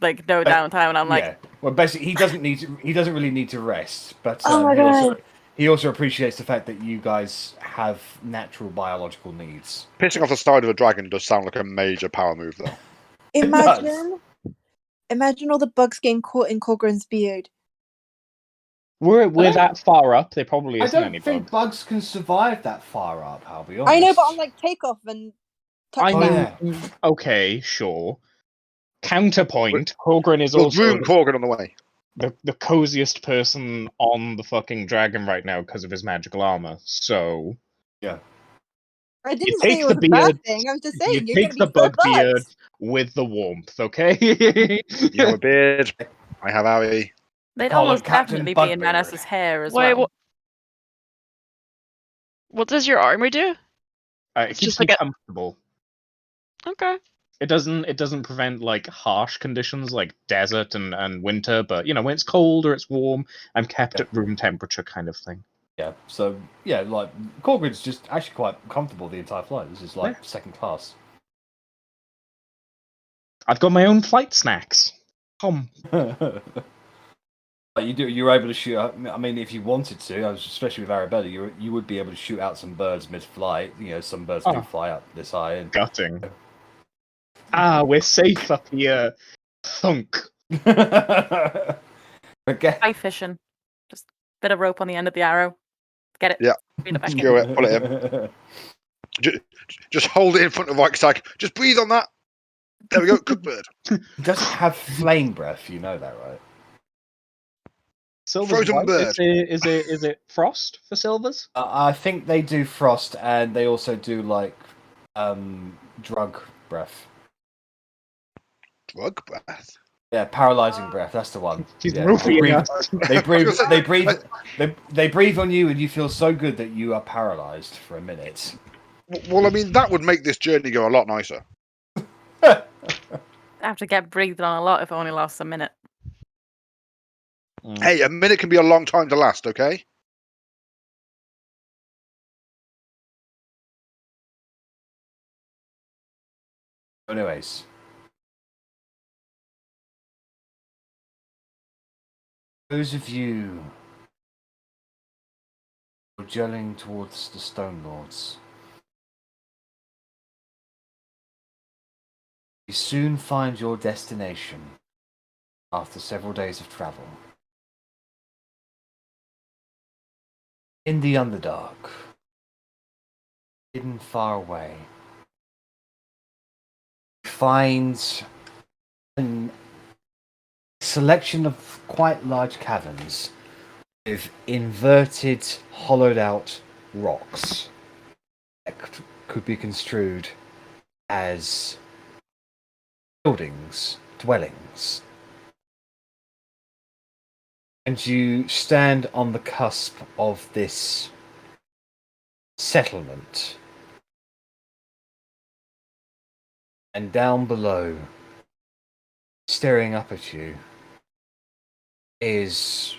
Like, no downtime, and I'm like... Yeah. Well, basically, he doesn't really need to rest, but Oh my God. he also appreciates the fact that you guys have natural biological needs. Pissing off the side of a dragon does sound like a major power move, though. Imagine all the bugs getting caught in Korgrin's beard. We're don't- that far up, there probably I isn't don't any think bug. bugs can survive that far up, I'll be honest. I know, but on like takeoff and I touchdown. mean, okay, sure. Counterpoint, Korgrin is We'll also groom Korgrin on the way. the coziest person on the fucking dragon right now because of his magical armor. So Yeah. I didn't take say it the was a bad beard- thing. I was just you saying you're going take to the be full of bug beard bugs. with the warmth, okay? You have a beard. I have Arri. They'd Call it almost Captain definitely be in Bugbeard. Rennas' hair as Wait, well. what does your armor do? It It's keeps just me like a- comfortable. Okay. It doesn't prevent like harsh conditions like desert and winter, but you know, when it's cold or it's warm, I'm kept at room temperature kind of thing. Yeah, so, yeah, like, Korgrin's just actually quite comfortable the entire flight. This is, like, second class. I've got my own flight snacks. You're able to shoot out, I mean, if you wanted to, especially with Arrabella, you would be able to shoot out some birds mid-flight. You know, some birds do fly up this high. And... Gutting. We're safe up here. Thunk. Okay. Fly fishing. Just a bit of rope on the end of the arrow. Get it. Yeah. Reel it back in. Screw it, pull it in. Just hold it in front of Mike's like, just breathe on that. There we go, cook bird. It doesn't have flame breath, you know that, right? Silver's Frozen white. bird. Is it frost for silvers? I think they do frost, and they also do like drug breath. Drug breath. Yeah, paralyzing breath. That's the one. He's Yeah. roofing us. They breathe on you, and you feel so good that you are paralyzed for a minute. Well, I mean, that would make this journey go a lot nicer. I have to get breathed on a lot if it only lasts a minute. Hey, a minute can be a long time to last, okay? Anyways. Those of you who are journeying towards the Stone Lords, you soon find your destination after several days of travel. In the Underdark, hidden far away, you find a selection of quite large caverns with inverted, hollowed out rocks that could be construed as buildings, dwellings. And you stand on the cusp of this settlement. And down below, staring up at you, is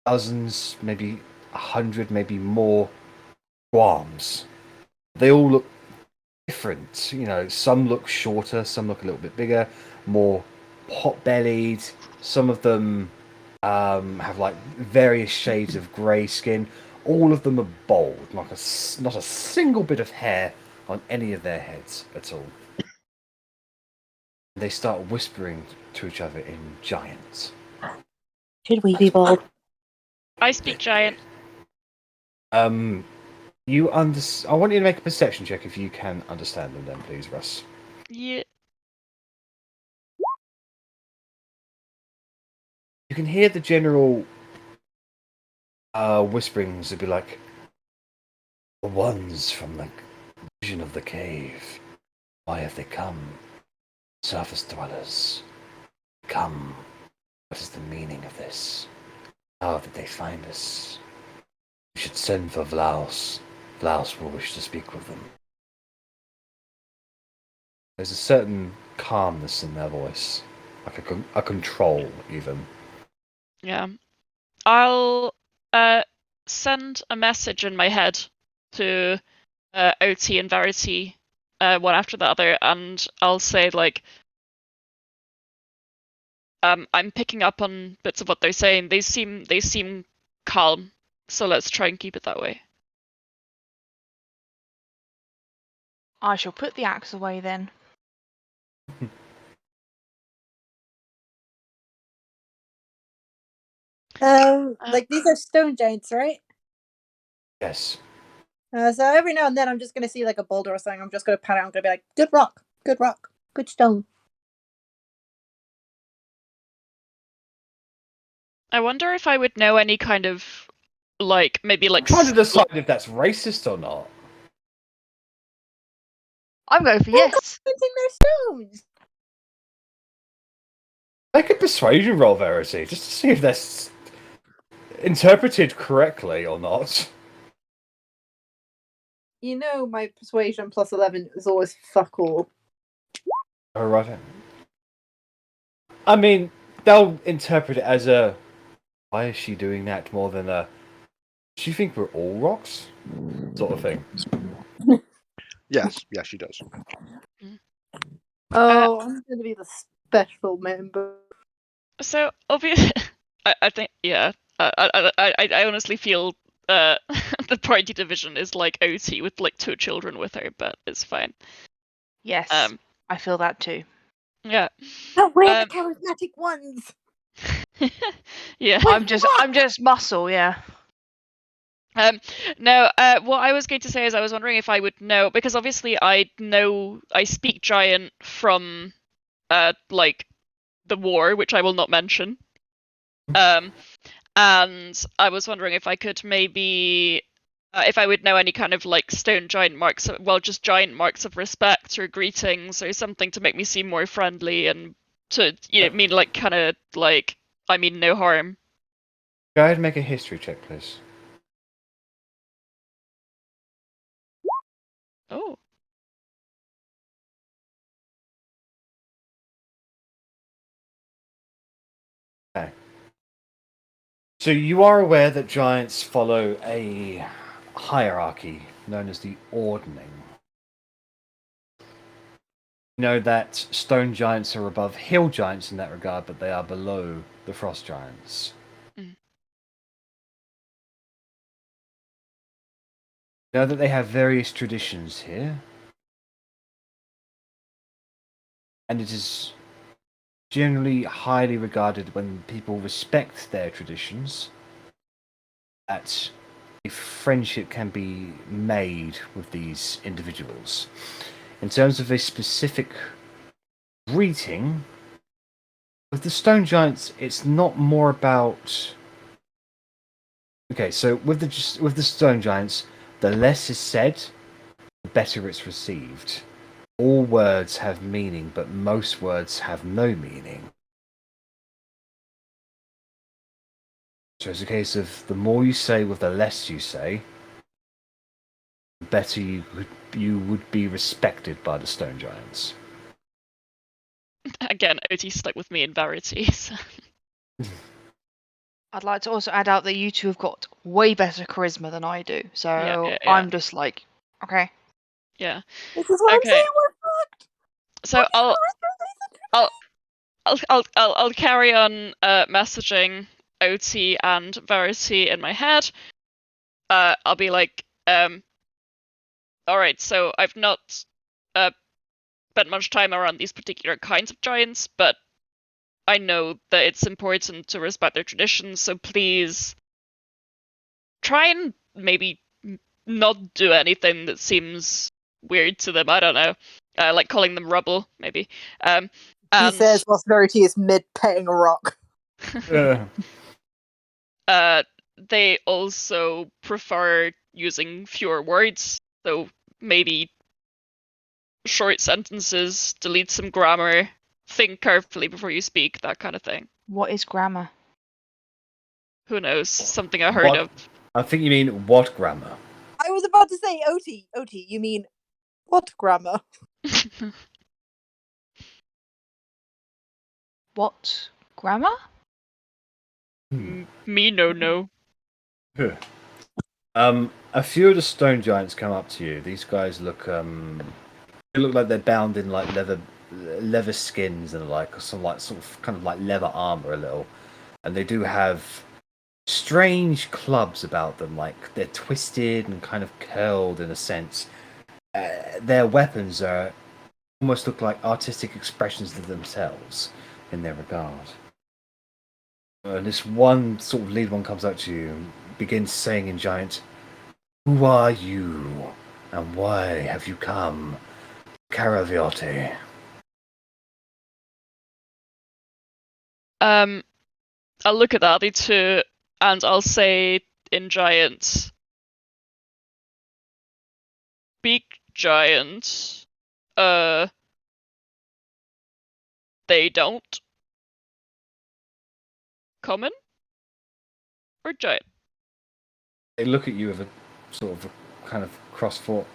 dozens, maybe 100, maybe more dwarves. They all look different. You know, some look shorter, some look a little bit bigger, more pot-bellied. Some of them have like various shades of grey skin. All of them are bald, not a single bit of hair on any of their heads at all. They start whispering to each other in giant. Should we be bold? I speak giant. I want you to make a perception check if you can understand them then, please, Russ. Yeah. You can hear the general whisperings. It'd be like, the ones from the vision of the cave. Why have they come? Surface dwellers. Come. What is the meaning of this? How did they find us? We should send for Vlaus. Vlaus will wish to speak with them. There's a certain calmness in their voice. Like a control, even. Yeah. I'll send a message in my head to Otti and Verity, one after the other, and I'll say like, I'm picking up on bits of what they're saying. They seem calm, so let's try and keep it that way. I shall put the axe away then. Like these are stone giants, right? Yes. So every now and then I'm just gonna see like a boulder or something. I'm just gonna pat it. I'm gonna be like, good rock, good stone. I wonder if I would know any kind of like maybe like I'm trying to decide if that's racist or not. I'm going for yes. Using their stones. Make a persuasion roll, Verity, just to see if that's interpreted correctly or not. You know, my persuasion plus 11 is always fuck all. Oh, right. I mean, they'll interpret it as a why is she doing that more than a? Do you think we're all rocks? Sort of thing. Yes, she does. Oh, I'm going to be the special member. So obviously, I think I honestly feel the party division is like Otti with like 2 children with her, but it's fine. Yes, I feel that too. Yeah. But we're the charismatic ones. Yeah. I'm just muscle, yeah. No, what I was going to say is I was wondering if I would know, because obviously I speak Giant from like the war, which I will not mention. And I was wondering if I could maybe if I would know any kind of like stone giant marks, just giant marks of respect or greetings or something to make me seem more friendly and to mean like kind of like I mean no harm. Go ahead and make a history check, please. Oh. Okay. So you are aware that giants follow a hierarchy known as the ordning. You know that stone giants are above hill giants in that regard, but they are below the frost giants. Mm. You know that they have various traditions here. And it is generally highly regarded when people respect their traditions that a friendship can be made with these individuals. In terms of a specific greeting, with the stone giants, it's not more about. Okay, so with the stone giants, the less is said, the better it's received. All words have meaning, but most words have no meaning. So it's a case of the more you say with the less you say, the better you would be respected by the stone giants. Again, Otti stuck with me in Verity. So. I'd like to also add out that you two have got way better charisma than I do. So Yeah. I'm just like, okay. Yeah. This is what I'm saying. We're fucked. So I'll carry on messaging Otti and Verity in my head. I'll be like, all right. So I've not spent much time around these particular kinds of giants, but I know that it's important to respect their traditions. So please try and maybe not do anything that seems weird to them. I don't know, like calling them rubble, maybe. He says whilst Verity is mid-petting a rock. They also prefer using fewer words, so maybe short sentences, delete some grammar, think carefully before you speak, that kind of thing. What is grammar? Who knows? Something I heard of. I think you mean what grammar? I was about to say, Otti, you mean what grammar? What grammar? Me no. A few of the stone giants come up to you. These guys look they look like they're bound in like leather skins and like some like sort of kind of like leather armor a little, and they do have strange clubs about them, like they're twisted and kind of curled in a sense. Their weapons are almost look like artistic expressions of themselves in their regard. And this one sort of lead one comes up to you and begins saying in giant, "Who are you, and why have you come, Caraviotti?" I'll look at the other two and I'll say in giant, "Big giant, they don't. Common? Or giant?" They look at you with a sort of a kind of cross-thought,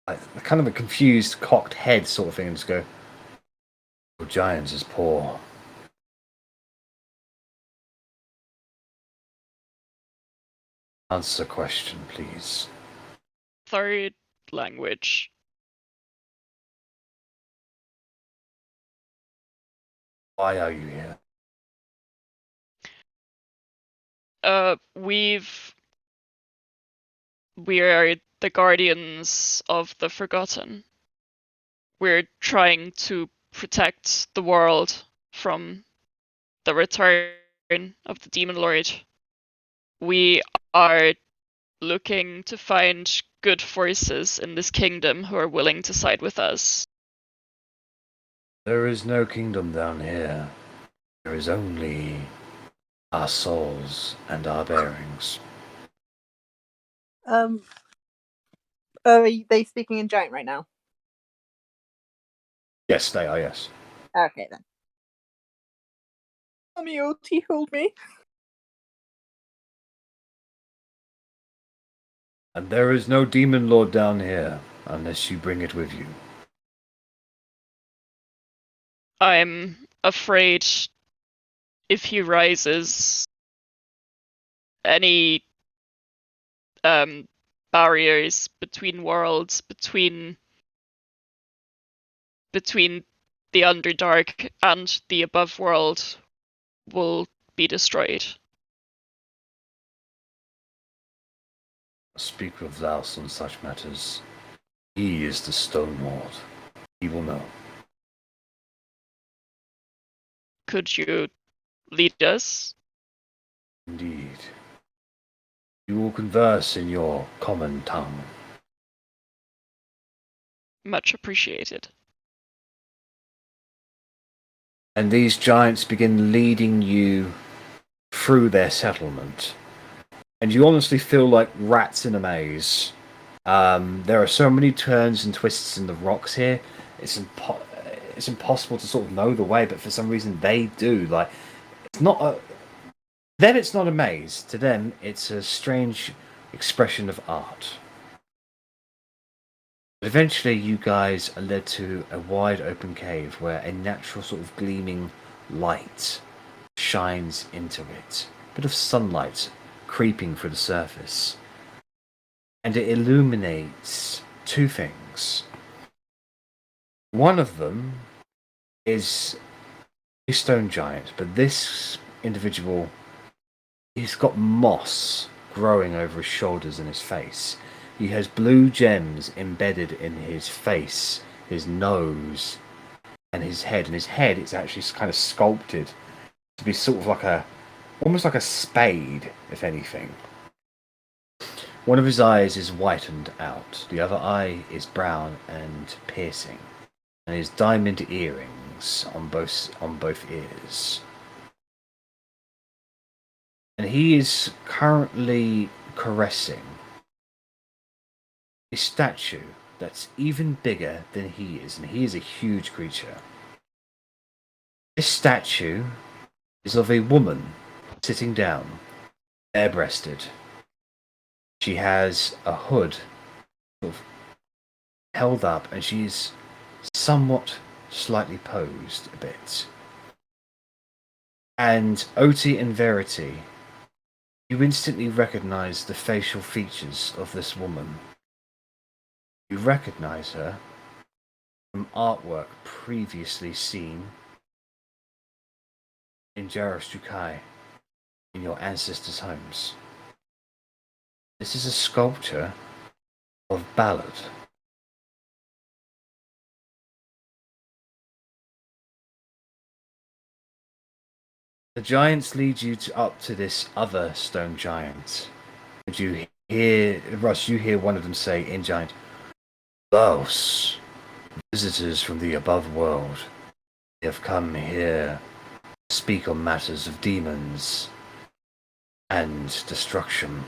like kind of a confused, cocked head sort of thing, and just go, "Your giant is poor." Answer question, please. Third language. Why are you here? We are the guardians of the Forgotten. We're trying to protect the world from the return of the Demon Lord. We are looking to find good forces in this kingdom who are willing to side with us. There is no kingdom down here. There is only our souls and our bearings. Are they speaking in giant right now? Yes, they are, yes. Okay then. Mommy, Otti, hold me. And there is no demon lord down here, unless you bring it with you. I'm afraid if he rises, any barriers between worlds, between the Underdark and the above world will be destroyed. Speak with Laos on such matters. He is the Stone Lord. He will know. Could you lead us? Indeed. You will converse in your common tongue. Much appreciated. And these giants begin leading you through their settlement. And you honestly feel like rats in a maze. There are so many turns and twists in the rocks here. It's impossible to sort of know the way, but for some reason they do. Like, it's not a... Them, it's not a maze. To them, it's a strange expression of art. But eventually, you guys are led to a wide open cave where a natural sort of gleaming light shines into it. A bit of sunlight creeping through the surface. And it illuminates two things. One of them is a stone giant, but this individual, he's got moss growing over his shoulders and his face. He has blue gems embedded in his face, his nose, and his head. And his head is actually kind of sculpted to be sort of like almost like a spade, if anything. One of his eyes is whitened out. The other eye is brown and piercing. And his diamond earrings on both ears. And he is currently caressing a statue that's even bigger than he is, and he is a huge creature. This statue is of a woman sitting down, bare-breasted. She has a hood sort of held up, and she's somewhat slightly posed a bit. And Otti and Verity, you instantly recognize the facial features of this woman. You recognize her from artwork previously seen in Jarastrukai, in your ancestors' homes. This is a sculpture of Ballad. The giants lead you up to this other stone giant. And you hear, Russ, you hear one of them say in giant, "Those visitors from the above world, they have come here to speak on matters of demons and destruction.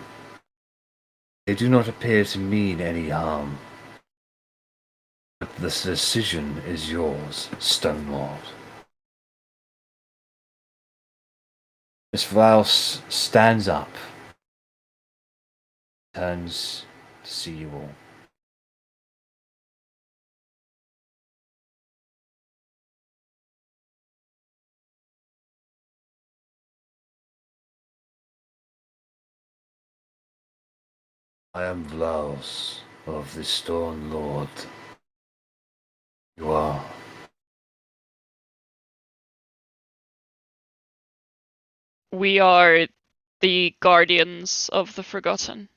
They do not appear to mean any harm. But the decision is yours, Stone Lord." Miss Rouse stands up, turns to see you all. I am Vlaus of the Storm Lord. You are. We are the guardians of the Forgotten.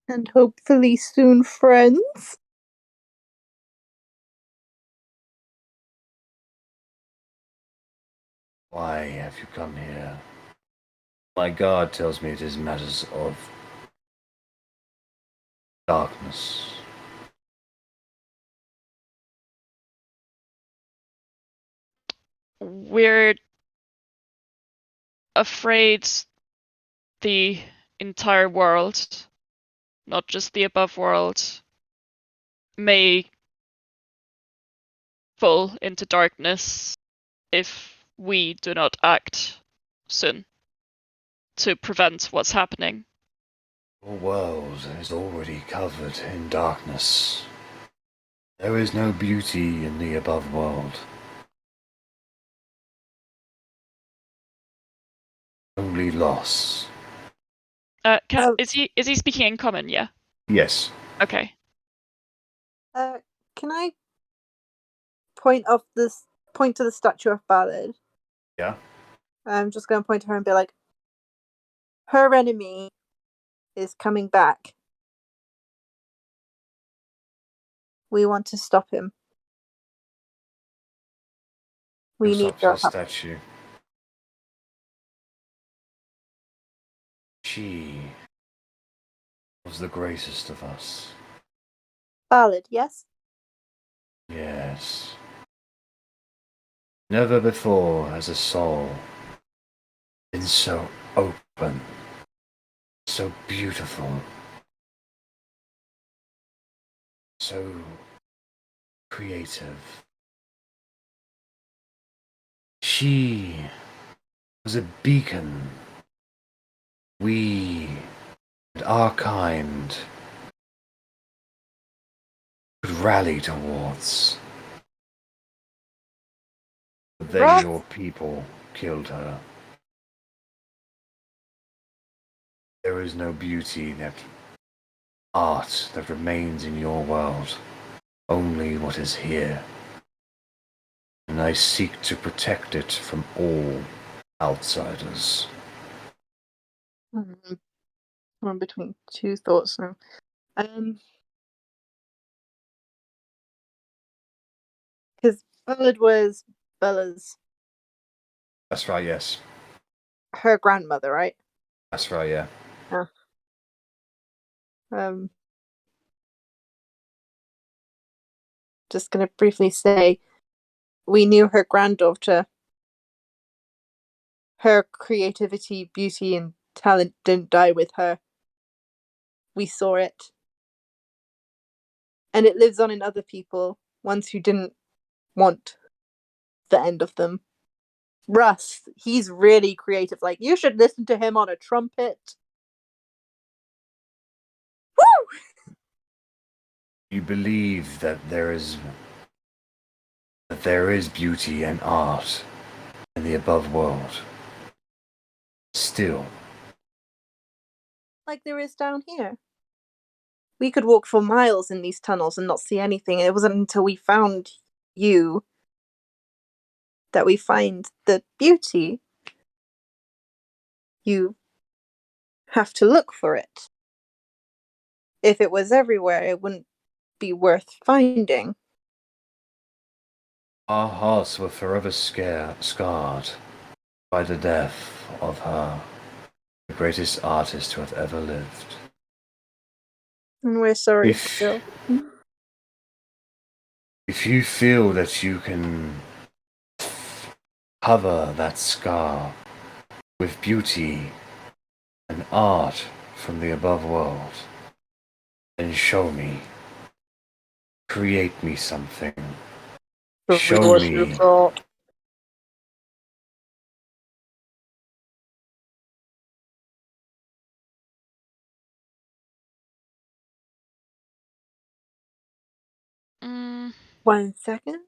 And hopefully soon friends. Why have you come here? My guard tells me it is matters of darkness. We're afraid the entire world, not just the above world, may fall into darkness if we do not act soon to prevent what's happening. Your world is already covered in darkness. There is no beauty in the above world. Only loss. Is he speaking in common? Yeah. Yes. Okay. Can I point to the statue of Ballad? Yeah. I'm just going to point to her and be like, her enemy is coming back. We want to stop him. We Goes need up to your the help. statue. She was the greatest of us. Ballad, yes? Yes. Never before has a soul been so open, so beautiful, so creative. She was a beacon. We and our kind could rally towards. But then Ross? your people killed her. There is no beauty, that art that remains in your world. Only what is here. And I seek to protect it from all outsiders. I'm between two thoughts now. Because Ballad was Bella's, That's right, yes. her grandmother, right? That's right, yeah. Just going to briefly say, we knew her granddaughter. Her creativity, beauty, and talent didn't die with her. We saw it. And it lives on in other people, ones who didn't want the end of them. Russ, he's really creative. Like, you should listen to him on a trumpet. Woo! You believe that there is beauty and art in the above world. Still. Like there is down here. We could walk for miles in these tunnels and not see anything. It wasn't until we found you that we find the beauty. You have to look for it. If it was everywhere, it wouldn't be worth finding. Our hearts were forever scarred by the death of her, the greatest artist to have ever lived. And we're sorry If- still. If you feel that you can cover that scar with beauty and art from the above world, then show me. Create me something. Show me. Mm, 1 second.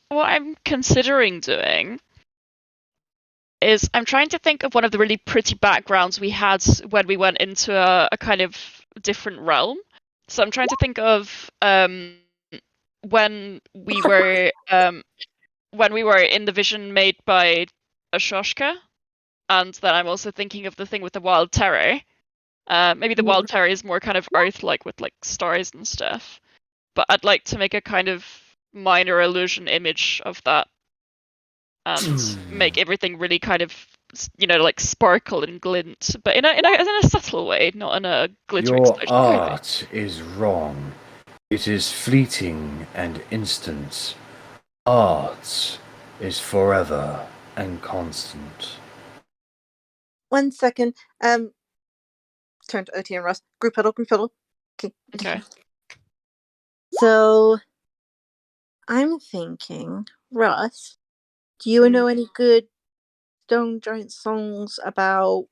what I'm considering doing is I'm trying to think of one of the really pretty backgrounds we had when we went into a kind of different realm. So I'm trying to think of when we were in the vision made by Ashoshka, and then I'm also thinking of the thing with the wild terror. Maybe the wild terror is more kind of Earth-like with like stars and stuff. But I'd like to make a kind of minor illusion image of that, and make everything really kind of, like sparkle and glint, but in a subtle way, not in a glittering Your explosion kind of way. art is wrong. It is fleeting and instant. Art is forever and constant. 1 second. Turn to Otti and Russ. Group huddle. Okay. So, I'm thinking, Russ, do you know any good Stone Giant songs about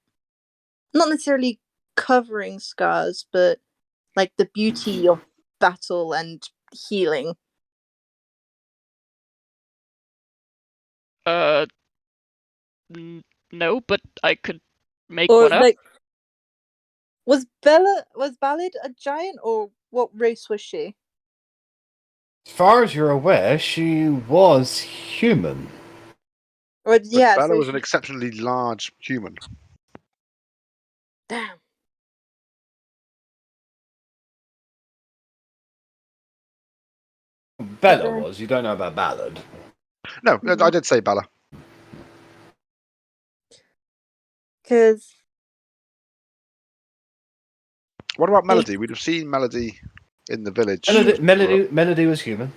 not necessarily covering scars, but like the beauty of battle and healing? No, but I could make Or one up. like, was Ballad a giant, or what race was she? As far as you're aware, she was human. Or But yeah, Bella so was an exceptionally large human. damn. Bella then- was. You don't know about Ballad. No, I did say Bella. Because What about Melody? We'd have seen Melody in the village. Melody was human.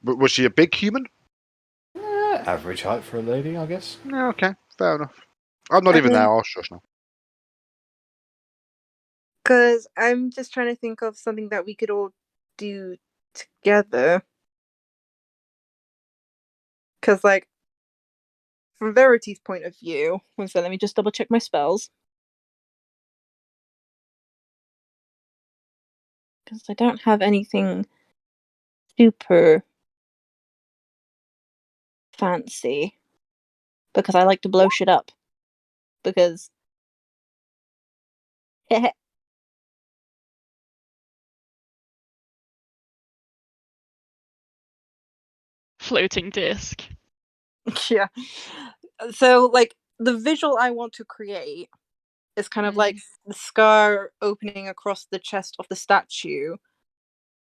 But was she a big human? Average height for a lady, I guess. No, okay, fair enough. I'm not even there. I'll shush now. Because I'm just trying to think of something that we could all do together. Because, like, from Verity's point of view, so let me just double check my spells. Because I don't have anything super fancy. Because I like to blow shit up. Because. Floating disc. Yeah. So, like, the visual I want to create is kind of like the scar opening across the chest of the statue,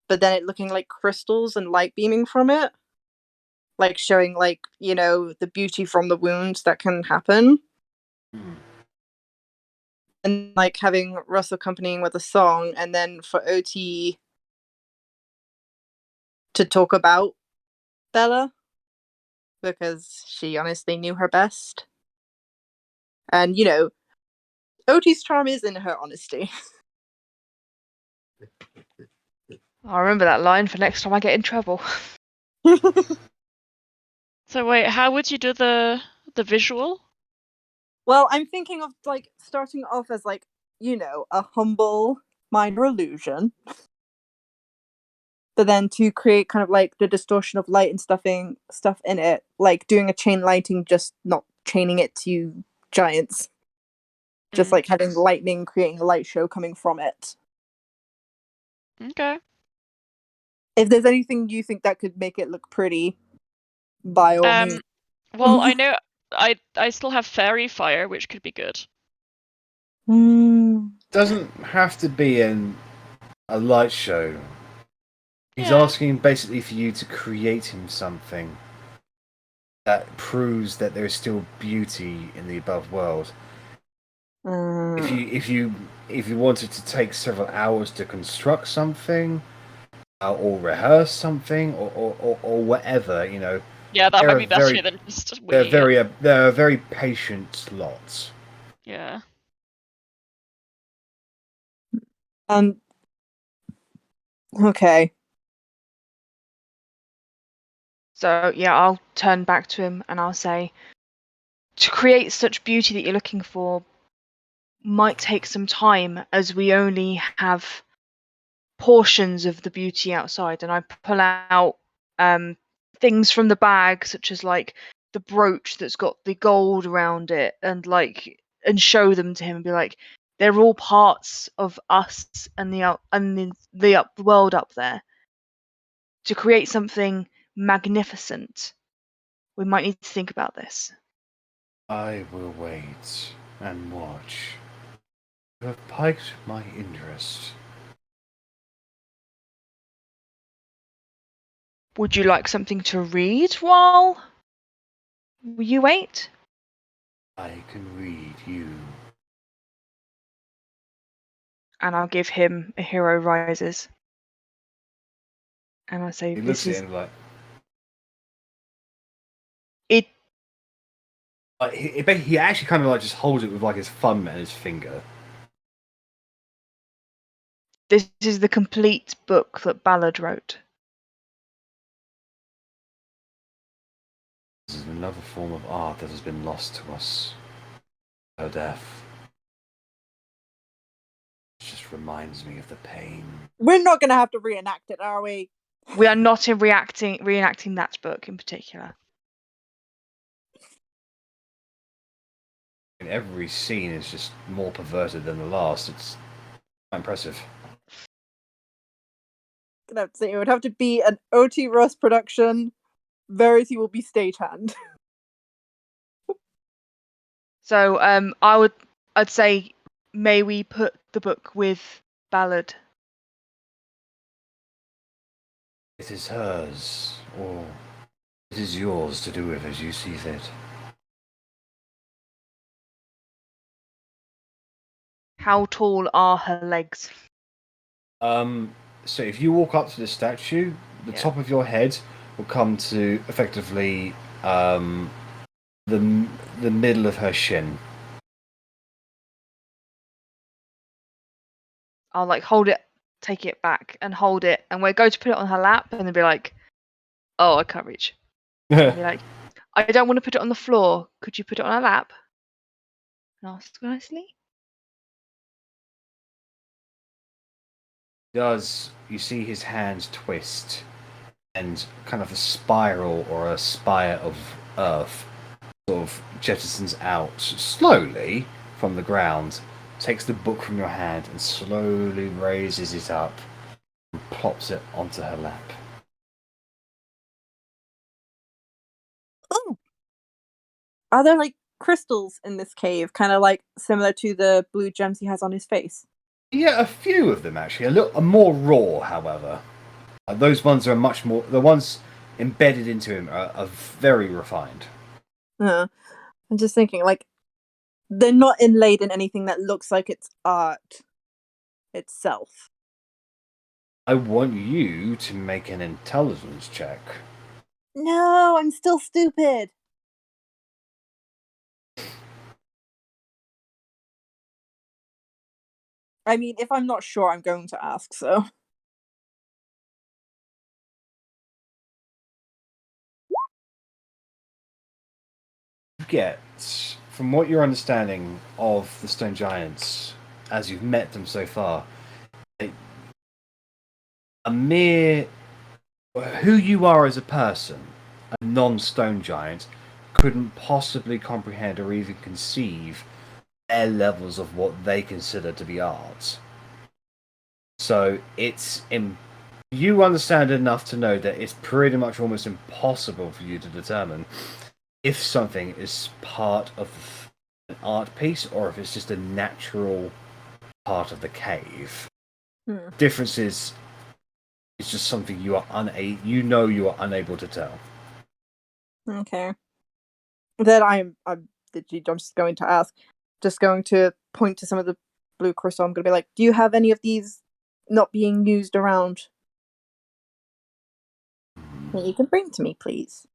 but then it looking like crystals and light beaming from it. Like, showing, like, the beauty from the wounds that can happen. And, like, having Russ accompanying with a song, and then for OT to talk about Bella. Because she honestly knew her best. And, OT's charm is in her honesty. I'll remember that line for next time I get in trouble. So wait, how would you do the visual? Well, I'm thinking of, like, starting off as, like, a humble minor illusion. But then to create kind of, like, the distortion of light and stuff in it, like doing a chain lighting, just not chaining it to giants. Just, like, having lightning creating a light show coming from it. Okay. If there's anything you think that could make it look pretty, by all means. Well, I know I still have fairy fire, which could be good. Doesn't have to be a light show. He's Yeah. asking basically for you to create him something that proves that there is still beauty in the above world. If you wanted to take several hours to construct something, or rehearse something, or whatever, Yeah, that might be better than just winging it. they're very patient lots. Yeah. Okay. So, yeah, I'll turn back to him and I'll say, to create such beauty that you're looking for might take some time, as we only have portions of the beauty outside. And I pull out things from the bag, such as, like, the brooch that's got the gold around it, and show them to him and be like, they're all parts of us and the world up there. To create something magnificent, we might need to think about this. I will wait and watch. You have piqued my interest. Would you like something to read while you wait? I can read you. And I'll give him A Hero Rises. And I say, He this looks is at him like it. he actually kind of like just holds it with like his thumb and his finger. This is the complete book that Ballard wrote. This is another form of art that has been lost to us. Her death. It just reminds me of the pain. We're not going to have to reenact it, are we? We are not reenacting that book in particular. And every scene is just more perverted than the last. It's quite impressive. Gonna have to say it would have to be an Otti Russ production. Verity will be stagehand. So I'd say, may we put the book with Ballard? It is hers, or it is yours to do with as you see fit. How tall are her legs? So if you walk up to the statue, the Yeah. top of your head will come to effectively the middle of her shin. I'll hold it, take it back, and hold it, and we're going to put it on her lap, and then be like, "Oh, I can't reach." And be like, "I don't want to put it on the floor. Could you put it on her lap?" And ask nicely. You see his hands twist, and kind of a spiral or a spire of earth sort of jettisons out slowly from the ground, takes the book from your hand and slowly raises it up and plops it onto her lap. Oh, are there crystals in this cave, kind of similar to the blue gems he has on his face? Yeah, a few of them actually. Are more raw, however. Those ones are much more. The ones embedded into him are very refined. I'm just thinking, they're not inlaid in anything that looks like it's art itself. I want you to make an intelligence check. No, I'm still stupid. I mean, if I'm not sure, I'm going to ask, so. You get, from what you're understanding of the Stone Giants, as you've met them so far, a mere who you are as a person, a non-Stone Giant, couldn't possibly comprehend or even conceive their levels of what they consider to be art. So you understand enough to know that it's pretty much almost impossible for you to determine if something is part of an art piece or if it's just a natural part of the cave. Difference is it's just something you are unable to tell. Okay. Then I'm just going to ask, just going to point to some of the blue crystal. I'm going to be like, do you have any of these not being used around that you can bring to me, please?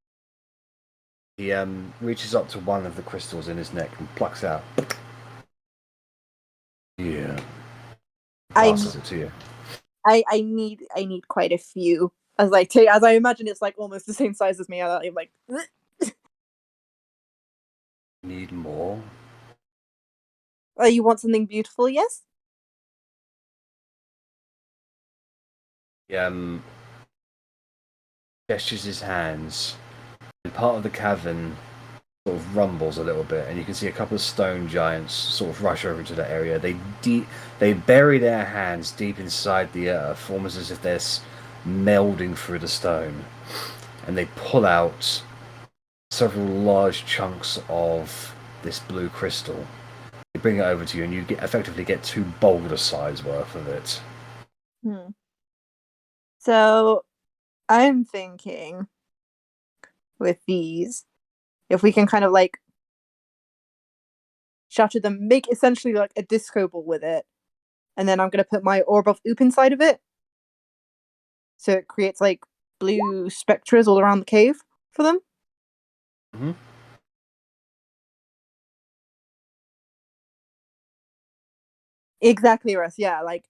He reaches up to one of the crystals in his neck and plucks out. Yeah. Passes it to you. I need quite a few. As I imagine it's almost the same size as me. I'm like, Need more? you want something beautiful? Yes. He gestures his hands, and part of the cavern sort of rumbles a little bit, and you can see a couple of stone giants sort of rush over to that area. They bury their hands deep inside the earth, almost as if they're melding through the stone, and they pull out several large chunks of this blue crystal. They bring it over to you, and you effectively get 2 boulder size worth of it. So I'm thinking with these, if we can kind of like shatter them, make essentially like a disco ball with it, and then I'm gonna put my orb of oop inside of it, so it creates like blue spectres all around the cave for them. Mm-hmm. Exactly, Russ. Yeah, like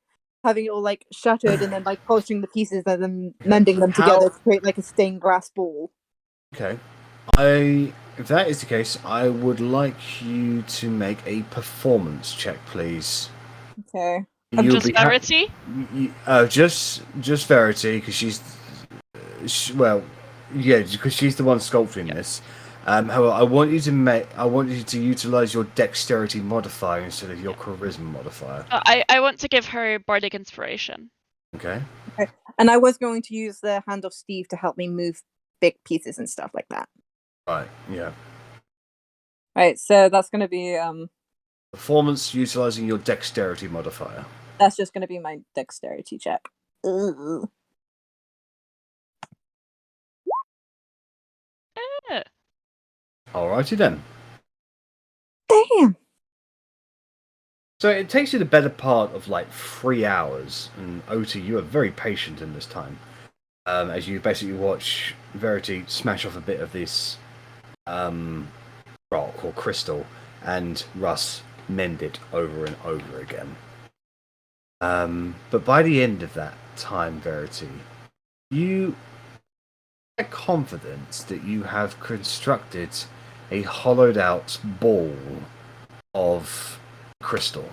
having it all like shattered and then like polishing the pieces and then mending them together to create like a stained glass ball. Okay. If that is the case, I would like you to make a performance check, please. Okay. Just Verity? Just Verity, because she's because she's the one sculpting this. However, I want you to utilize your dexterity modifier instead of your charisma modifier. I want to give her bardic inspiration. Okay. And I was going to use the hand of Steve to help me move big pieces and stuff like that. Right. Yeah. Right. So that's going to be Performance utilizing your dexterity modifier. That's just going to be my dexterity check. Ugh. Alrighty then. Damn. So it takes you the better part of like 3 hours, and Otti, you are very patient in this time, as you basically watch Verity smash off a bit of this rock or crystal, and Russ mend it over and over again. But by the end of that time, Verity, you have confidence that you have constructed a hollowed out ball of crystal.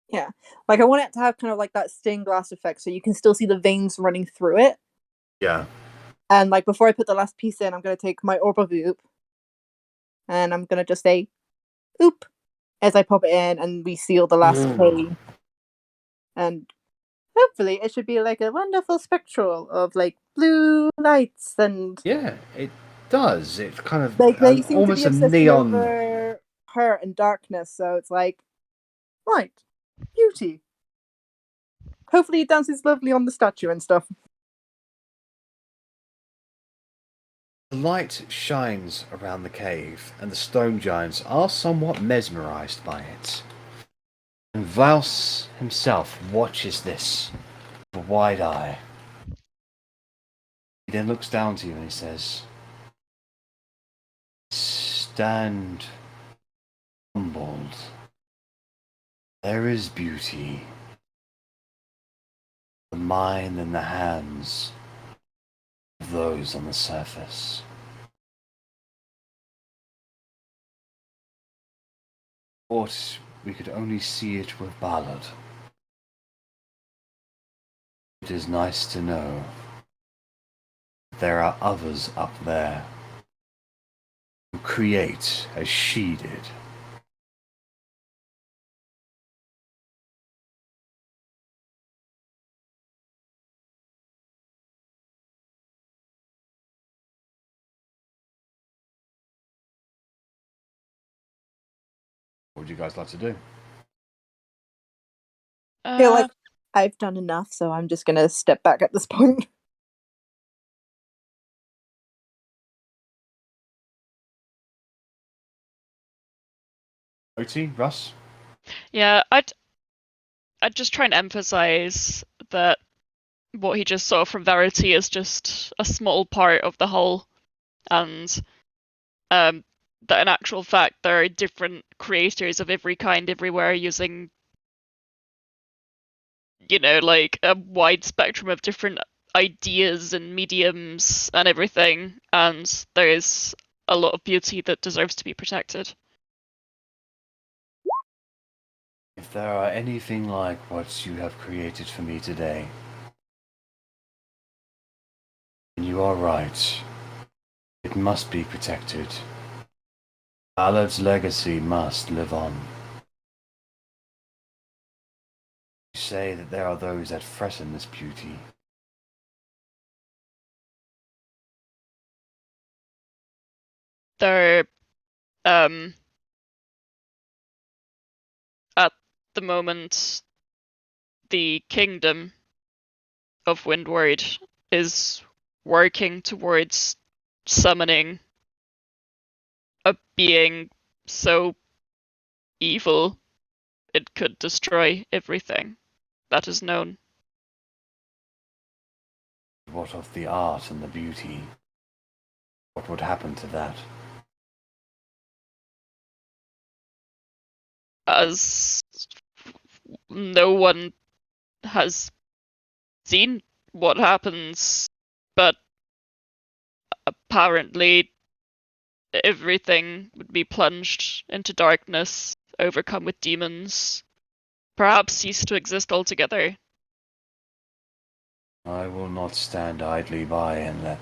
Yeah. Like I want it to have kind of like that stained glass effect so you can still see the veins running through it. Yeah. And like before I put the last piece in, I'm going to take my orb of oop and I'm going to just say oop as I pop it in and we seal the last K. And hopefully it should be like a wonderful spectral of like blue lights and yeah, it does. It's kind of like they seem almost to be a neon. over hurt and darkness, so it's like light, beauty. Hopefully it dances lovely on the statue and stuff. The light shines around the cave, and the stone giants are somewhat mesmerized by it. And Vaus himself watches this with a wide eye. He then looks down to you and he says, "Stand humbled. There is beauty. The mind and the hands of those on the surface. Thought we could only see it with Ballad. It is nice to know there are others up there who create as she did." What would you guys like to do? I feel like I've done enough, so I'm just gonna step back at this point. Otti, Russ? Yeah, I'd just try and emphasize that what he just saw from Verity is just a small part of the whole, and that in actual fact there are different creators of every kind everywhere using, like a wide spectrum of different ideas and mediums and everything, and there is a lot of beauty that deserves to be protected. If there are anything like what you have created for me today, then you are right. It must be protected. Ballad's legacy must live on. You say that there are those that threaten this beauty. They're at the moment the kingdom of Windward is working towards summoning a being so evil it could destroy everything that is known. What of the art and the beauty? What would happen to that? As no one has seen what happens, but apparently everything would be plunged into darkness, overcome with demons, perhaps cease to exist altogether. I will not stand idly by and let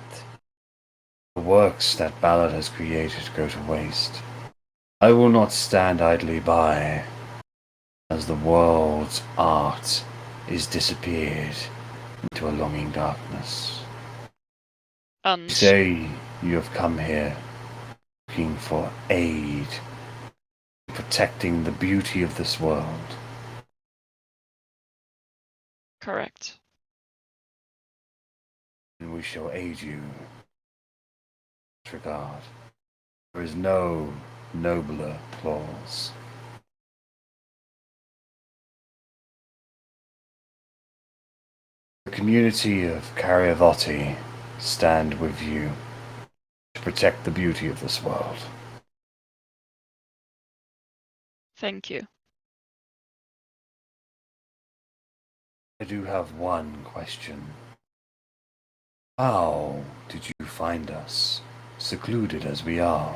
the works that Ballad has created go to waste. I will not stand idly by as the world's art is disappeared into a longing darkness. And You say you have come here looking for aid in protecting the beauty of this world. correct. And we shall aid you in this regard. There is no nobler clause. The community of Otti stand with you to protect the beauty of this world. Thank you. I do have one question. How did you find us, secluded as we are?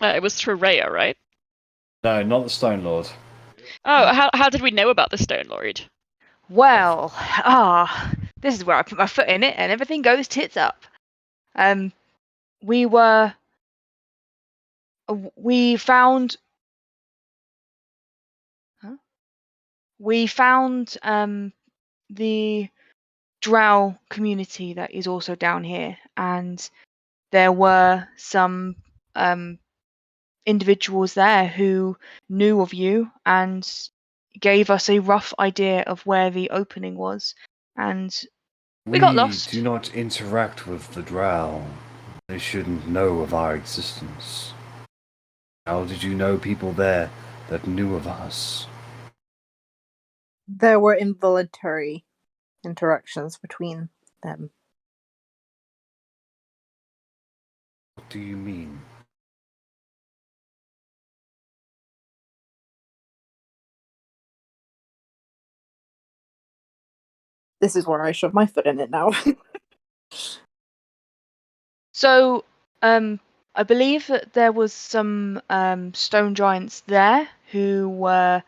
It was through Rhea, right? No, not the Stone Lord. Oh, how did we know about the Stone Lord? Well, this is where I put my foot in it, and everything goes tits up. We were. We found. Huh? We found the Drow community that is also down here, and there were some individuals there who knew of you and gave us a rough idea of where the opening was, and we got lost. We do not interact with the Drow. They shouldn't know of our existence. How did you know people there that knew of us? There were involuntary interactions between them. What do you mean? This is where I shove my foot in it now. So, I believe that there was some stone giants there who were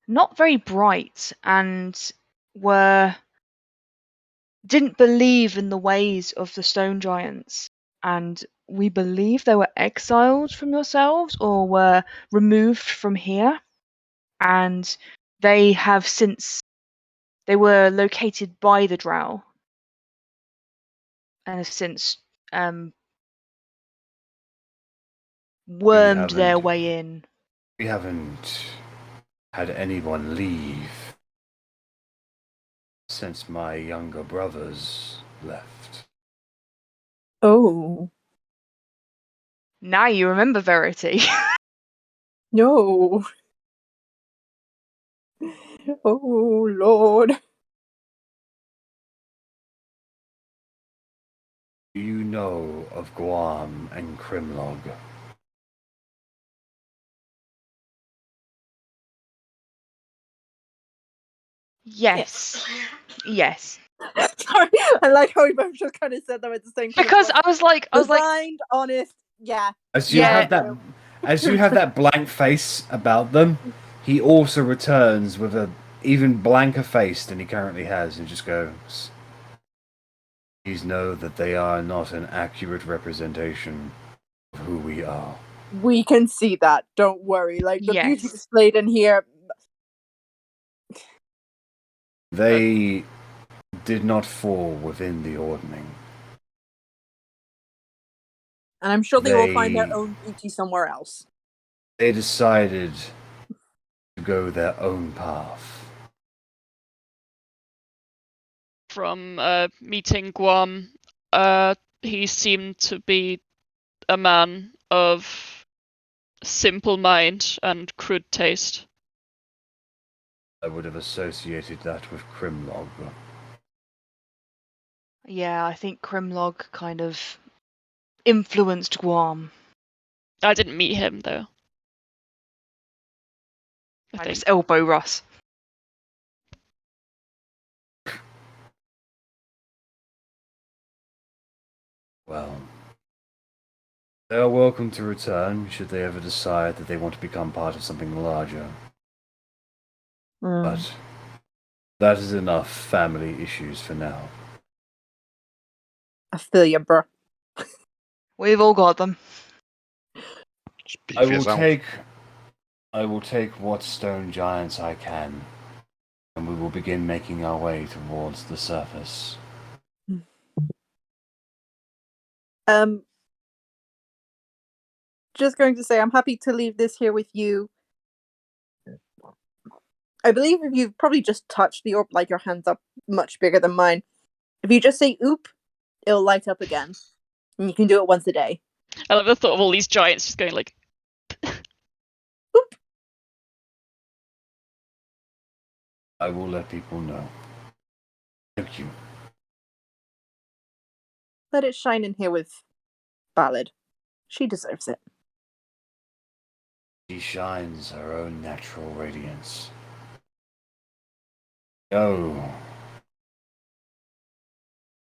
not very bright and didn't believe in the ways of the stone giants, and we believe they were exiled from yourselves or were removed from here, and they were located by the Drow and have since wormed their way in. We haven't had anyone leave since my younger brothers left. Oh. Now you remember Verity. No. Oh, Lord. Do you know of Guam and Crimlog? Yes. Yes. Sorry, I like how we both just kind of said them at the same time. Because I was like, Resigned, honest, yeah. As you have that blank face about them, he also returns with a even blanker face than he currently has, and just goes, Please know that they are not an accurate representation of who we are. We can see that. Don't worry. Like the beauty Yes. displayed in here. They did not fall within the ordning. And I'm sure they will find their They- own beauty somewhere else. They decided to go their own path. From meeting Guam, he seemed to be a man of simple mind and crude taste. I would have associated that with Crimlog. Yeah, I think Crimlog kind of influenced Guam. I didn't meet him though. I I think. just elbow Russ. Well, they are welcome to return should they ever decide that they want to become part of something larger. But that is enough family issues for now. I feel you, bro. We've all got them. Speak I for will yourself. take what stone giants I can, and we will begin making our way towards the surface. Just going to say, I'm happy to leave this here with you. I believe if you've probably just touched the orb, like your hands up much bigger than mine. If you just say "oop," it'll light up again, and you can do it once a day. I love the thought of all these giants just going like. I will let people know. Thank you. Let it shine in here with Ballad. She deserves it. She shines her own natural radiance. Oh.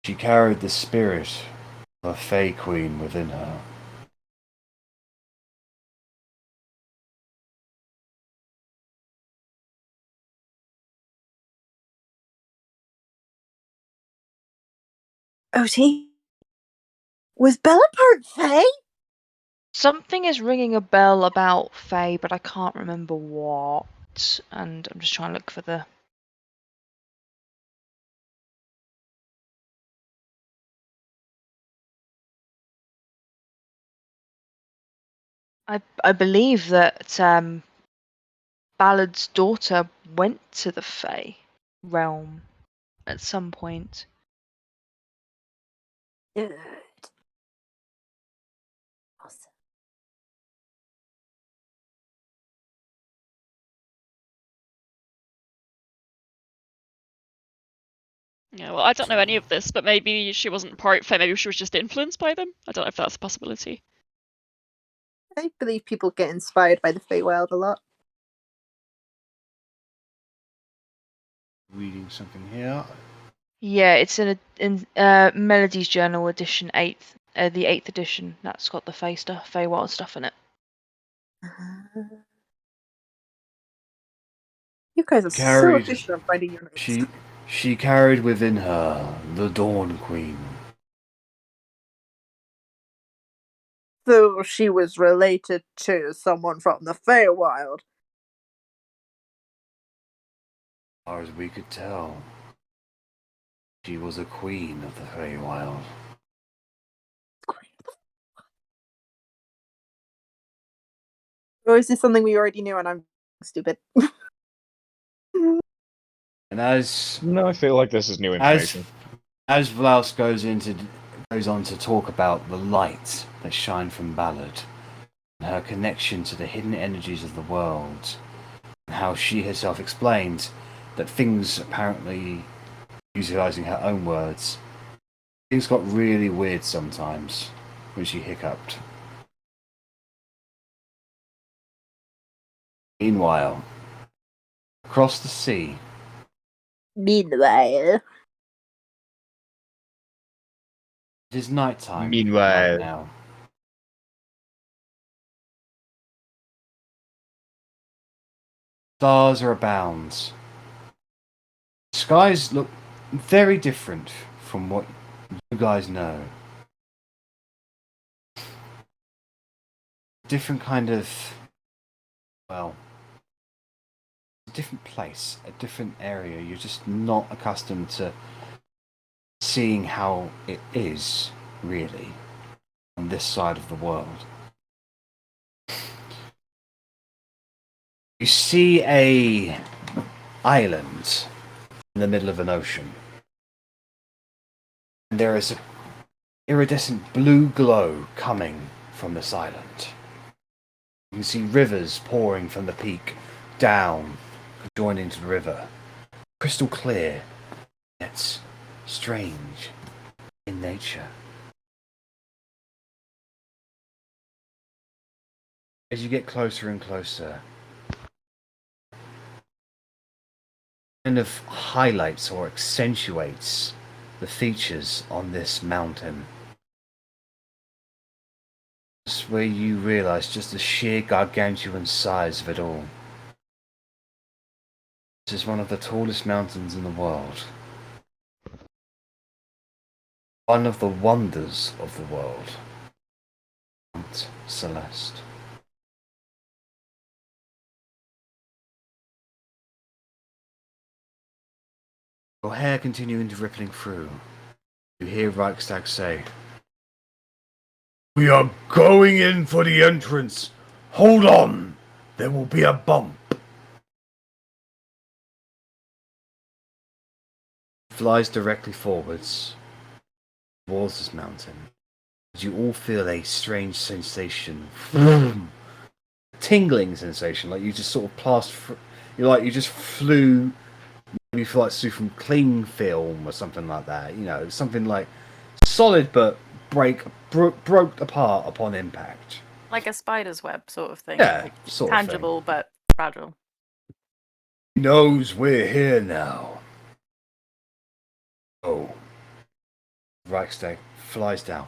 She carried the spirit of a Fey Queen within her. Otti? Was Bella part Fae? Something is ringing a bell about Faye, but I can't remember what. And I'm just trying to look for the. I believe that Ballad's daughter went to the Fae realm at some point. Good. Awesome. Yeah, well, I don't know any of this, but maybe she wasn't part Fae. Maybe she was just influenced by them. I don't know if that's a possibility. I believe people get inspired by the Feywild a lot. Reading something here. Yeah, it's in Melody's Journal edition 8th, the 8th edition. That's got the Fae stuff, Feywild stuff in it. You guys are so Carried- efficient at finding your notes. She carried within her the Dawn Queen. So she was related to someone from the Feywild. As far as we could tell, she was a queen of the Feywild. Or is this something we already knew and I'm stupid? And as No, I feel like this is new information. as Vlaus goes on to talk about the light that shine from Ballad, and her connection to the hidden energies of the world, and how she herself explained that things apparently, utilizing her own words, things got really weird sometimes when she hiccuped. Meanwhile, across the sea, Meanwhile. it is nighttime Meanwhile. right now. Stars are abound. Skies look very different from what You guys know. Different kind of, well, a different place, a different area. You're just not accustomed to seeing how it is, really, on this side of the world. You see a island in the middle of an ocean. And there is an iridescent blue glow coming from this island. You can see rivers pouring from the peak down, joining to the river. Crystal clear, yet strange in nature. As you get closer and closer, kind of highlights or accentuates the features on this mountain. It's where you realize just the sheer gargantuan size of it all. This is one of the tallest mountains in the world. One of the wonders of the world. Mount Celeste. Your hair continuing to rippling through. You hear Reichstag say, "We are going in for the entrance. Hold on. There will be a bump." Flies directly forwards towards this mountain. You all feel a strange sensation. Tingling sensation, like you just sort of passed through, you just flew. You feel like through from cling film or something like that. You know, something like solid but broke apart upon impact. Like a spider's web sort of thing. Yeah, Like, sort of tangible but fragile. He knows we're here now. Oh. Reichstag flies down.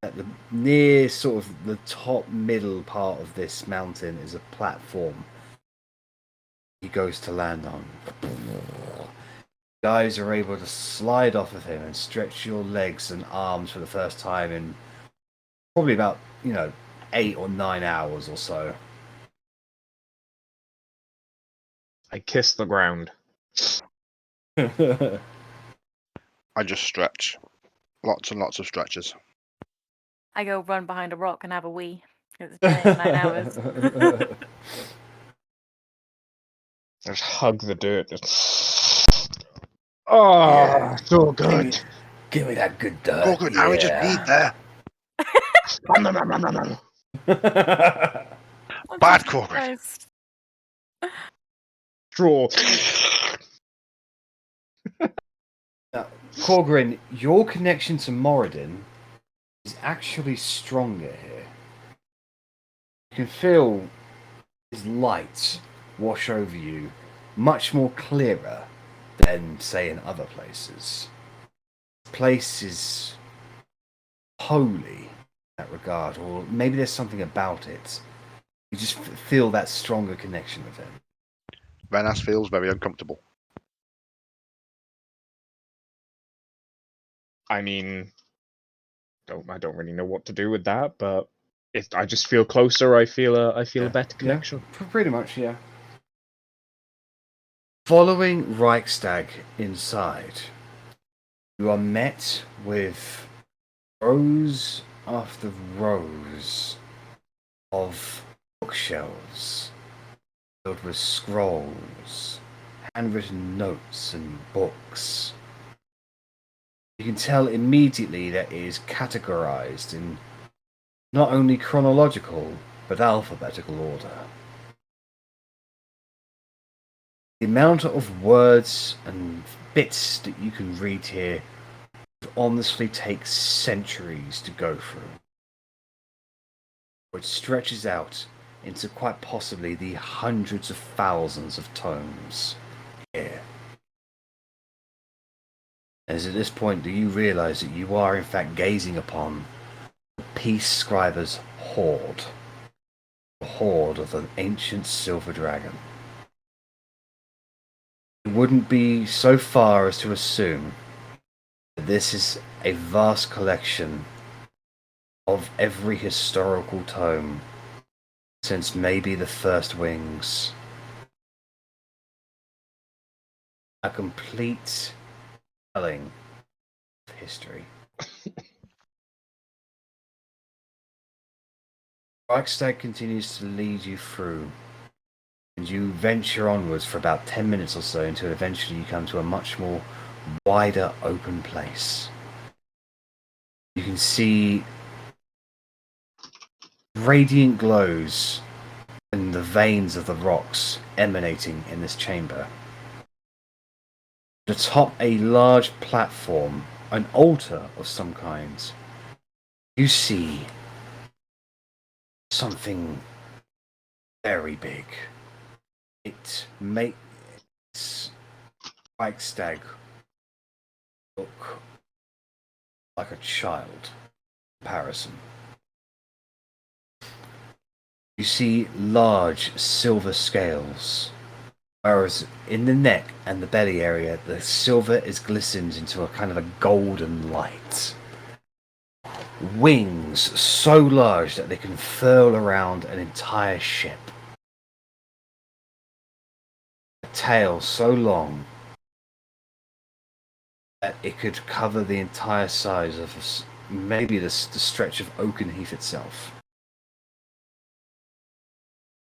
At the near sort of the top middle part of this mountain is a platform he goes to land on. Guys are able to slide off of him and stretch your legs and arms for the first time in probably about, 8 or 9 hours or so. I kiss the ground. I just stretch. Lots and lots of stretches. I go run behind a rock and have a wee. It's been 8 or 9 hours. Just hug the dirt. Oh, so good. Give me that good dirt. Korgrin, Arri just peed there. Bad Korgrin. Christ. Straw. Now, Korgrin, your connection to Moradin is actually stronger here. You can feel his light wash over you much more clearer than, say, in other places. This place is holy in that regard, or maybe there's something about it. You just feel that stronger connection with him. Rennas feels very uncomfortable. I mean, I don't really know what to do with that, but if I just feel closer, I feel a better connection. Yeah, pretty much, yeah. Following Reichstag inside, you are met with rows after rows of bookshelves filled with scrolls, handwritten notes and books. You can tell immediately that it is categorized in not only chronological but alphabetical order. The amount of words and bits that you can read here honestly takes centuries to go through. It stretches out into quite possibly the hundreds of thousands of tomes here. And it's at this point that you realize that you are in fact gazing upon the Peace Scriber's hoard. The hoard of an ancient silver dragon. It wouldn't be so far as to assume that this is a vast collection of every historical tome since maybe the First Wings. A complete telling of history. Reichstag continues to lead you through, and you venture onwards for about 10 minutes or so until eventually you come to a much more wider open place. You can see radiant glows in the veins of the rocks emanating in this chamber. Atop a large platform, an altar of some kind, you see something very big. It makes Reichstag look like a child in comparison. You see large silver scales, whereas in the neck and the belly area, the silver is glistened into a kind of a golden light. Wings so large that they can furl around an entire ship. A tail so long that it could cover the entire size of maybe the stretch of Oakenheath itself.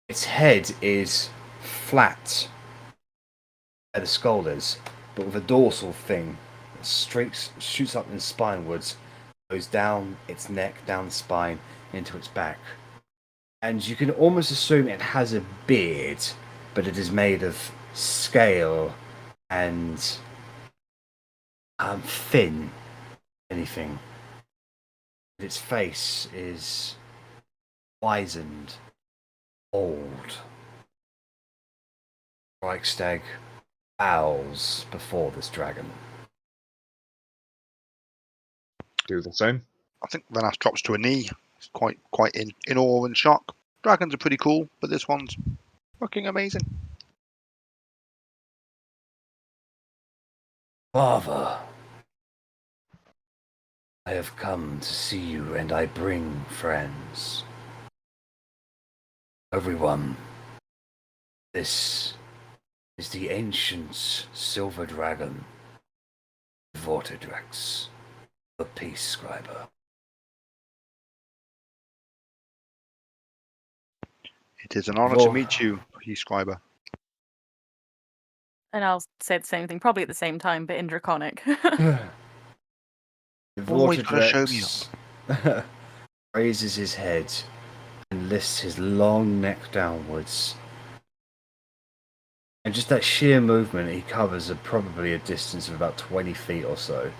Its head is flat where the skull is, but with a dorsal thing that shoots up in spinewards, goes down its neck, down the spine, into its back. And you can almost assume it has a beard, but it is made of scale and thin, anything. Its face is wizened, old. Reichstag bows before this dragon. Do the same. I think Rennas drops to a knee. He's quite in awe and shock. Dragons are pretty cool, but this one's fucking amazing. Father, I have come to see you, and I bring friends. Everyone, this is the ancient silver dragon, Vortidrex, the Peace Scriber. It is an honor to meet you, Scriber. And I'll say the same thing, probably at the same time, but in Draconic. Always gotta show me Vortidrex raises his head and lifts his long neck downwards. And just that sheer movement, he covers probably a distance of about 20 feet or so.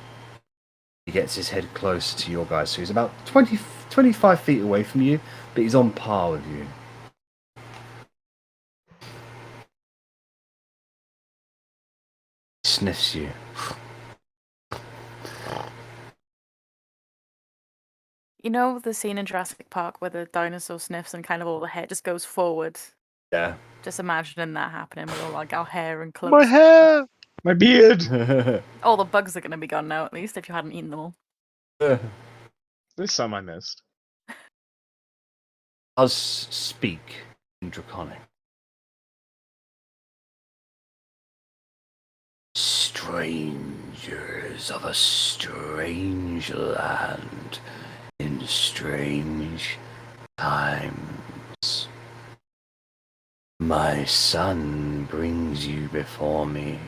He gets his head closer to your guys, so he's about 25 feet away from you, but he's on par with you. He sniffs you. You know the scene in Jurassic Park where the dinosaur sniffs and kind of all the hair just goes forward? Yeah. Just imagining that happening with all like our hair and clothes. My hair! My beard! All the bugs are going to be gone now, at least, if you hadn't eaten them all. There's some I missed. Does speak in Draconic. Strangers of a strange land in strange times. My son brings you before me.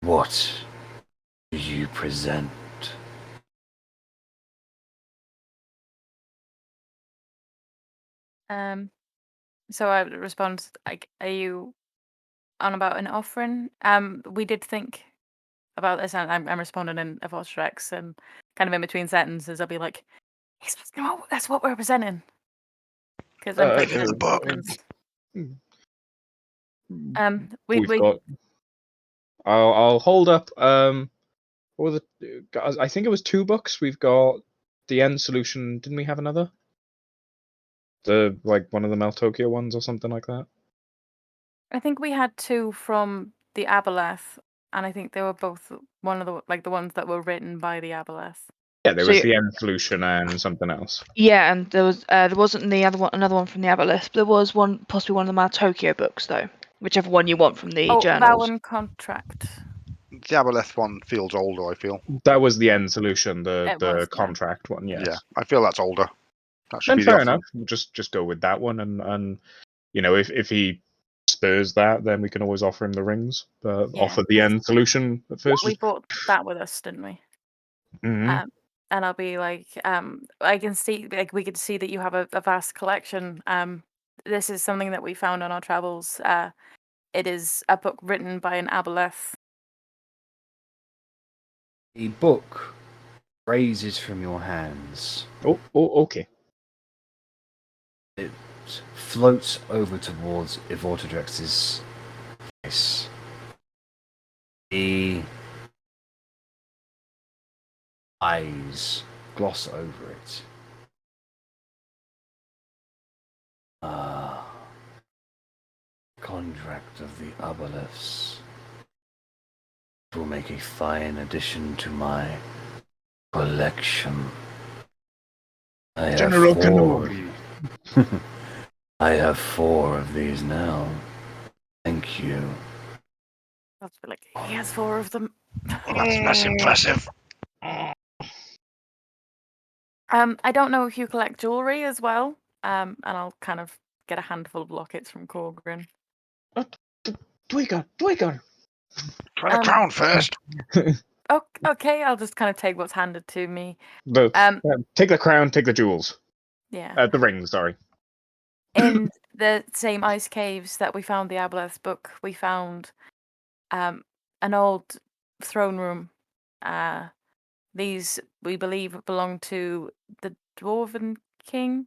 What do you present? So I would respond like, are you on about an offering? We did think about this, and I'm responding in a Vortex, and kind of in between sentences, I'll be like, yes, that's what we're presenting. Because I'm pretty the book. We've got. I'll hold up. What were the? I think it was 2 books. We've got the End Solution. Didn't we have another? One of the Maltokio ones or something like that. I think we had 2 from the Aberlath, and I think they were both one of the ones that were written by the Aboleth. Yeah, there So was you- the End Solution and something else. Yeah, and there wasn't the other one, another one from the Aboleth. There was one, possibly one of the Maltokio books though, whichever one you want from the journals. Vow Contract. The Aboleth one feels older, I feel. That was the End Solution, the It was, yeah. contract one. Yes. Yeah, I feel that's older. That should And be fair the enough. We'll just go with that one, and if he spurs that, then we can always offer him the rings. But Yeah, offer the End Solution at first. We brought that with us, didn't we? Mhm. And I'll be like, I can see, like, we could see that you have a vast collection. This is something that we found on our travels. It is a book written by an Aboleth. The book raises from your hands. Oh, okay. It floats over towards Ivortodrex's face. The eyes gloss over it. Contract of the Aboleths will make a fine addition to my collection. I have General four. Kenobi. I have 4 of these now. Thank you. I'll be like, he has 4 of them. That's impressive. I don't know if you collect jewelry as well. And I'll kind of get a handful of lockets from Korgrin. Dweger. Try the crown first. Oh, okay, I'll just kind of take what's handed to me. Take the crown, take the jewels. Yeah. The rings, sorry. In the same ice caves that we found the Aboleth's book, we found an old throne room. These, we believe, belong to the Dwarven King?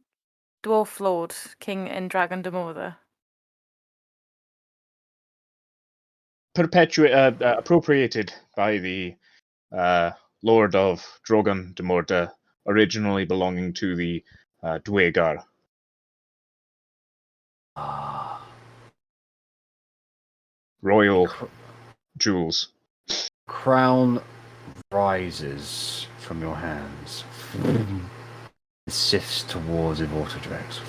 Dwarf Lord, King in Dragon Demorther. Appropriated by the Lord of Drogon de Morta, originally belonging to the Dwegar. Royal jewels. Crown rises from your hands. It sifts towards Ivortodrex.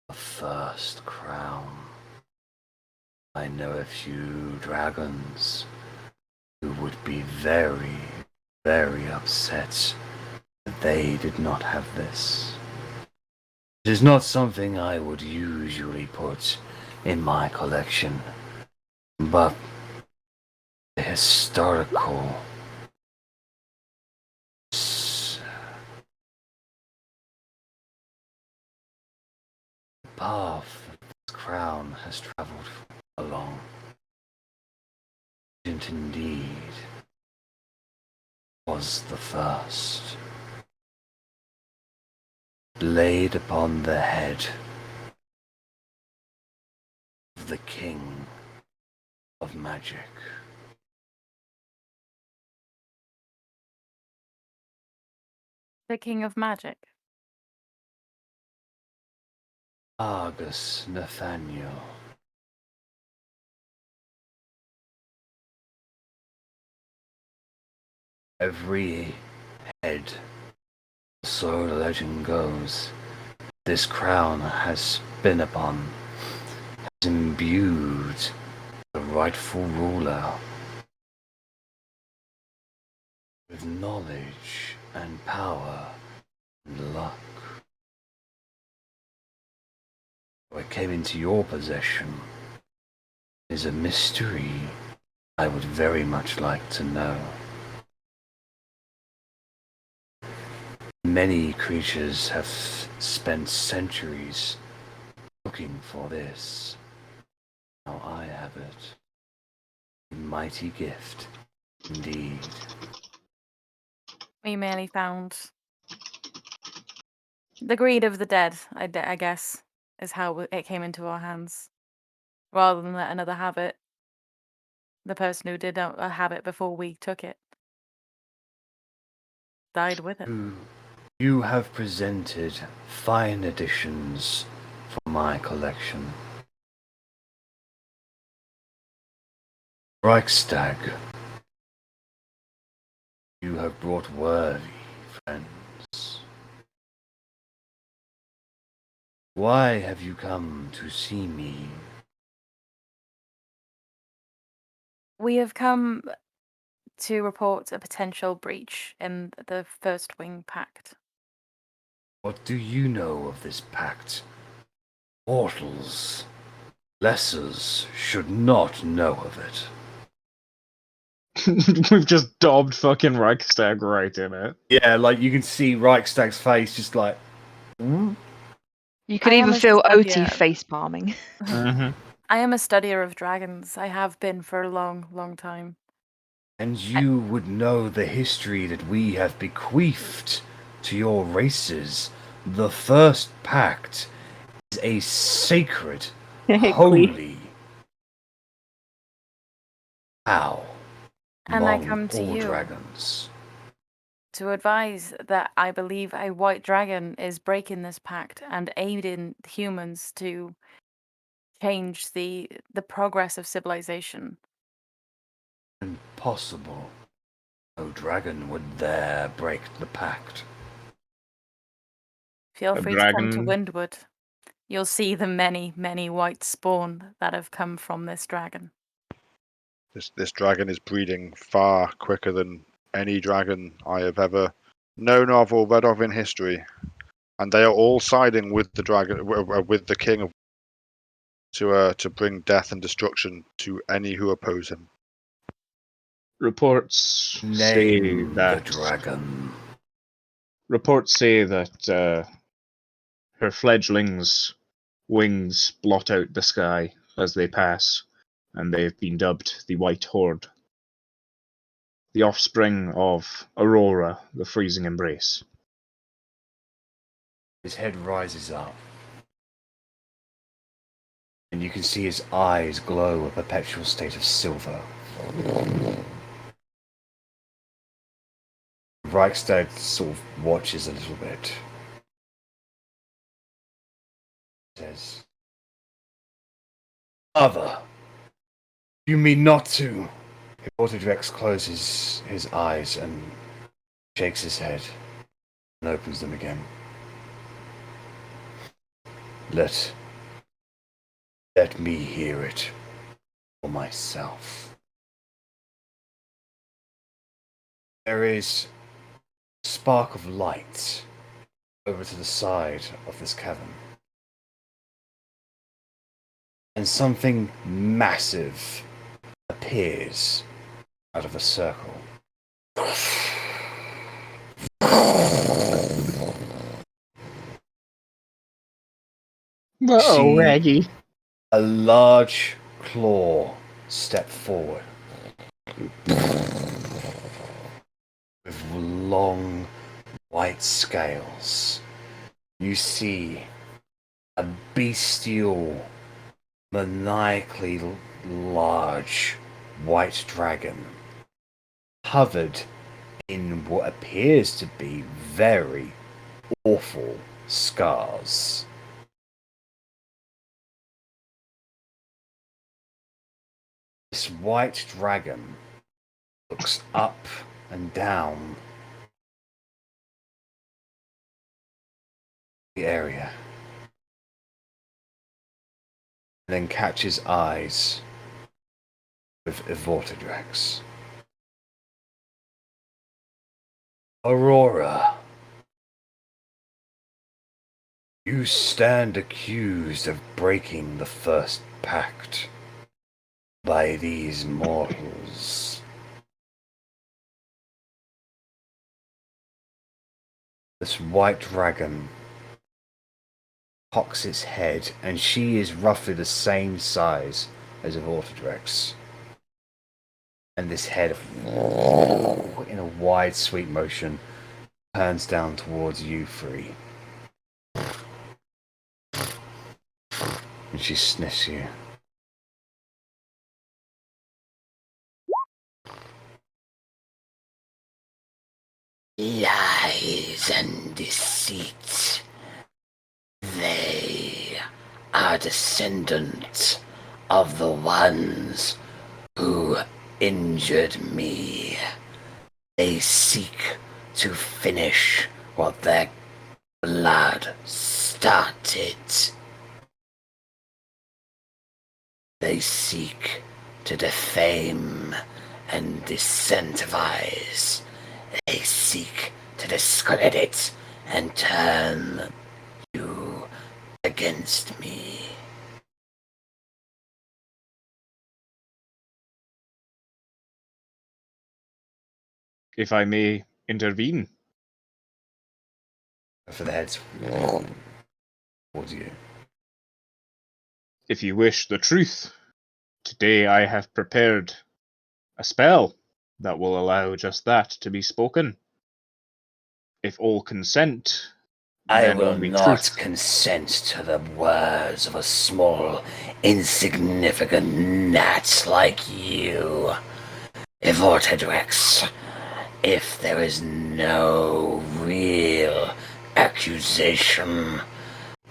The first crown. I know a few dragons who would be very, very upset that they did not have this. It is not something I would usually put in my collection, but the historical path that this crown has travelled along. It indeed was the first. Laid upon the head of the King of Magic. The King of Magic. Argus Nathaniel. Every head, so the legend goes, this crown has been upon, has imbued the rightful ruler with knowledge and power and luck. What came into your possession is a mystery I would very much like to know. Many creatures have spent centuries looking for this. Now I have it. A mighty gift, indeed. We merely found the greed of the dead, I guess, is how it came into our hands. Rather than let another have it. The person who did have it before we took it died with it. You have presented fine additions for my collection. Reichstag, you have brought worthy friends. Why have you come to see me? We have come to report a potential breach in the First Wing Pact. What do you know of this pact? Mortals, lessers should not know of it. We've just daubed fucking Reichstag right in it. Yeah, like you can see Reichstag's face just like, You could I even am a feel Otti studier. face palming. Mm-hmm. I am a studier of dragons. I have been for a long, long time. and you would know the history that we have bequeathed to your races. The first pact is a sacred, holy vow And I among come to all you dragons. to advise that I believe a white dragon is breaking this pact and aiding humans to change the progress of civilization. Impossible. No dragon would dare break the pact. Feel A free to come to dragon. Windwood. You'll see the many, many white spawn that have come from this dragon. This dragon is breeding far quicker than any dragon I have ever known of or read of in history, and they are all siding with the dragon, with the king, to bring death and destruction to any who oppose him. Reports say Name the that dragon. reports say that her fledglings' wings blot out the sky as they pass, and they've been dubbed the White Horde, the offspring of Aurora, the freezing embrace. His head rises up, and you can see his eyes glow a perpetual state of silver. Reichstag sort of watches a little bit. Says, "Mother, you mean not to?" Rex closes his eyes and shakes his head and opens them again. Let me hear it for myself. There is a spark of light over to the side of this cavern. And something massive appears out of the circle. Oh, Raggy. A large claw step forward with long white scales. You see a bestial, maniacally large white dragon covered in what appears to be very awful scars. This white dragon looks up and down the area, and then catches eyes with Vortidrax. Aurora, you stand accused of breaking the first pact by these mortals. This white dragon cocks its head, and she is roughly the same size as a Vortidrax. And this head, in a wide sweep motion, turns down towards you three. And she sniffs you. Lies and deceit. They are descendants of the ones who injured me. They seek to finish what their blood started. They seek to defame and disincentivize. They seek to discredit and turn you against me. If I may intervene. For the heads towards you. If you wish the truth, today I have prepared a spell that will allow just that to be spoken. If all consent, I then will only not truth. consent to the words of a small, insignificant gnat like you. Vortidrex, if there is no real accusation,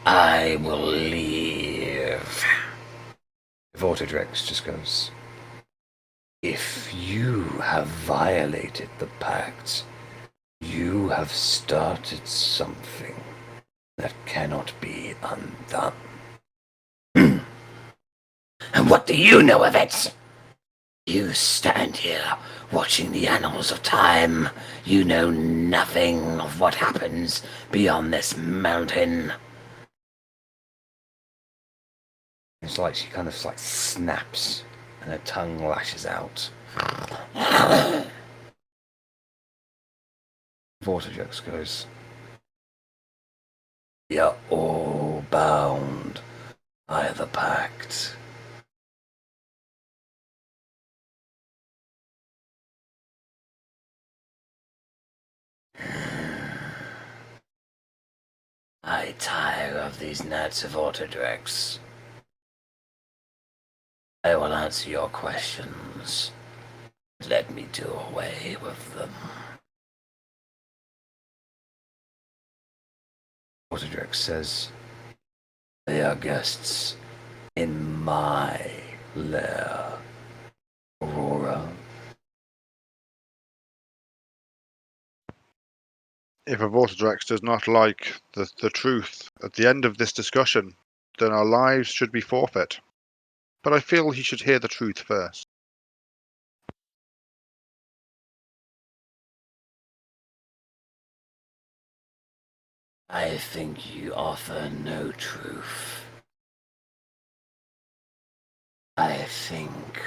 I will leave. Vortidrex just goes, if you have violated the pact, you have started something that cannot be undone. And what do you know of it? You stand here watching the annals of time. You know nothing of what happens beyond this mountain. It's like she kind of like snaps and her tongue lashes out. Vortidrex goes, you're all bound by the pact. I tire of these gnats of Vortidrex. I will answer your questions. Let me do away with them. Vortidrex says, they are guests in my lair, Aurora. If a Vortidrex does not like the truth at the end of this discussion, then our lives should be forfeit. But I feel he should hear the truth first. I think you offer no truth. I think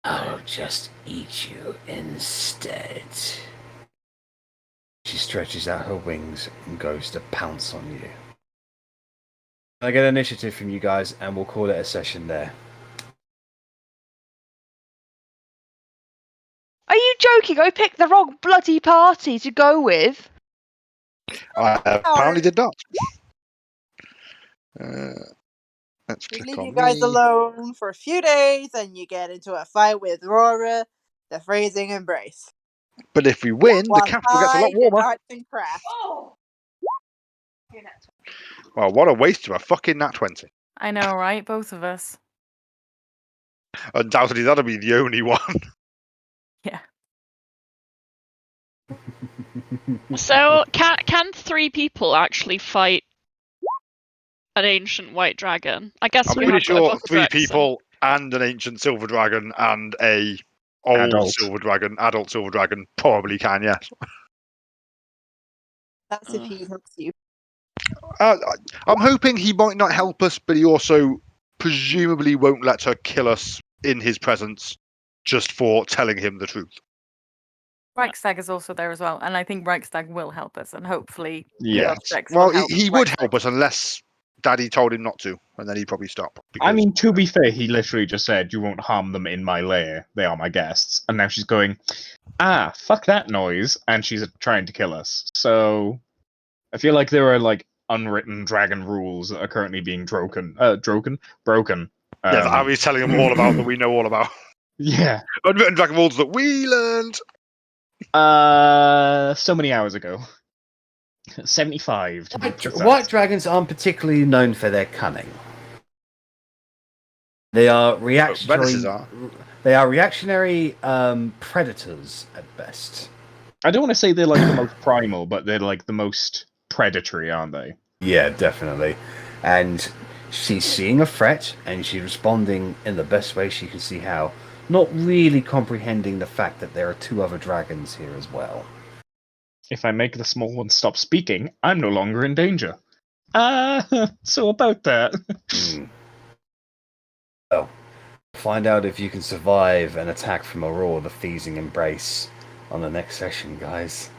I'll just eat you instead. She stretches out her wings and goes to pounce on you. I get initiative from you guys, and we'll call it a session there. Are you joking? I picked the wrong bloody party to go with. I apparently did not. Let's We click leave on you guys me. alone for a few days, and you get into a fight with Aurora, the freezing embrace. But if we win, the While capital gets a lot hide in warmer. arts and crafts. Well, what a waste of a fucking nat 20. I know, right? Both of us. Undoubtedly, that'll be the only one. Yeah. So can 3 people actually fight an ancient white dragon? I guess I'm we pretty have sure like 3 Vortidrex people and an ancient silver dragon and a old Adult. silver dragon, adult silver dragon, probably can, yes. That's if he helps you. I'm hoping he might not help us, but he also presumably won't let her kill us in his presence just for telling him the truth. Reichstag is also there as well, and I think Reichstag will help us, and hopefully Yeah. Vortidrex Well, will help he would Reichstag. help us unless Daddy told him not to, and then he'd probably stop. I because- mean, to be fair, he literally just said, you won't harm them in my lair. They are my guests. And now she's going, fuck that noise. And she's trying to kill us. So I feel like there are, like, unwritten dragon rules that are currently being broken. Yeah, Ari's telling him all about that we know all about. Yeah. Unwritten dragon rules that we learned. So many hours ago. 75 to be White precise. dragons aren't particularly known for their cunning. They are reactionary. Rennas are. They are reactionary predators at best. I don't want to say they're like the most primal, but they're like the most predatory, aren't they? Yeah, definitely. And she's seeing a threat, and she's responding in the best way she can see how. Not really comprehending the fact that there are two other dragons here as well. If I make the small one stop speaking, I'm no longer in danger. So about that. So, find out if you can survive an attack from Aurora, the Thieving Embrace, on the next session, guys.